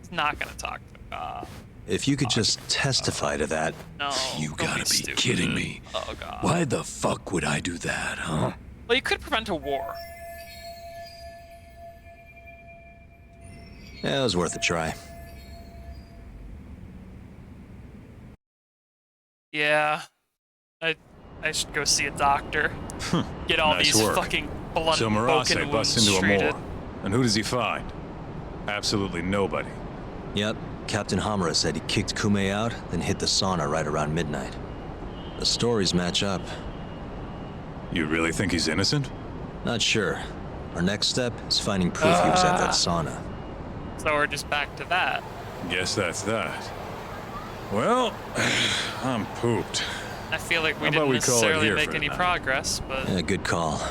He's not gonna talk to the cop. If you could just testify to that. No. You don't gotta be stupid. kidding me. Oh, God. Why the fuck would I do that, huh? Well, you could prevent a war. Yeah, it was worth a try. Yeah. I should go see a doctor. Get all Nice these work. fucking blunt So broken Marase busts wounds into treated. Amur. And who does he find? Absolutely nobody. Yep, Captain Hamura said he kicked Kume out, then hit the sauna right around midnight. The stories match up. You really think he's innocent? Not sure. Our next step is finding proof he was at that sauna. So we're just back to that. Guess that's that. Well, I'm pooped. I feel like we How about didn't we call it necessarily here make for any tonight? progress, but Yeah, good call.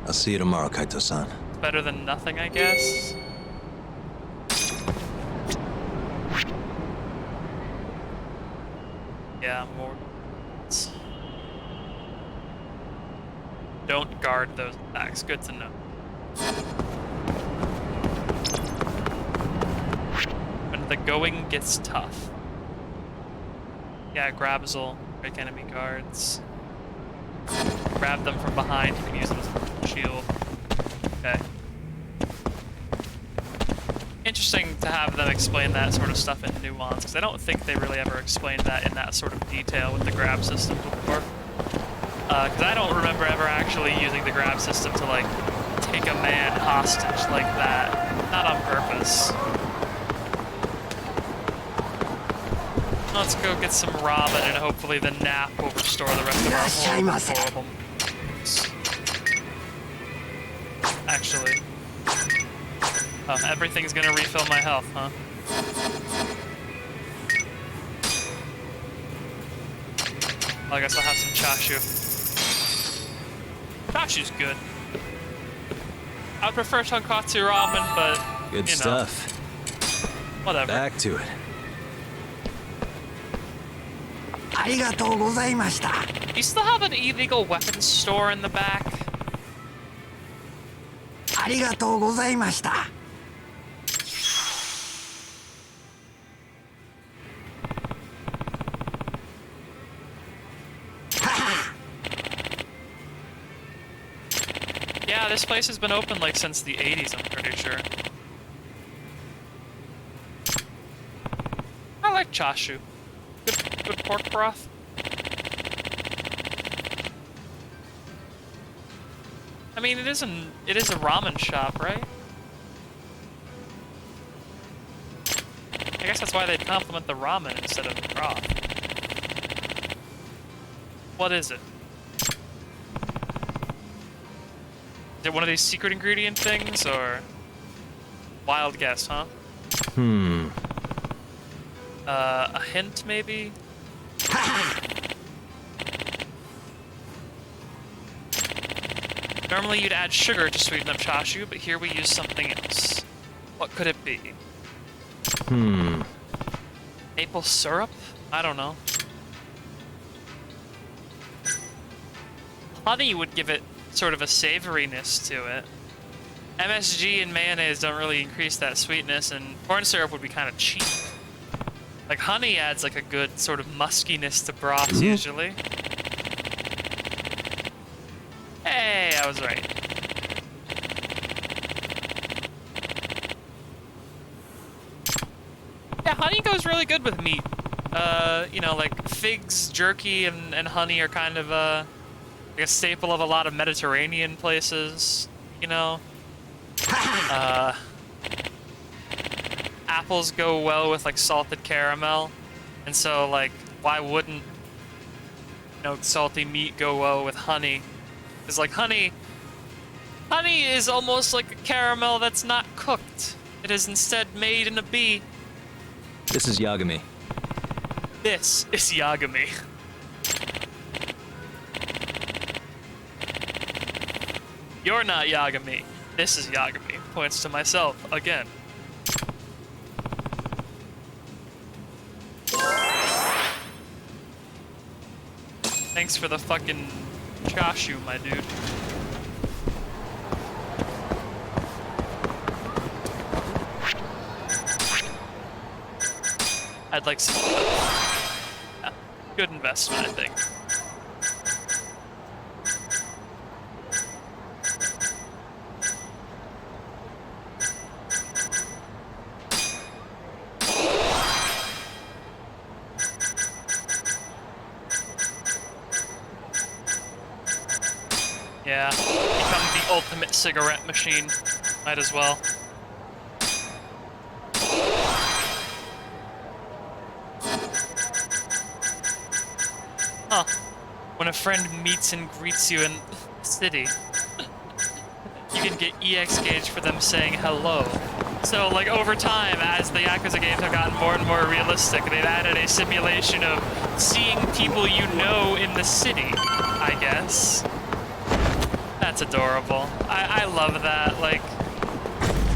I'll see you tomorrow, Kaito-san. it's better than nothing, I guess. Yeah, more. Don't guard those attacks. Good to know. When the going gets tough. Yeah, Grabzel, break enemy guards. Grab them from behind, you can use them as a shield. Okay. Interesting to have them explain that sort of stuff in nuance, because I don't think they really ever explained that in that sort of detail with the grab system before. Because I don't remember ever actually using the grab system to, like, take a man hostage like that. Not on purpose. Let's go get some ramen, and hopefully the nap will restore the rest of our horrible. Actually. Oh, everything's gonna refill my health, huh? Well, I guess I'll have some chashu. Chashu's good. I would prefer tonkatsu ramen, but, Good you know, stuff. whatever. Back to it. You still have an illegal weapons store in the back? Yeah, this place has been open like since the 80s, I'm pretty sure. I like chashu. Good pork broth. I mean, it is a ramen shop, right? I guess that's why they'd compliment the ramen instead of the broth. What is it? Is it one of these secret ingredient things, or... Wild guess, huh? A hint, maybe? Normally you'd add sugar to sweeten up chashu, but here we use something else. What could it be? Maple syrup? I don't know. Honey would give it sort of a savoriness to it. MSG and mayonnaise don't really increase that sweetness, and corn syrup would be kind of cheap. Like, honey adds like a good sort of muskiness to broths usually. Hey, I was right. Yeah, honey goes really good with meat. You know, like figs, jerky, and honey are kind of like a staple of a lot of Mediterranean places, you know? Apples go well with like salted caramel, and so like, why wouldn't, you know, salty meat go well with honey? Because like honey is almost like a caramel that's not cooked. It is instead made in a bee. This is Yagami. This is Yagami. You're not Yagami. This is Yagami. Points to myself again. Thanks for the fucking chashu, my dude. I'd like some... Yeah, good investment, I think. Yeah, become the ultimate cigarette machine. Might as well. Huh. When a friend meets and greets you in the city, you can get EX gauge for them saying hello. So, like, over time, as the Yakuza games have gotten more and more realistic, they've added a simulation of seeing people you know in the city, I guess. That's adorable. I love that. Like,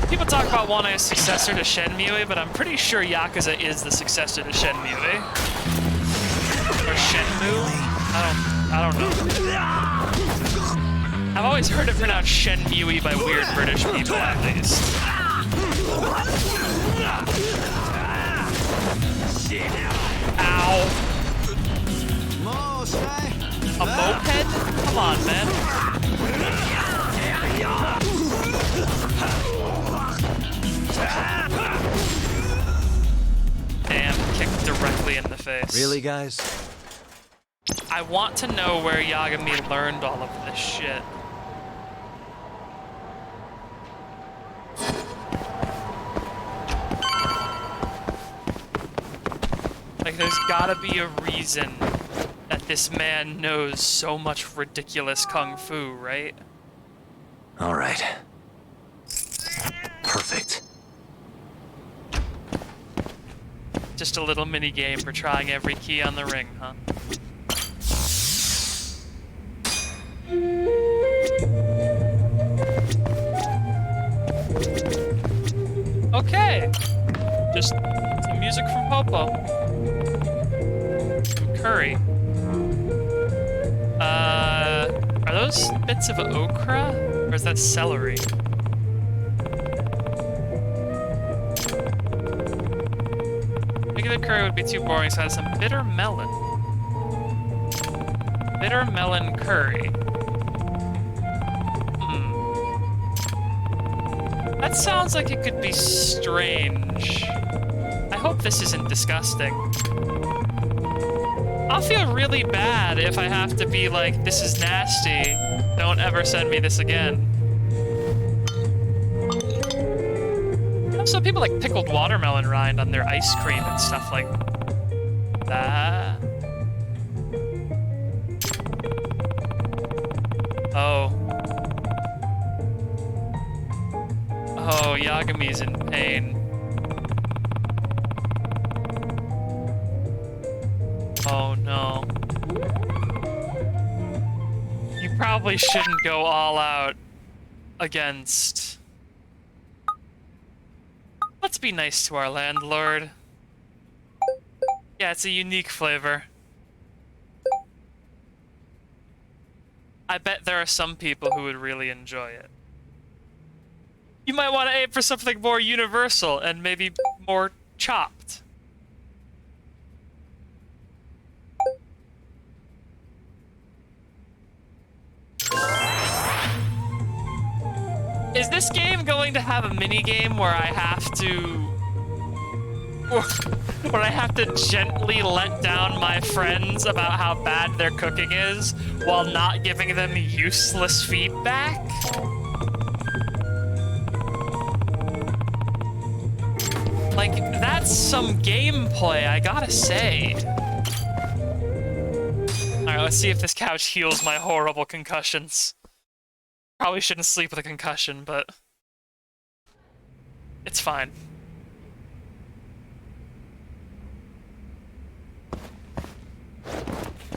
people talk about wanting a successor to Shenmue, but I'm pretty sure Yakuza is the successor to Shenmue. Or Shenmue? I don't know. I've always heard it pronounced Shenmue by weird British people, at least. Ow. A moped? Come on, man. Damn, kicked directly in the face. Really, guys? I want to know where Yagami learned all of this shit. Like, there's gotta be a reason that this man knows so much ridiculous kung fu, right? All right. Perfect. Just a little mini game for trying every key on the ring, huh? Okay. Just some music from Popo. Some curry. Are those bits of okra? Or is that celery? Regular curry would be too boring, so I have some bitter melon. Bitter melon curry. That sounds like it could be strange. I hope this isn't disgusting. I'll feel really bad if I have to be like, this is nasty. Don't ever send me this again. You know, some people like pickled watermelon rind on their ice cream and stuff like that. Oh. Oh, Yagami's in pain. Oh no. You probably shouldn't go all out against... Let's be nice to our landlord. Yeah, it's a unique flavor. I bet there are some people who would really enjoy it. You might want to aim for something more universal and maybe more chopped. Is this game going to have a mini-game where I have to... where I have to gently let down my friends about how bad their cooking is while not giving them useless feedback? Like, that's some gameplay, I gotta say. Alright, let's see if this couch heals my horrible concussions. Probably shouldn't sleep with a concussion, but... it's fine.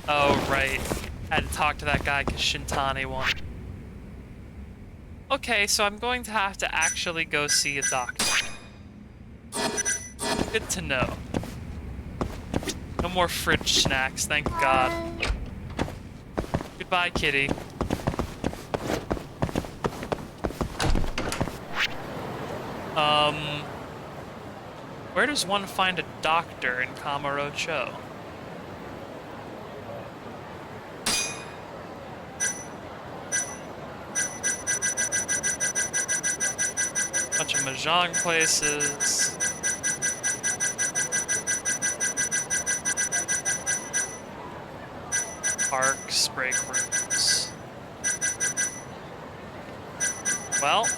Oh, right. I had to talk to that guy because Shintani wanted. Okay, so I'm going to have to actually go see a doctor. Good to know. No more fridge snacks, thank God. Goodbye, kitty. Where does one find a doctor in Kamurocho? Bunch of mahjong places. Parks, break rooms. Well.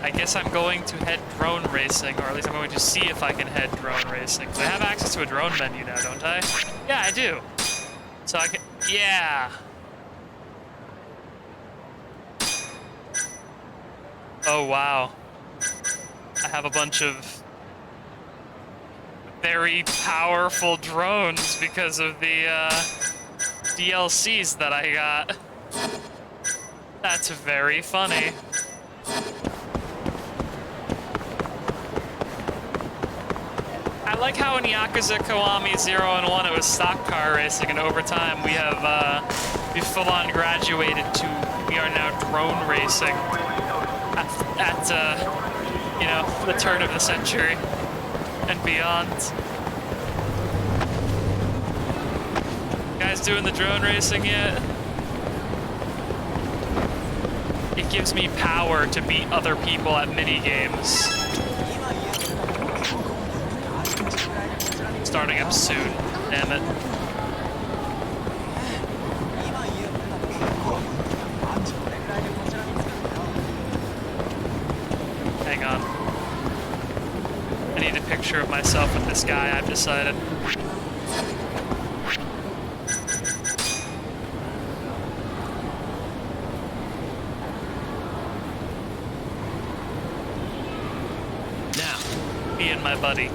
I guess I'm going to head drone racing, or at least I'm going to see if I can head drone racing. Because I have access to a drone menu now, don't I? Yeah, I do. So I can... yeah! Oh, wow. I have a bunch of very powerful drones because of the DLCs that I got. That's very funny. I like how in Yakuza Kiwami 0 and 1 it was stock car racing, and over time we have we full-on graduated to, we are now drone racing at you know, the turn of the century and beyond. You guys doing the drone racing yet? It gives me power to beat other people at mini-games. Starting up soon, damn it. Hang on. I need a picture of myself with this guy, I've decided. Now, me and my buddy.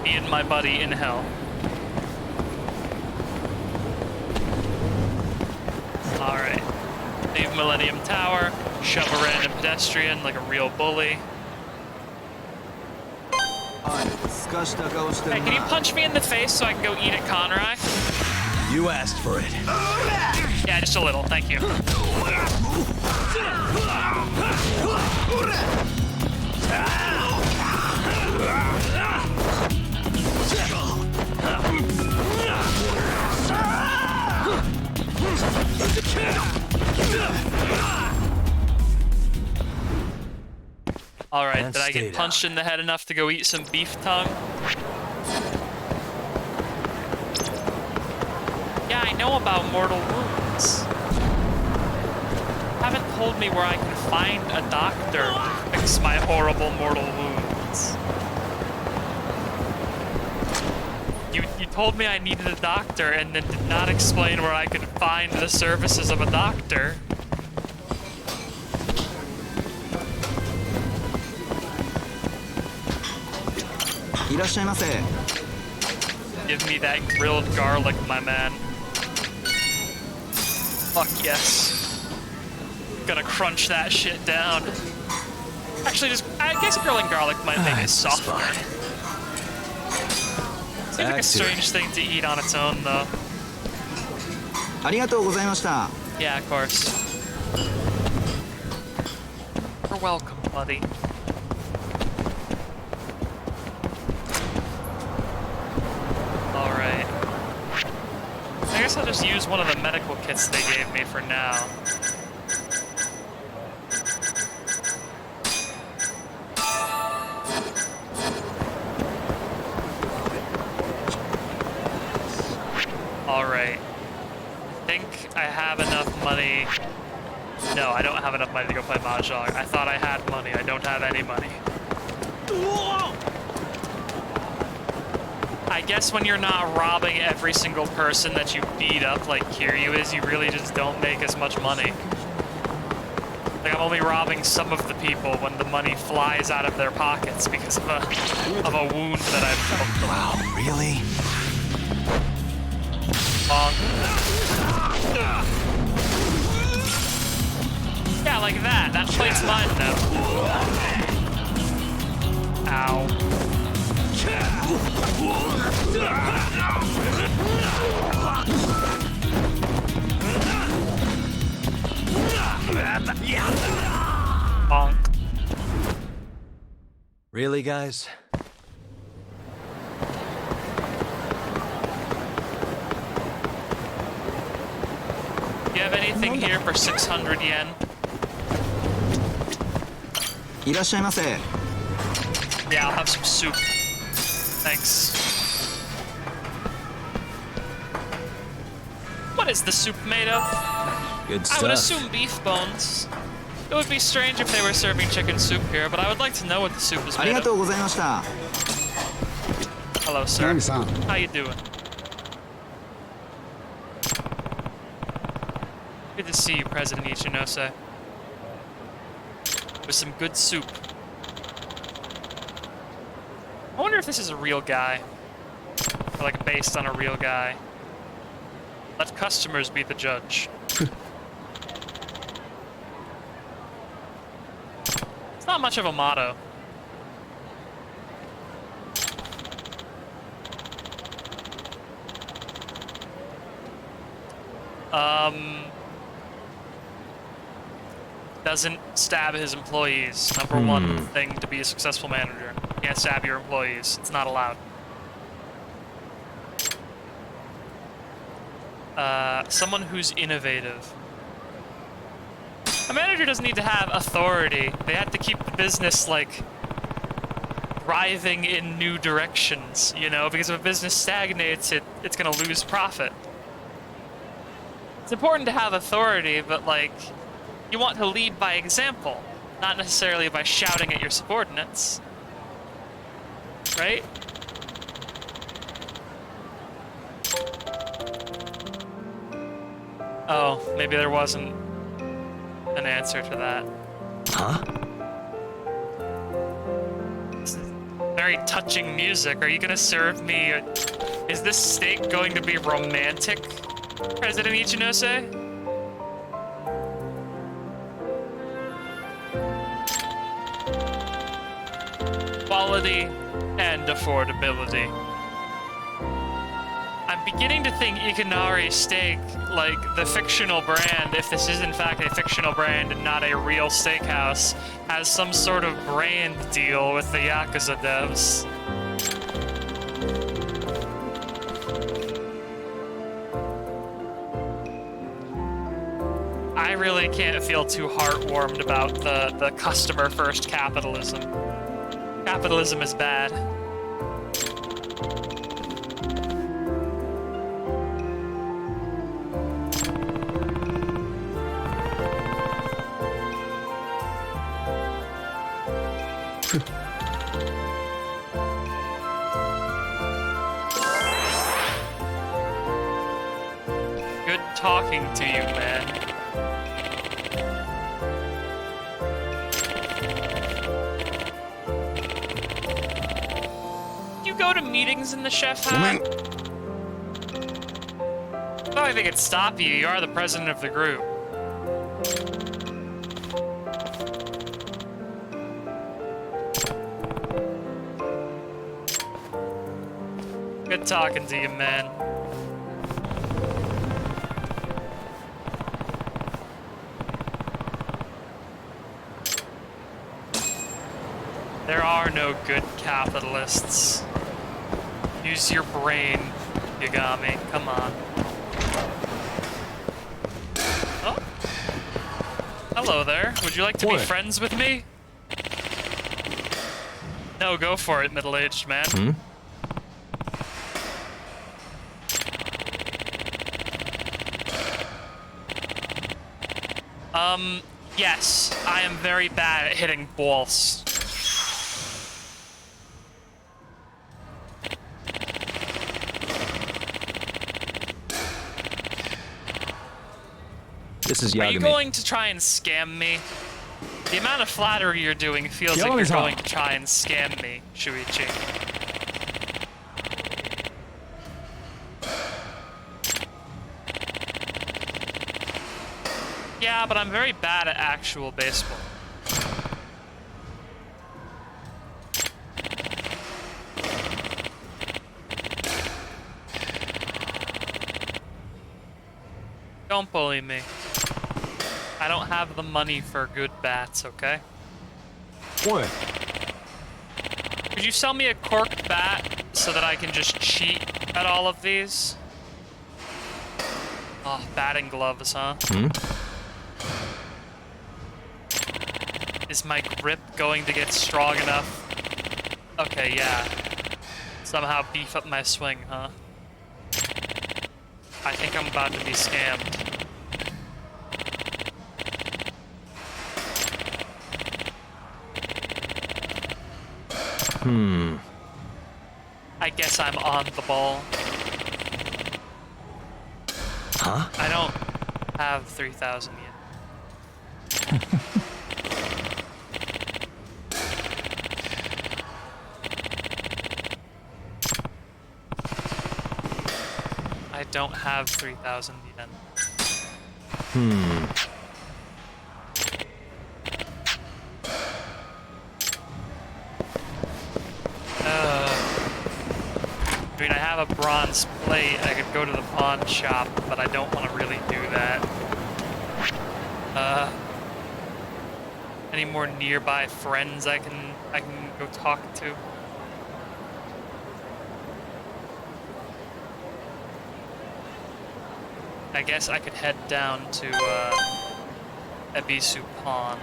Me and my buddy in hell. Alright. Leave Millennium Tower, shove a random pedestrian like a real bully. Hey, can you punch me in the face so I can go eat at Conrye? You asked for it. Yeah, just a little, thank you. Alright, And did I stay get punched in the head enough to go eat some beef tongue? Yeah, I know about mortal wounds. Haven't told me where I can find a doctor to fix my horrible mortal wounds. You told me I needed a doctor and then did not explain where I could find the services of a doctor. Give me that grilled garlic, my man. Fuck yes. Gonna crunch that shit down. Actually, I guess grilling garlic might make it softer. Seems like a strange thing to eat on its own, though. Yeah, of course. You're welcome, buddy. Alright. I guess I'll just use one of the medical kits they gave me for now. Alright. I think I have enough money. No, I don't have enough money to go play Mahjong. I thought I had money. I don't have any money. I guess when you're not robbing every single person that you beat up like Kiryu is, you really just don't make as much money. Like, I'm only robbing some of the people when the money flies out of their pockets because of a wound that I've dealt them. Wow, really? Yeah, like that. That plate's mine now. Ow. Bonk. Really, guys? Do you have anything here for 600 yen? Yeah, I'll have some soup. Thanks. What is the soup made of? Good stuff. I would assume beef bones. It would be strange if they were serving chicken soup here, but I would like to know what the soup is made of. Hello, sir. How you doing? Good to see you, President Ichinose. With some good soup. I wonder if this is a real guy. Or like based on a real guy. Let customers be the judge. It's not much of a motto. Doesn't stab his employees. Number one thing to be a successful manager. You can't stab your employees. It's not allowed. Someone who's innovative. A manager doesn't need to have authority. They have to keep the business, like, driving in new directions, you know? Because if a business stagnates, it's gonna lose profit. It's important to have authority, but, like, you want to lead by example, not necessarily by shouting at your subordinates. Right? Oh, maybe there wasn't an answer to that. Huh? This is very touching music. Are you gonna serve me? Is this steak going to be romantic, President Ichinose? quality and affordability. I'm beginning to think Ikanari Steak, like the fictional brand, if this is in fact a fictional brand and not a real steakhouse, has some sort of brand deal with the Yakuza devs. I really can't feel too heartwarmed about the customer-first capitalism. Capitalism is bad. Good talking to you, man. You go to meetings in the chef hat? Oh, I think it'd stop you. You are the president of the group. Good talking to you, man. There are no good capitalists. Use your brain, Yagami. Come on. Oh. Hello there. Would you like to be friends with me? No, go for it, middle-aged man. Hmm? Yes, I am very bad at hitting balls. This is Are you Yagami. going to try and scam me? The amount of flattery you're doing feels like you're going to try and scam me, Shuichi. Yeah, but I'm very bad at actual baseball. Don't bully me. I don't have the money for good bats, okay? What? Could you sell me a corked bat so that I can just cheat at all of these? Oh, batting gloves, huh? Hmm? Is my grip going to get strong enough? Okay, yeah. Somehow beef up my swing, huh? I think I'm about to be scammed. I guess I'm on the ball. Huh? I don't have 3,000 yet. I don't have 3,000 yen. I mean, I have a bronze plate. I could go to the pawn shop, but I don't want to really do that. Any more nearby friends I can go talk to? I guess I could head down to Ebisu Pawn.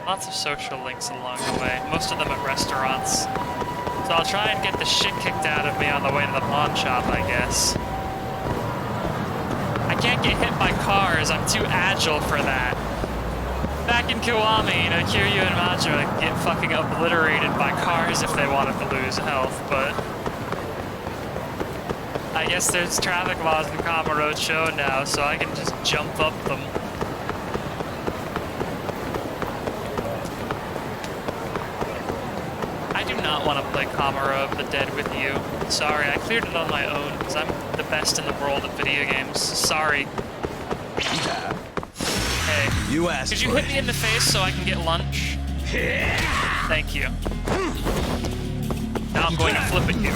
Lots of social links along the way, most of them at restaurants. So I'll try and get the shit kicked out of me on the way to the pawn shop, I guess. I can't get hit by cars, I'm too agile for that. Back in Kiwami, you know, Kiryu and Majima could get fucking obliterated by cars if they wanted to lose health, but I guess there's traffic laws in Kamurocho now, so I can just jump up them. I do not want to play Kamura of the Dead with you. Sorry, I cleared it on my own because I'm the best in the world at video games. Sorry. Yeah. Hey, You asked could you for hit me in the face so I can get lunch? Thank you. Now I'm going to flip at you.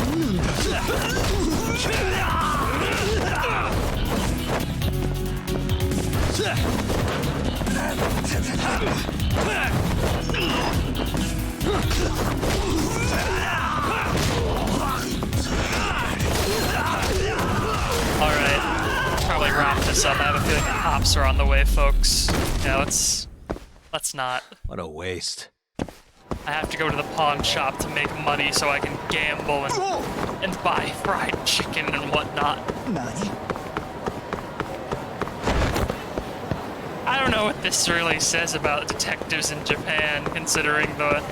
Alright. Probably wrap this up. I have a feeling the cops are on the way, folks. Yeah, let's not. What a waste. I have to go to the pawn shop to make money so I can gamble and buy fried chicken and whatnot. I don't know what this really says about detectives in Japan, considering the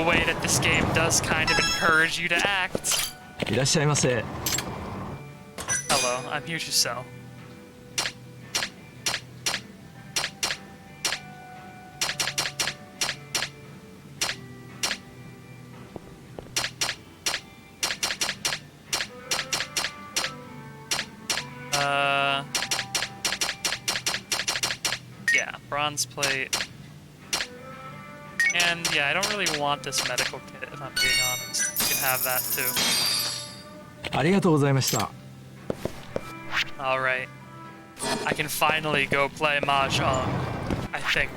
way that this game does kind of encourage you to act. いらっしゃいませ。 Hello, I'm here to sell. Yeah, bronze plate. And yeah, I don't really want this medical kit, if I'm being honest. You can have that too. ありがとうございました。 Alright. I can finally go play Mahjong, I think.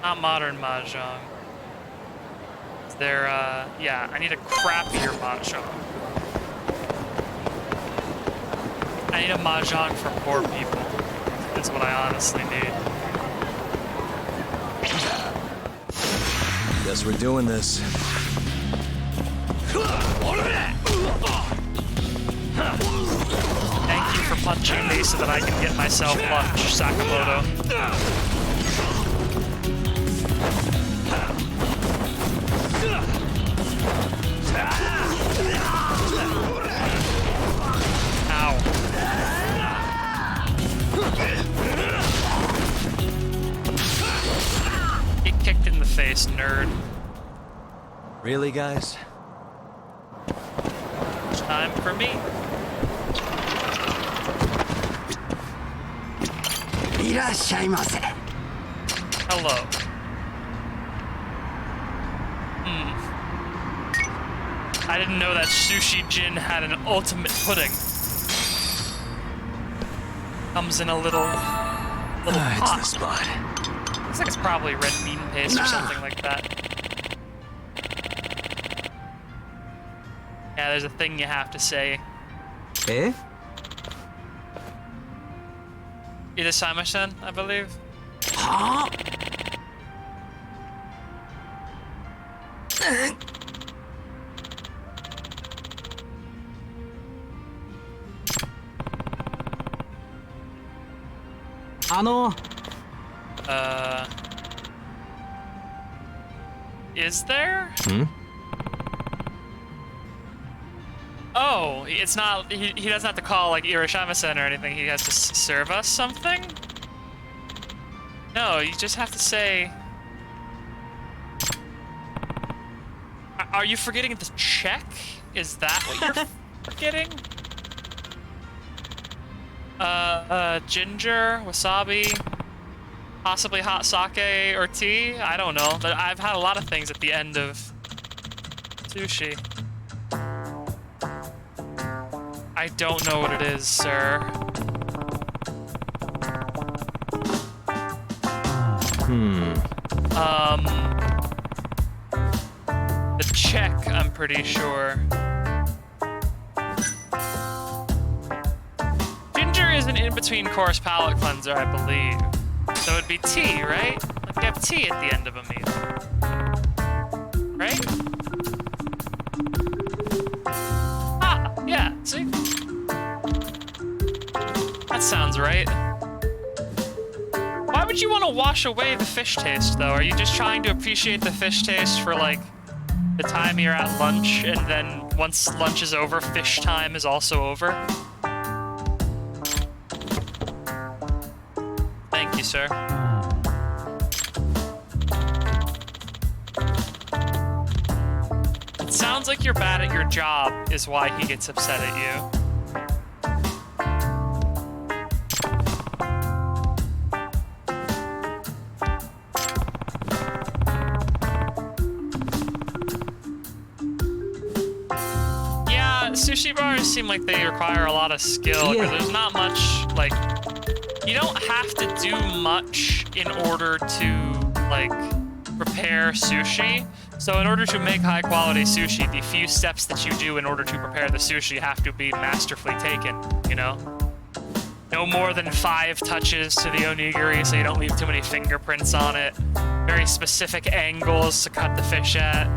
Not modern Mahjong. Yeah, I need a crappier Mahjong. I need a Mahjong for poor people. That's what I honestly need. Guess we're doing this. Thank you for punching me so that I can get myself lunch, Sakamoto. Ow. Get kicked in the face, nerd. Really, guys? Time for me. いらっしゃいませ。 Hello. I didn't know that Sushi Jin had an ultimate pudding. Comes in a little It's pot. the spot. Looks like it's probably red bean paste or something like that. Yeah, there's a thing you have to say. Eh? Irasama-san, I believe. Huh? Is there? Hmm? Oh, it's not, he doesn't have to call like Irashima-san or anything, he has to serve us something? No, you just have to say... Are you forgetting the check? Is that what you're forgetting? Ginger, wasabi, possibly hot sake or tea? I don't know, but I've had a lot of things at the end of sushi. I don't know what it is, sir. The check, I'm pretty sure. Ginger is an in-between course palate cleanser, I believe. So it'd be tea, right? Like you have tea at the end of a meal. Right? Ah, yeah, see? That sounds right. Why would you want to wash away the fish taste, though? Are you just trying to appreciate the fish taste for, like, the time you're at lunch, and then once lunch is over, fish time is also over? Thank you, sir. It sounds like you're bad at your job, is why he gets upset at you. sushi bars seem like they require a lot of skill. Yeah. There's not much, like, you don't have to do much in order to, like, prepare sushi. So in order to make high quality sushi, the few steps that you do in order to prepare the sushi have to be masterfully taken, you know? No more than 5 touches to the onigiri so you don't leave too many fingerprints on it. Very specific angles to cut the fish at.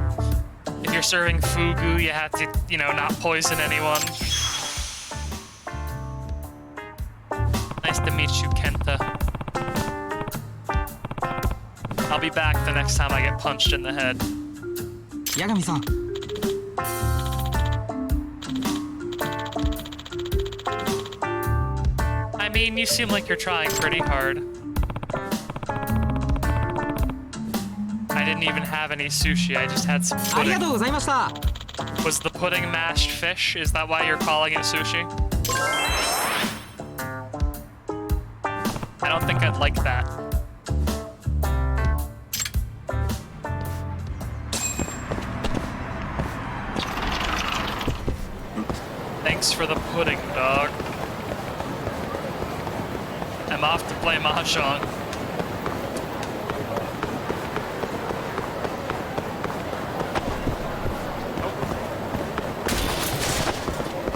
If you're serving fugu, you have to, you know, not poison anyone. Nice to meet you, Kenta. I'll be back the next time I get punched in the head. Yagami-san. I mean, you seem like you're trying pretty hard. I didn't even have any sushi, I just had some pudding. Was the pudding mashed fish? Is that why you're calling it sushi? I don't think I'd like that. Thanks for the pudding, dog. I'm off to play Mahjong. Oh.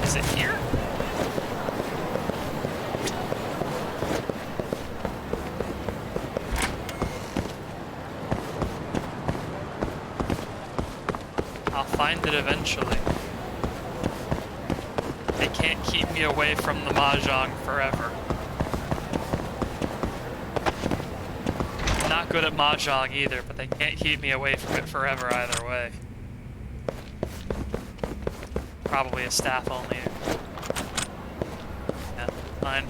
Is it here? I'll find it eventually. They can't keep me away from the Mahjong forever. I'm not good at Mahjong either, but they can't keep me away from it forever either way. Probably a staff only. Yeah, fine.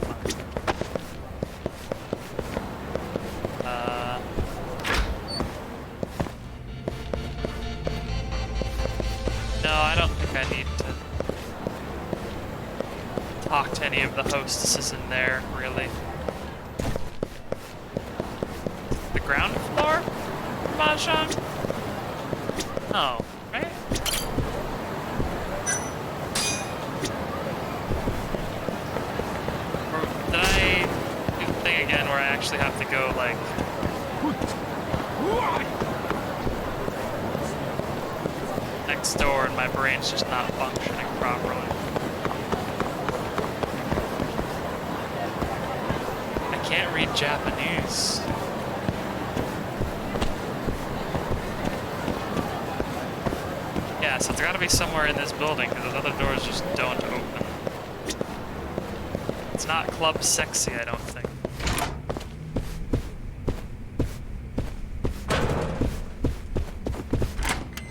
No, I don't think I need to talk to any of the hostesses in there, really. The ground floor? Mahjong? Oh, right? Or did I do the thing again where I actually have to go, like... next door and my brain's just not functioning properly? I can't read Japanese. Yeah, so it's gotta be somewhere in this building because those other doors just don't open. It's not Club Sexy, I don't think.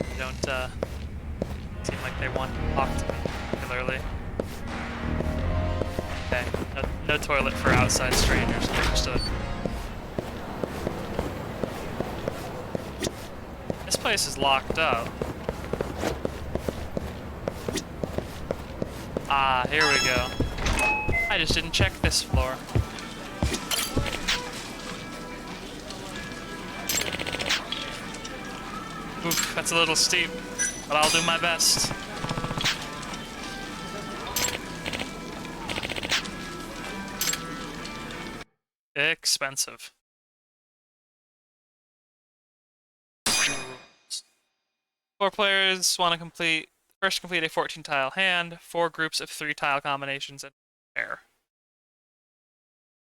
They don't, seem like they want to talk to me particularly. Okay, no toilet for outside strangers, understood. This place is locked up. Ah, here we go. I just didn't check this floor. Oof, that's a little steep, but I'll do my best. Expensive. 4 players want to complete a 14-tile hand, 4 groups of 3 tile combinations, and pair.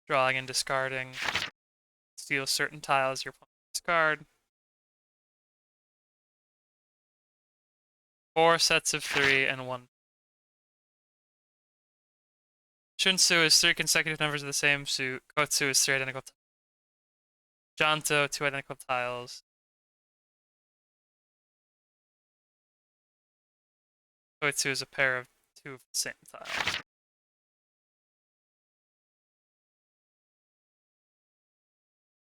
Drawing and discarding. Steal certain tiles your opponent discard. 4 sets of 3 and 1. Shunsu is 3 consecutive numbers of the same suit. Kotsu is 3 identical tiles. Janto, 2 identical tiles. Koitsu is a pair of 2 of the same tile.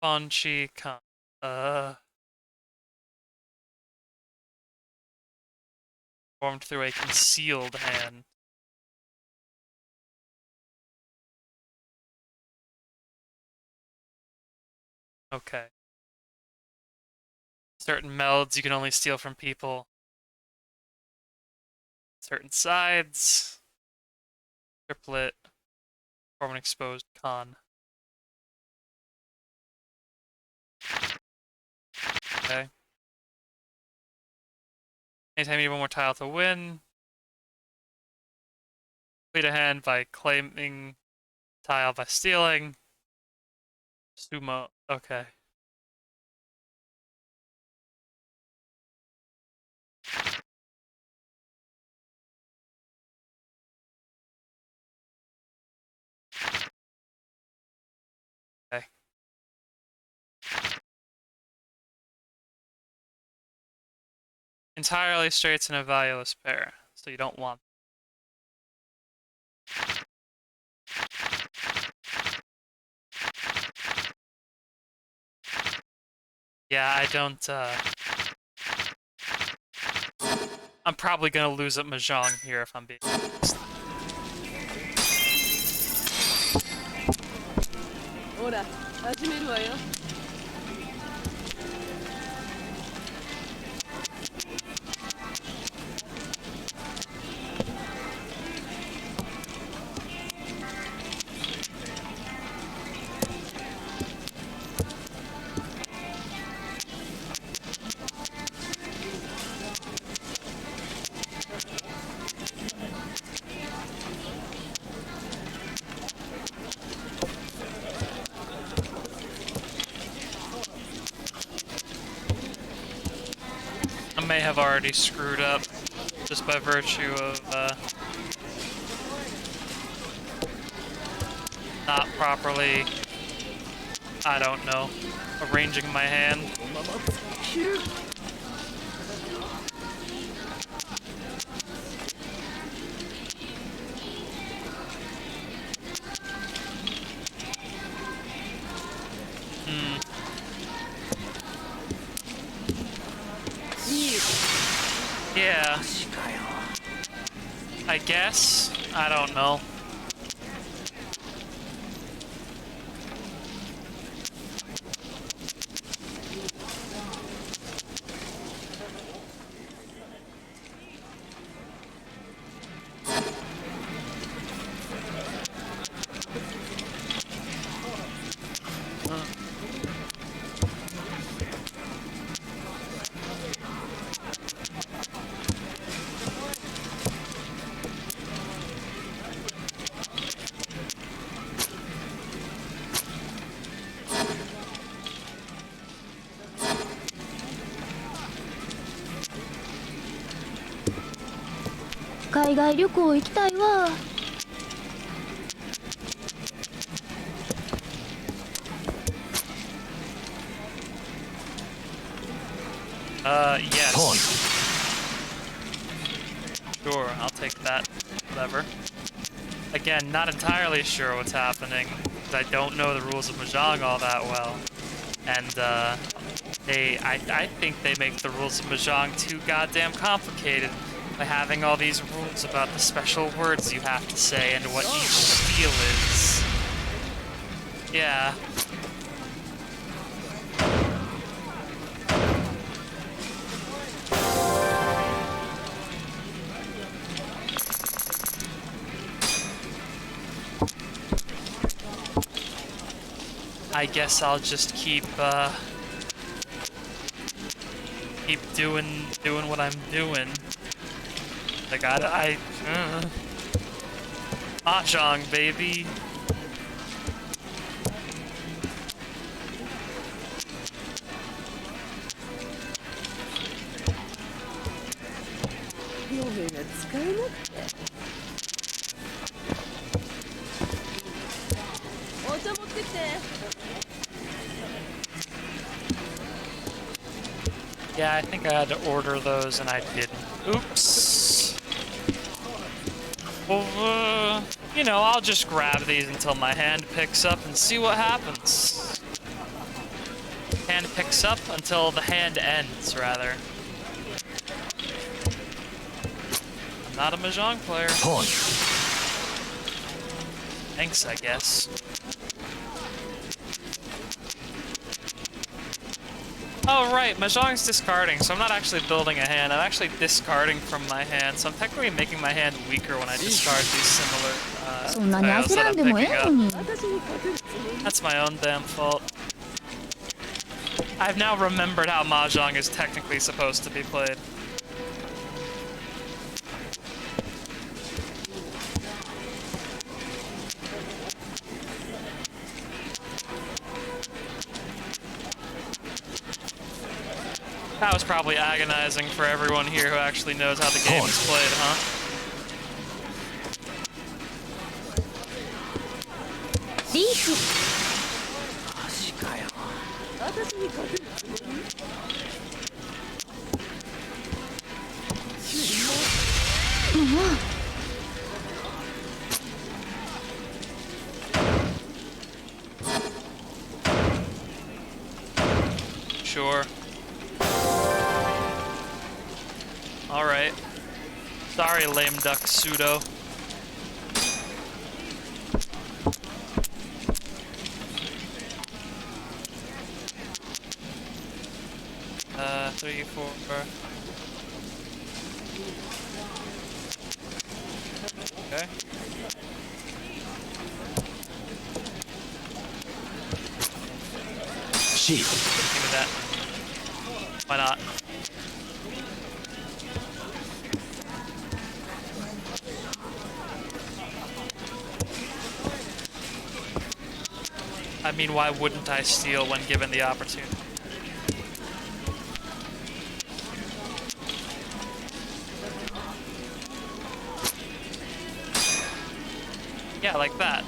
Bonchi Kan. Formed through a concealed hand. Okay. Certain melds you can only steal from people certain sides. Triplet. Form an exposed con. Okay. Anytime you need one more tile to win. Complete a hand by claiming tile by stealing. Sumo. Okay. Okay. Entirely straights in a valueless pair, so you don't want. Yeah, I don't, I'm probably gonna lose at Mahjong here if I'm being honest. ほら、始めるわよ。I may have already screwed up just by virtue of not properly, I don't know, arranging my hand. Yeah. I guess. I don't know.海外旅行行きたいわ。Yes. Sure, I'll take that. Whatever. Again, not entirely sure what's happening, because I don't know the rules of Mahjong all that well. And, I think they make the rules of Mahjong too goddamn complicated by having all these rules about the special words you have to say and what each steal is. Yeah. I guess I'll just keep doing what I'm doing. Like Mahjong, baby. Yeah, I think I had to order those and I didn't. Oops. Well, you know, I'll just grab these until my hand picks up and see what happens. Hand picks up until the hand ends, rather. I'm not a Mahjong player. Pawn. Thanks, I guess. Oh, right, Mahjong's discarding, so I'm not actually building a hand. I'm actually discarding from my hand, so I'm technically making my hand weaker when I discard these similar tiles that I'm picking up. That's my own damn fault. I've now remembered how Mahjong is technically supposed to be played. That was probably agonizing for everyone here who actually knows how the game is played, huh? Sure. Alright. Sorry, lame duck pseudo. Three, four. Okay. Shit. Give me that. Why not? I mean, why wouldn't I steal when given the opportunity? Yeah, like that.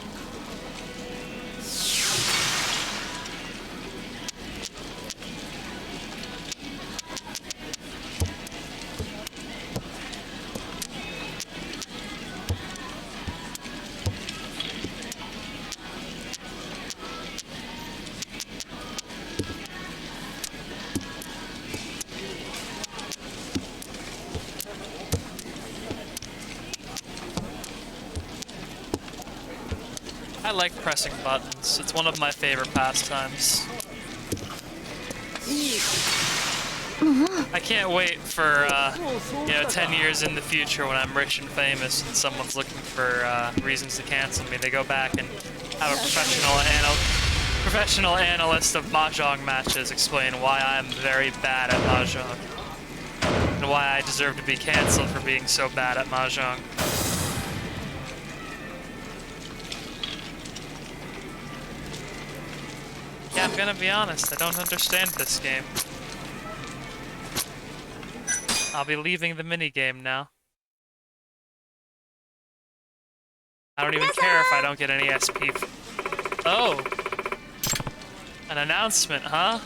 I like pressing buttons. It's one of my favorite pastimes. I can't wait for, 10 years in the future when I'm rich and famous and someone's looking for reasons to cancel me. They go back and have a professional analyst of Mahjong matches explain why I'm very bad at Mahjong and why I deserve to be canceled for being so bad at Mahjong. Yeah, I'm gonna be honest, I don't understand this game. I'll be leaving the minigame now. I don't even care if I don't get any SP. Oh! An announcement, huh?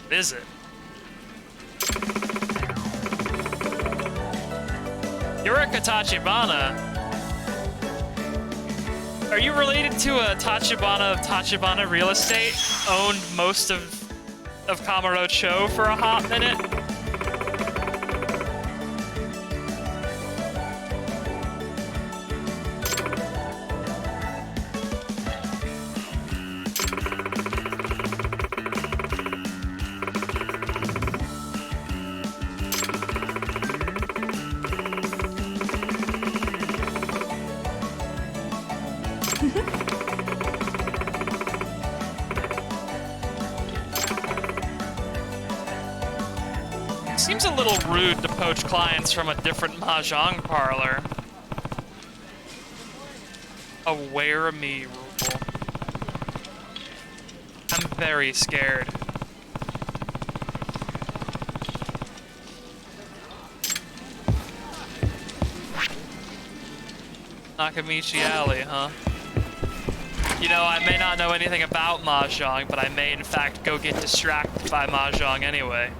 Visit. Yurika Tachibana. Are you related to a Tachibana of Tachibana Real Estate? Owned most of Kamurocho for a hot minute? Seems a little rude to poach clients from a different Mahjong parlor. Aware of me rule. I'm very scared. Nakamichi Alley, huh? You know, I may not know anything about Mahjong, but I may in fact go get distracted by Mahjong anyway.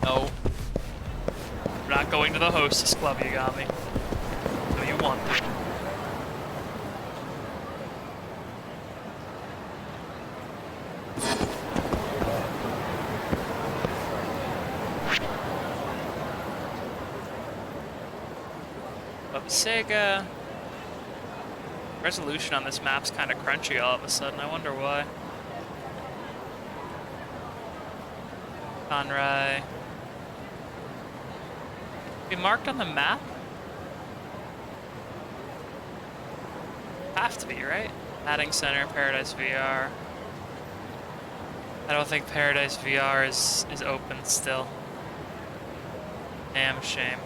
No. We're not going to the hostess club, Yagami. So you want to. Sega. Resolution on this map's kind of crunchy all of a sudden. I wonder why. Conrai. Be marked on the map? Have to be, right? Adding Center, Paradise VR. I don't think Paradise VR is open still. Damn shame.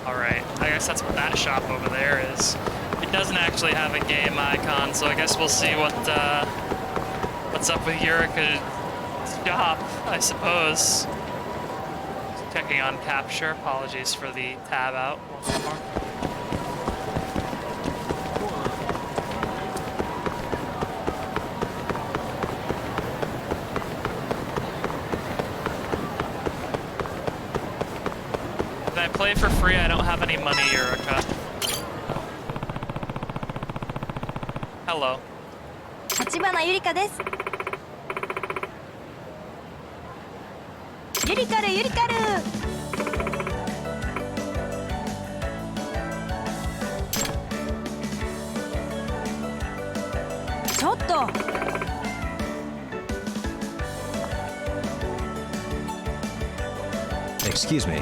Alright, I guess that's what that shop over there is. It doesn't actually have a game icon, so I guess we'll see what's up with Eureka's shop, I suppose. Checking on capture. Apologies for the tab out once more. Can I play for free? I don't have any money, Eureka. Hello. 立花ゆりかです。ゆりかるゆりかる。ちょっと。Excuse me.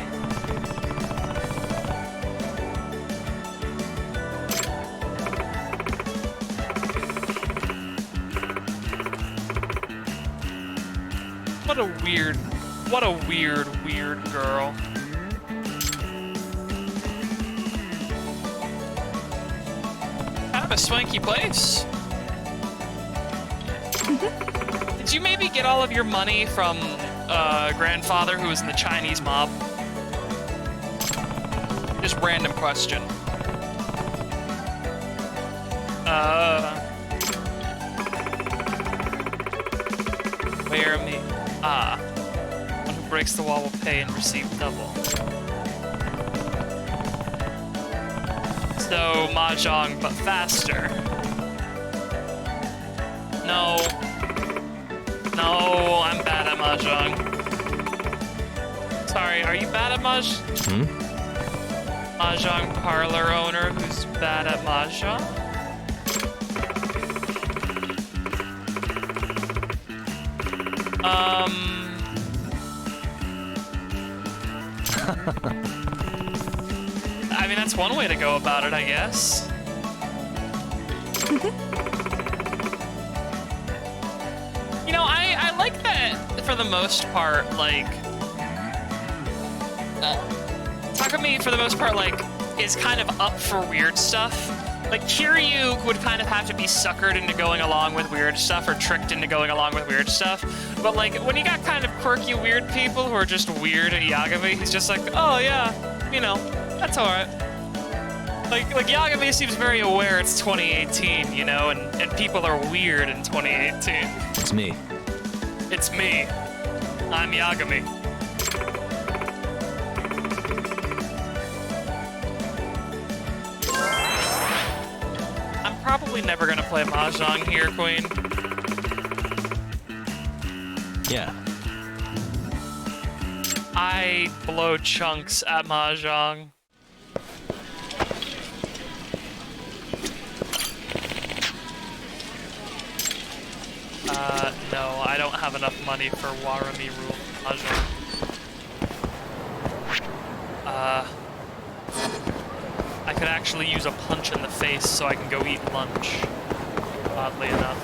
What a weird girl. Kind of a swanky place. Did you maybe get all of your money from grandfather who was in the Chinese mob? Just random question. Where me? Ah. One who breaks the wall will pay and receive double. So, Mahjong, but faster. No. No, I'm bad at Mahjong. Sorry, are you bad at Mahjong? Mahjong parlor owner who's bad at Mahjong? I mean, that's one way to go about it, I guess. You know, I like that for the most part, like... Takumi, for the most part, like, is kind of up for weird stuff. Like, Kiryu would kind of have to be suckered into going along with weird stuff or tricked into going along with weird stuff. But, like, when you got kind of quirky, weird people who are just weird at Yagami, he's just like, oh, yeah, you know, that's alright. Like Yagami seems very aware it's 2018, you know, and people are weird in 2018. It's me. It's me. I'm Yagami. I'm probably never gonna play Mahjong here, Queen. Yeah. I blow chunks at Mahjong. No, I don't have enough money for Warami Rule Mahjong. I could actually use a punch in the face so I can go eat lunch, oddly enough.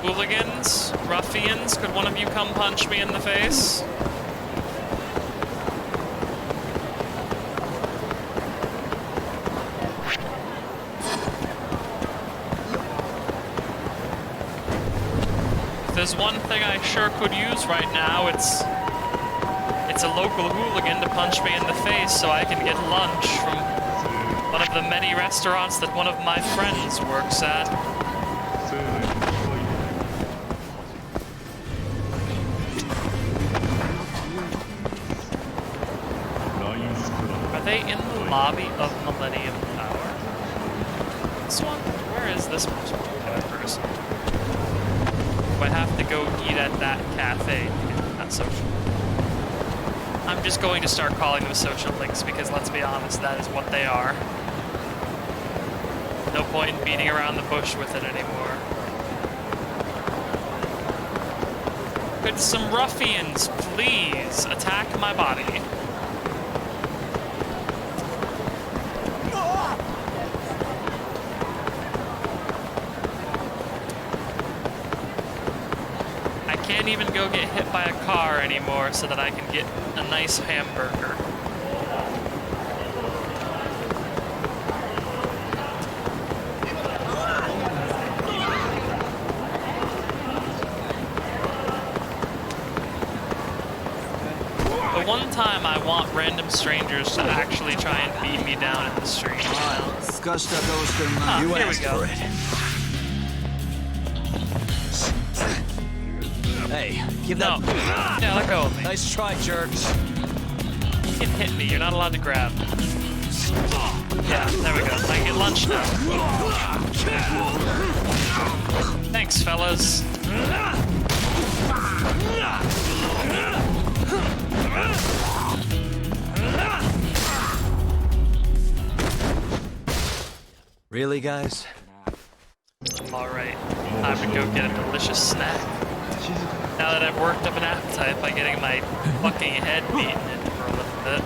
Hooligans? Ruffians? Could one of you come punch me in the face? If there's one thing I sure could use right now, it's a local hooligan to punch me in the face so I can get lunch from one of the many restaurants that one of my friends works at. Are they in the lobby of Millennium Tower? This one? Where is this person? Do I have to go eat at that cafe to get that social? I'm just going to start calling them social links because, let's be honest, that is what they are. No point in beating around the bush with it anymore. Could some ruffians please attack my body? I can't even go get hit by a car anymore so that I can get a nice hamburger. The one time I want random strangers to actually try and beat me down in the street. Ah, You here we asked go. for it. Hey, give No. that. Yeah, let go of me. Nice try, jerk. You can hit me. You're not allowed to grab. Yeah, there we go. I can get lunch now. Thanks, fellas. Really, guys? Alright, time to go get a delicious snack. Now that I've worked up an appetite by getting my fucking head beaten in for a little bit.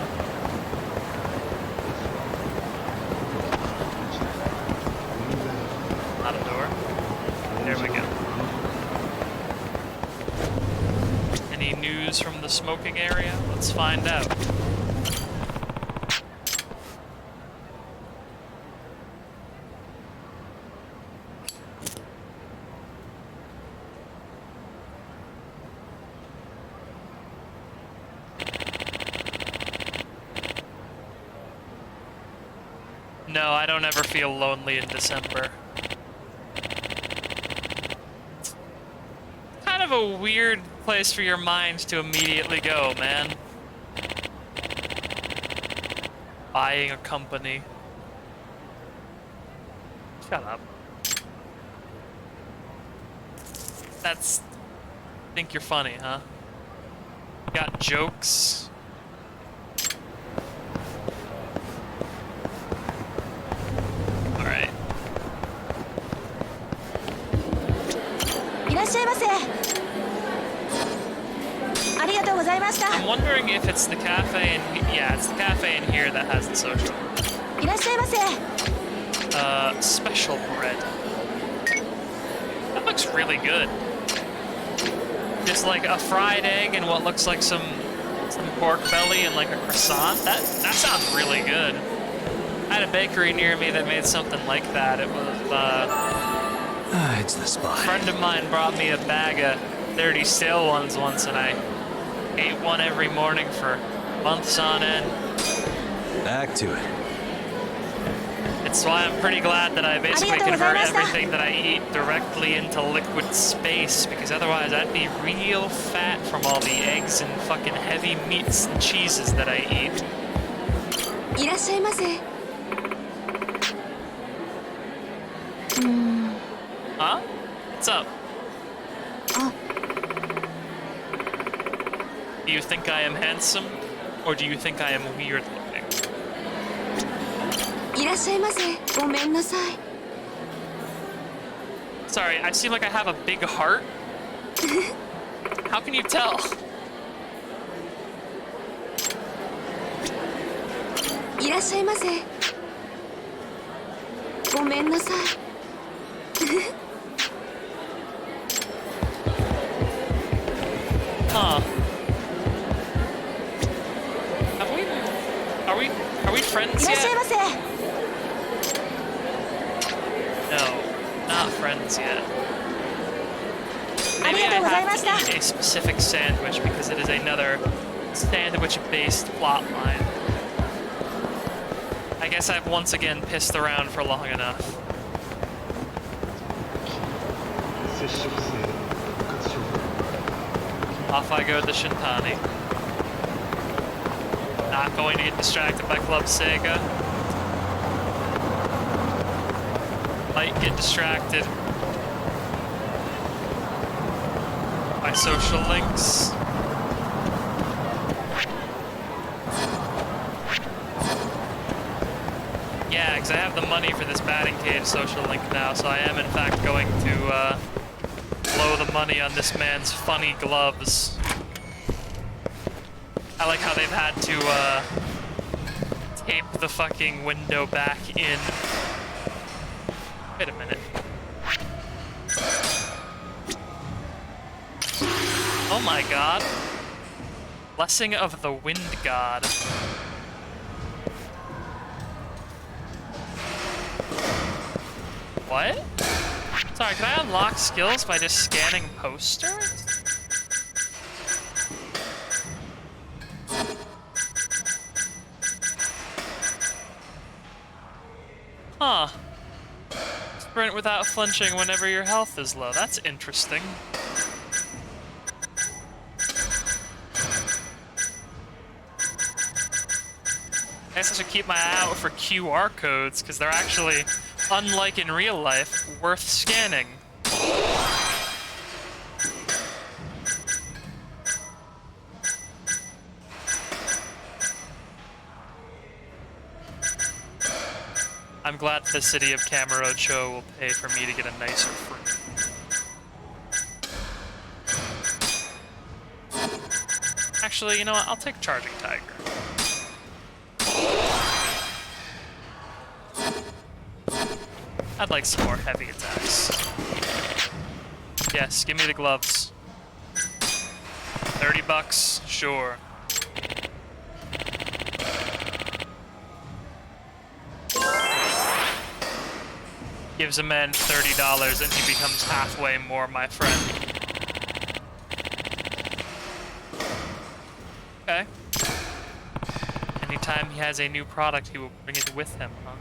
Not a door. There we go. Any news from the smoking area? Let's find out. No, I don't ever feel lonely in December. Kind of a weird place for your mind to immediately go, man. Buying a company. Shut up. Think you're funny, huh? Got jokes? Alright. いらっしゃいませ。ありがとうございました。 I'm wondering if it's the cafe in yeah, it's the cafe in here that has the social. いらっしゃいませ。 Special bread. That looks really good. Just like a fried egg and what looks like some pork belly and like a croissant. That sounds really good. I had a bakery near me that made something like that. It was It's the spot. a friend of mine brought me a bag of 30 stale ones once, and I ate one every morning for months on end. Back to it. It's why I'm pretty glad that I basically convert everything that I eat directly into liquid space, because otherwise I'd be real fat from all the eggs and fucking heavy meats and cheeses that I eat. いらっしゃいませ。 Huh? What's up? Do you think I am handsome, or do you think I am weird looking? いらっしゃいませ。ごめんなさい。 Sorry, I seem like I have a big heart. How can you tell? いらっしゃいませ。ごめんなさい。 Huh. Are we friends いらっしゃい yet? ませ。 No, not friends yet. あり Maybe がと I うございま have し to た。 eat a specific sandwich because it is another sandwich-based plot line. I guess I've once again pissed around for long enough. Off I go to Shintani. Not going to get distracted by Club Sega. Might get distracted by social links. I have the money for this batting cage social link now, so I am in fact going to blow the money on this man's funny gloves. I like how they've had to tape the fucking window back in. Wait a minute. Oh my god. Blessing of the Wind God. What? Sorry, can I unlock skills by just scanning posters? Huh. Sprint without flinching whenever your health is low. That's interesting. I guess I should keep my eye out for QR codes, because they're actually, unlike in real life, worth scanning. I'm glad the city of Kamurocho will pay for me to get a nicer frame. Actually, you know what? I'll take Charging Tiger. I'd like some more heavy attacks. Yes, give me the gloves. 30 bucks, sure. Gives a man $30 and he becomes halfway more my friend. Okay. Anytime he has a new product, he will bring it with him, huh?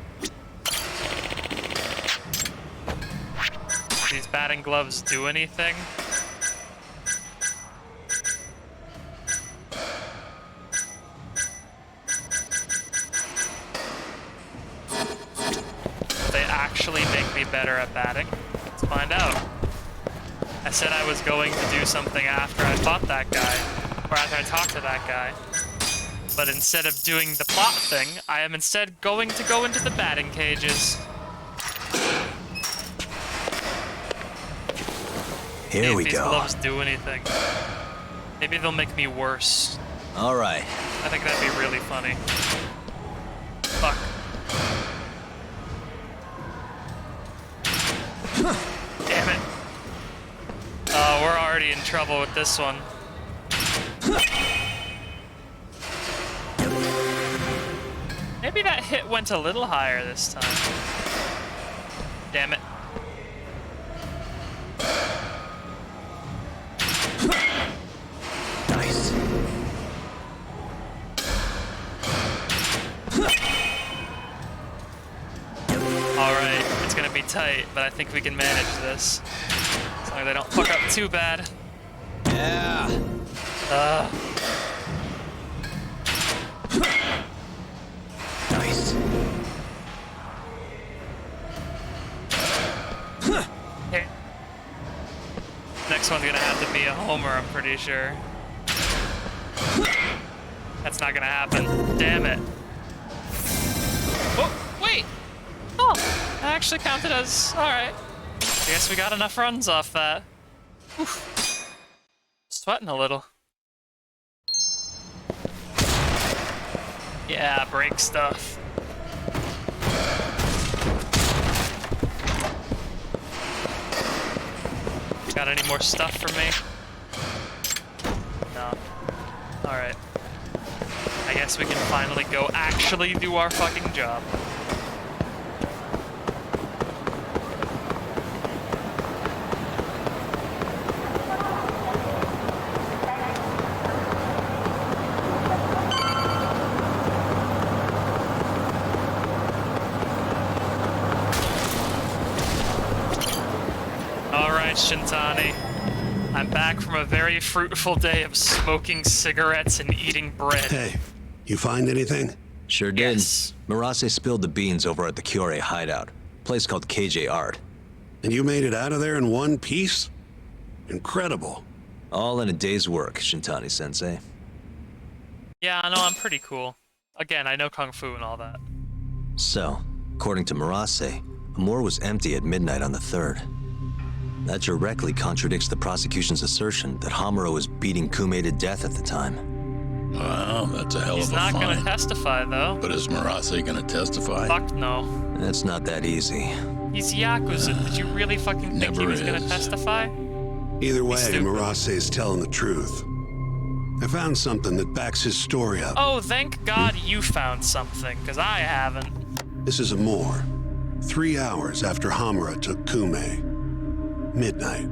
Do these batting gloves do anything? They actually make me better at batting? Let's find out. I said I was going to do something after I fought that guy, or after I talked to that guy. But instead of doing the plot thing, I am instead going to go into the batting cages. Here we If these go. gloves do anything. Maybe they'll make me worse. All right. I think that'd be really funny. Fuck. Damn it. Oh, we're already in trouble with this one. Maybe that hit went a little higher this time. Damn it. Nice. Alright, it's gonna be tight, but I think we can manage this. As long as I don't fuck up too bad. Yeah. Nice. Okay. Next one's gonna have to be a homer, I'm pretty sure. That's not gonna happen. Damn it. Oh, wait! Oh, that actually counted as... Alright. I guess we got enough runs off that. Oof. Sweating a little. Yeah, break stuff. Got any more stuff for me? No. Alright. I guess we can finally go actually do our fucking job. Alright, Shintani. I'm back from a very fruitful day of smoking cigarettes and eating bread. Hey, you find anything? Sure did. Yes. Mirase spilled the beans over at the Kyorei hideout. Place called KJ Art. And you made it out of there in one piece? Incredible. All in a day's work, Shintani-sensei. Yeah, I know, I'm pretty cool. Again, I know Kung Fu and all that. So, According to Marase, Amur was empty at midnight on the 3rd. That directly contradicts the prosecution's assertion that Hamura was beating Kume to death at the time. Wow, that's a hell He's of a not find. gonna testify, though. But is Marase gonna testify? Fuck no. It's not that easy. He's Yakuza. Did you really fucking think he Never was gonna is. testify? Either way, stupid. Marase is telling the truth. I found something that backs his story up. Oh, thank God you found something, because I haven't. This is Amur. 3 hours after Hamura took Kume. Midnight.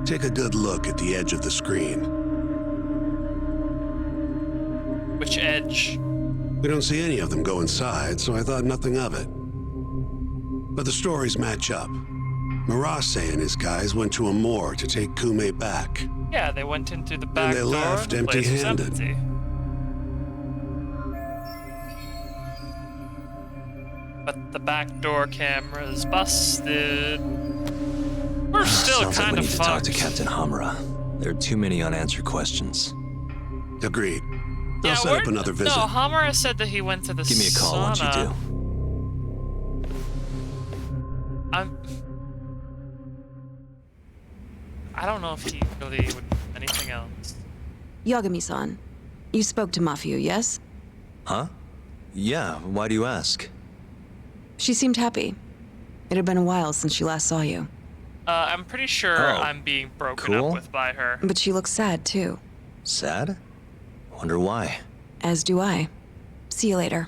Take a good look at the edge of the screen. Which edge? We don't see any of them go inside, so I thought nothing of it. But the stories match up. Marase and his guys went to Amur to take Kume back. Yeah, they went in through the back they door. left The place was empty-handed. empty. But the back door camera's busted. We're still Sounds like kind we of need to talk to fucked. Captain Hamura. There are too many unanswered questions. Agreed. I'll Yeah, set up we're- another visit. No, Hamura said that he went to the Give me a call once you sauna. do. I don't know if he really would do anything else. Yagami-san, you spoke to Mafio, yes? Huh? Yeah, why do you ask? She seemed happy. It had been a while since she last saw you. I'm pretty sure Oh, I'm being broken cool. up with by her. But she looks sad, too. Sad? Wonder why. As do I. See you later.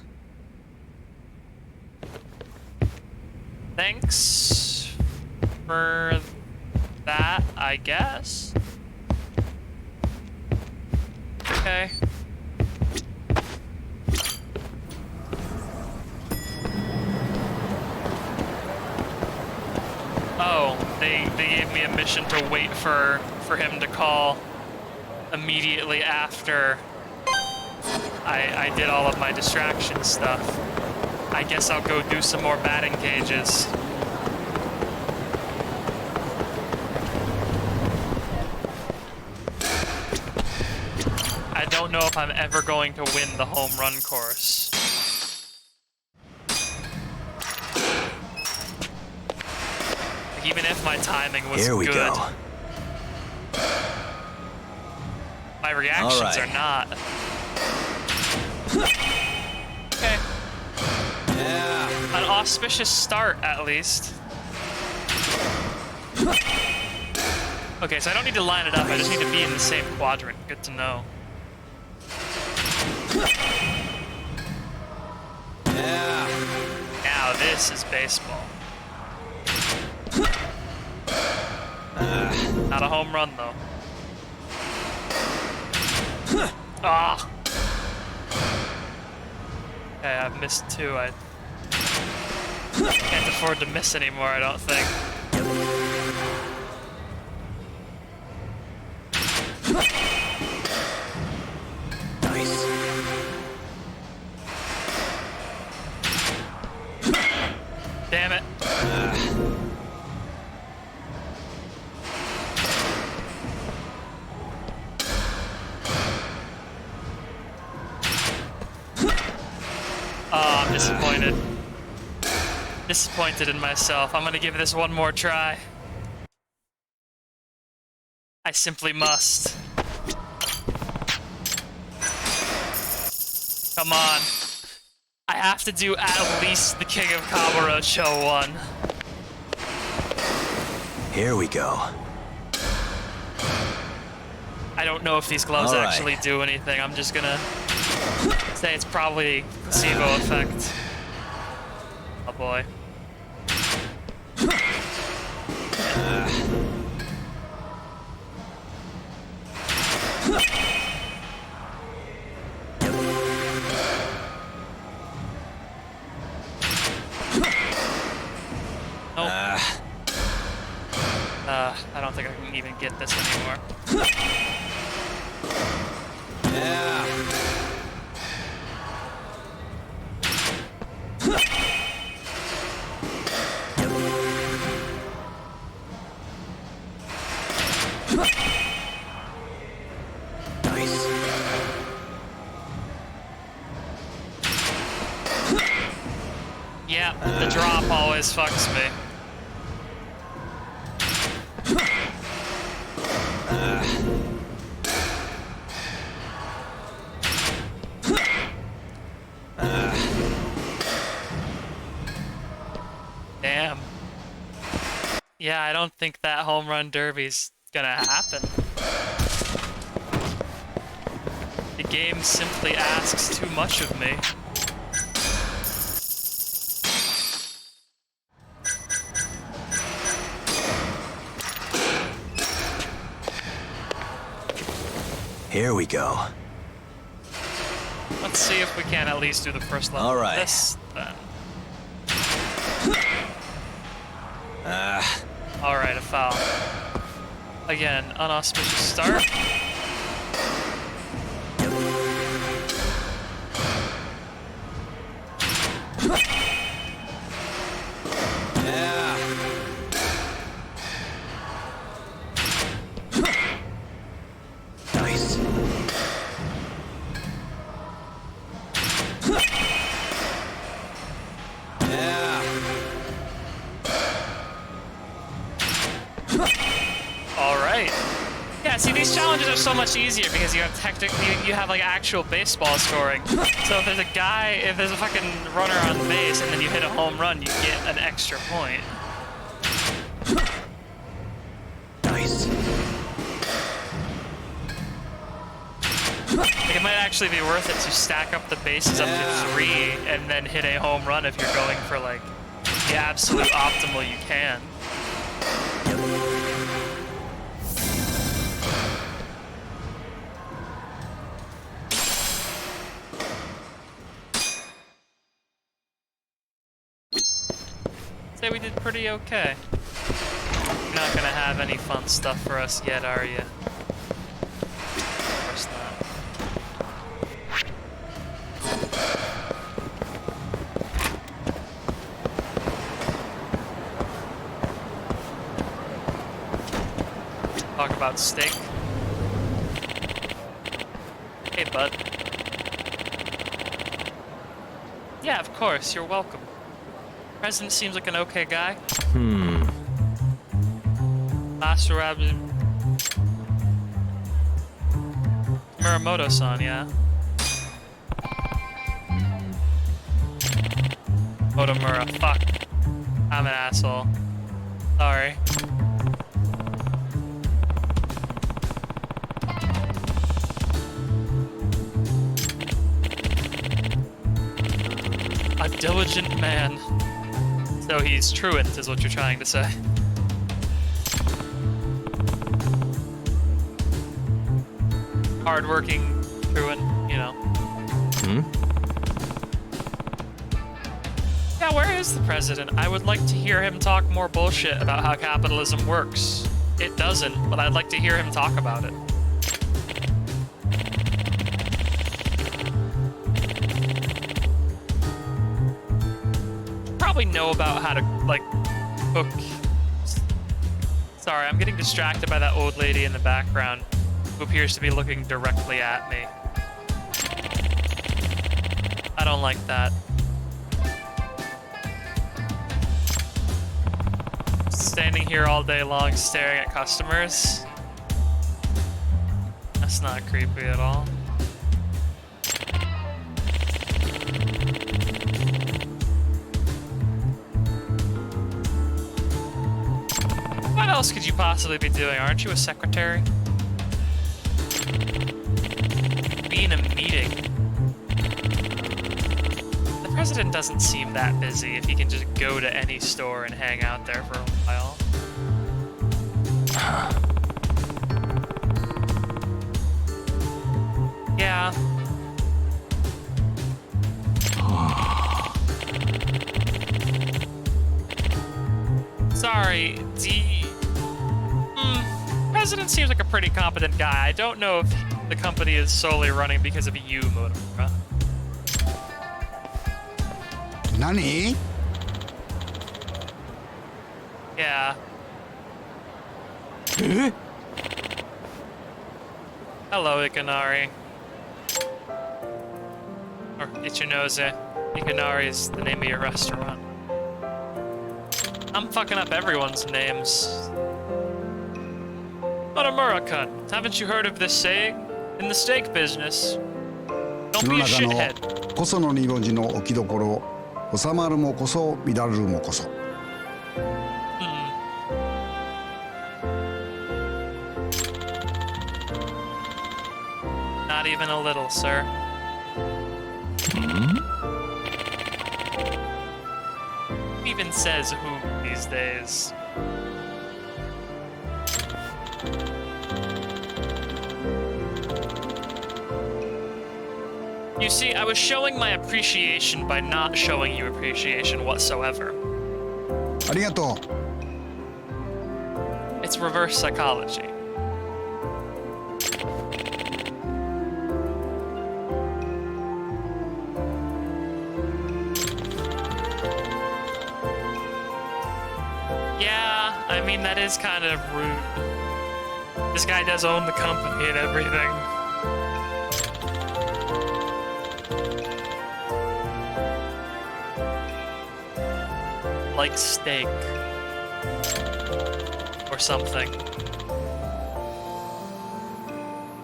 Thanks for that, I guess. Okay. Oh, they gave me a mission to wait for him to call immediately after I did all of my distraction stuff. I guess I'll go do some more batting cages. I don't know if I'm ever going to win the home run course. Like, even if my timing was Here we good, go. my reactions All right. are not. Okay. Yeah. An auspicious start, at least. Okay, so I don't need to line it up, I just need to be in the same quadrant. Good to know. Yeah. Now this is baseball. Not a home run, though. Ah! Okay, I've missed 2. I can't afford to miss anymore, I don't think. Nice. Damn it. Oh, I'm disappointed. Disappointed in myself. I'm gonna give this one more try. I simply must. Come on. I have to do at least the King of Kamurocho one. Here we go. I don't know if these gloves All right. actually do anything. I'm just gonna say it's probably placebo effect. Oh boy. Nope. I don't think I can even get this anymore. Yeah. The drop always fucks me. Damn. Yeah, I don't think that home run derby's gonna happen. The game simply asks too much of me. Here we go. Let's see if we can at least do the first level All right. of this, then. Alright, a foul. Again, unauspicious start. Nice. Alright. Yeah, see, these challenges are so much easier because you have you have like actual baseball scoring. So if there's a fucking runner on base and then you hit a home run, you get an extra point. Nice. Like, it might actually be worth it to stack up the bases up to 3 and then hit a home run if you're going for like the absolute optimal you can. Say we did pretty okay. You're not gonna have any fun stuff for us yet, are you? Of course not. Talk about steak. Hey, bud. Yeah, of course, you're welcome. President seems like an okay guy. Maserati Muramoto-san, yeah. Otomura, fuck. I'm an asshole. Sorry. A diligent man. So he's truant, is what you're trying to say. Hardworking truant, you know. Yeah, where is the president? I would like to hear him talk more bullshit about how capitalism works. It doesn't, but I'd like to hear him talk about it. Probably know about how to, like, cook. Sorry, I'm getting distracted by that old lady in the background who appears to be looking directly at me. I don't like that. Standing here all day long staring at customers. That's not creepy at all. What else could you possibly be doing? Aren't you a secretary? Be in a meeting. The president doesn't seem that busy if he can just go to any store and hang out there for a while. Yeah. Sorry, President seems like a pretty competent guy. I don't know if the company is solely running because of you, Motomura. Nani? Yeah. Hello, Ikanari. Or Ichinose. Ikanari is the name of your restaurant. I'm fucking up everyone's names. Motomura-kun, haven't you heard of this saying? In the steak business, don't 世の be a 中の shithead. こその二字の置きどころ、収まるもこそ乱るもこそ。 Not even a little, sir. Who even says who these days? You see, I was showing my appreciation by not showing you appreciation whatsoever. ありがとう。 It's reverse psychology. Yeah, I mean, that is kind of rude. This guy does own the company and everything. Like steak. Or something.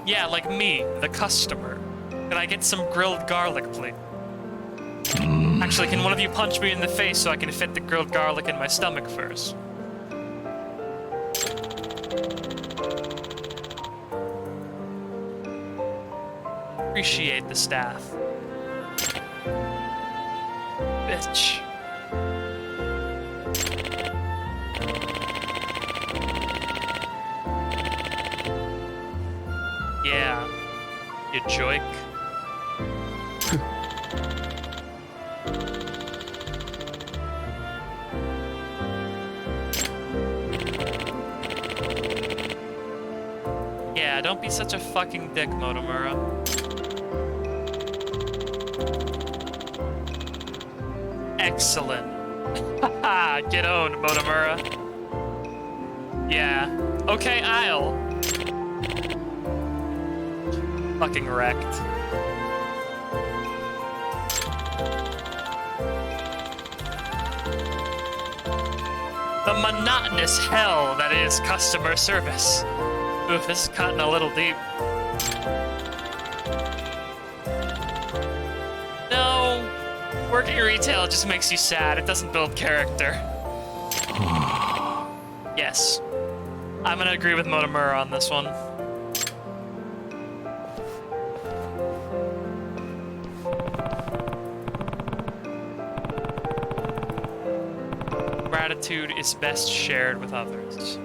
Yeah, like me, the customer. Can I get some grilled garlic, please? Actually, can one of you punch me in the face so I can fit the grilled garlic in my stomach first? Appreciate the staff. Bitch. Yeah, you joik. Yeah, don't be such a fucking dick, Motomura. Excellent. Haha, get owned, Motomura. Yeah. Okay, I'll. Fucking wrecked. The monotonous hell that is customer service. Oof, this is cutting a little deep. No, working retail just makes you sad. It doesn't build character. Yes. I'm gonna agree with Motomura on this one. Gratitude is best shared with others.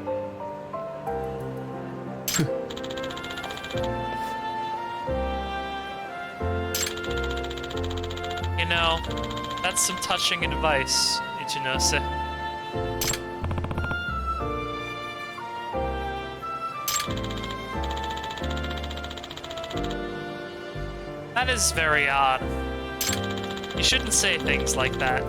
You know, that's some touching advice, Ichinose. That is very odd. You shouldn't say things like that.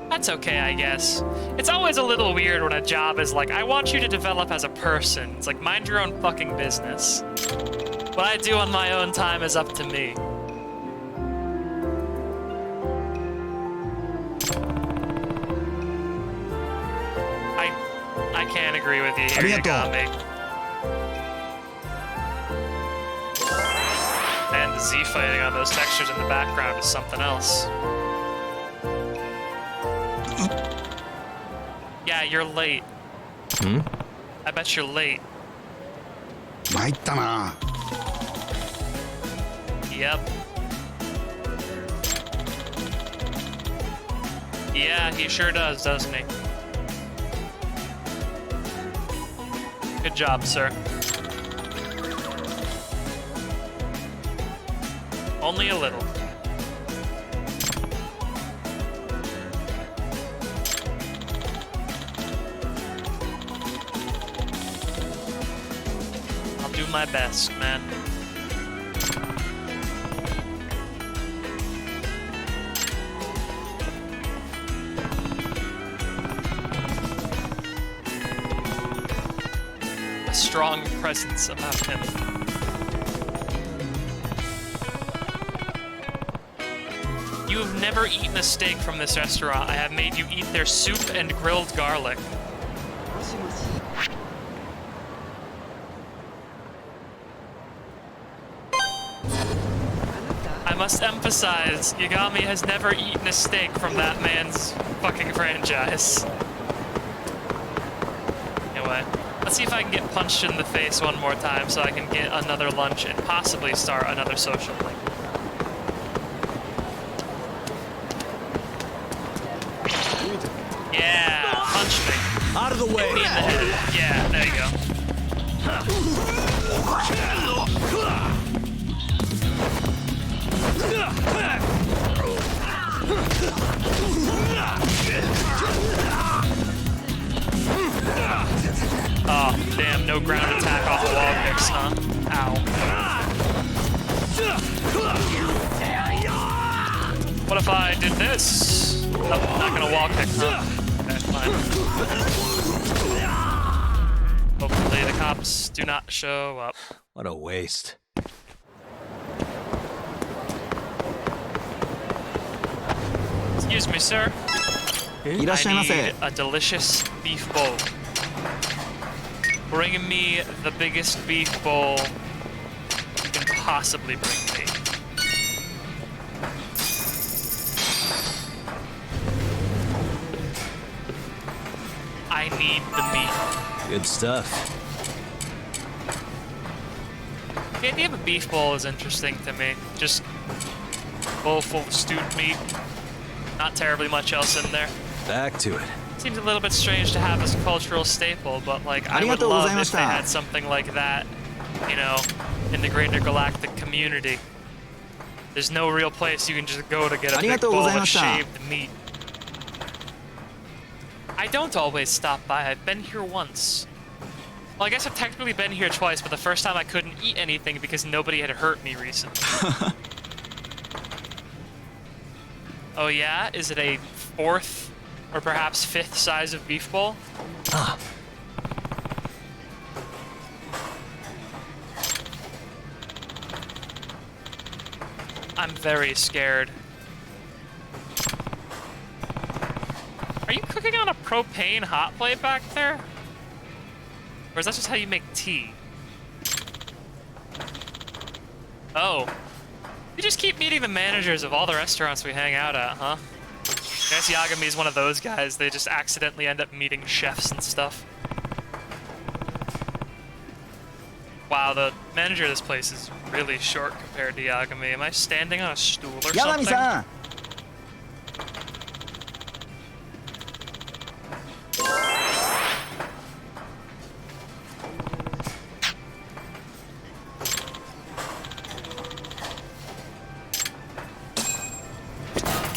That's okay, I guess. It's always a little weird when a job is like, I want you to develop as a person. It's like, mind your own fucking business. What I do on my own time is up to me. I can't agree with you here, you got me. And the Z fighting on those textures in the background is something else. Yeah, you're late. Hmm? I bet you're late. 参ったな。 Yep. Yeah, he sure does, doesn't he? Good job, sir. Only a little. I'll do my best, man. A strong presence about him. You have never eaten a steak from this restaurant. I have made you eat their soup and grilled garlic. I must emphasize, Yagami has never eaten a steak from that man's fucking franchise. Anyway, let's see if I can get punched in the face one more time so I can get another lunch and possibly start another social link. Yeah, punch me. Out of the way. Hit me in the head. Yeah, there you go. Oh, damn, no ground attack off the wall kicks, huh? Ow. What if I did this? Nope, not gonna wall kick, huh? Okay, fine. Hopefully the cops do not show up. What a waste. Excuse me, sir. I need a delicious beef bowl. Bring me the biggest beef bowl you can possibly bring me. I need the meat. Good stuff. The idea of a beef bowl is interesting to me. Just a bowl full of stewed meat. Not terribly much else in there. Back to it. Seems a little bit strange to have as a cultural staple, but like I would love if they had something like that, you know, in the greater galactic community. There's no real place you can just go to get a big bowl of shaved meat. I don't always stop by. I've been here once. Well, I guess I've technically been here twice, but the first time I couldn't eat anything because nobody had hurt me recently. Oh yeah? Is it a 4th or perhaps 5th size of beef bowl? Ah. I'm very scared. Are you cooking on a propane hot plate back there? Or is that just how you make tea? Oh. You just keep meeting the managers of all the restaurants we hang out at, huh? I guess Yagami is one of those guys. They just accidentally end up meeting chefs and stuff. Wow, the manager of this place is really short compared to Yagami. Am I standing on a stool or something? Yagami-san!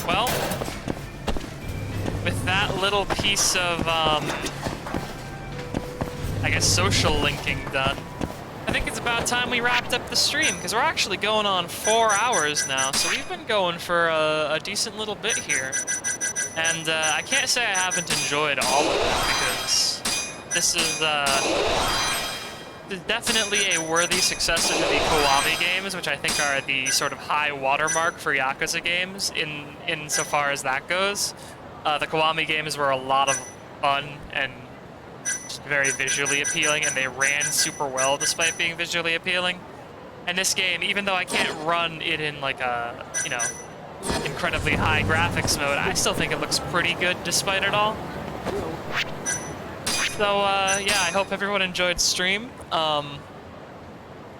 Well, with that little piece of, I guess, social linking done, I think it's about time we wrapped up the stream, because we're actually going on 4 hours now, so we've been going for a decent little bit here. And I can't say I haven't enjoyed all of it, because this is definitely a worthy successor to the Kiwami games, which I think are the sort of high watermark for Yakuza games in so far as that goes. The Kiwami games were a lot of fun and just very visually appealing, and they ran super well despite being visually appealing. And this game, even though I can't run it in like a, you know, incredibly high graphics mode, I still think it looks pretty good despite it all. So, yeah, I hope everyone enjoyed stream. If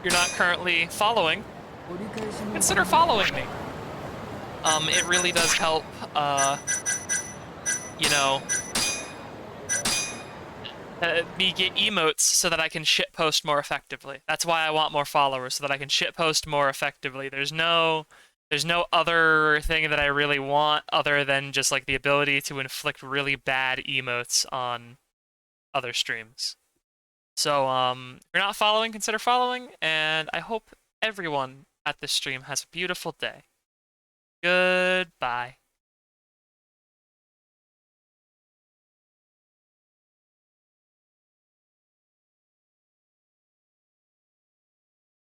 you're not currently following, consider following me. It really does help, you know, me get emotes so that I can shitpost more effectively. That's why I want more followers, so that I can shitpost more effectively. There's no other thing that I really want other than just like the ability to inflict really bad emotes on other streams. So, if you're not following, consider following, and I hope everyone at this stream has a beautiful day. Goodbye.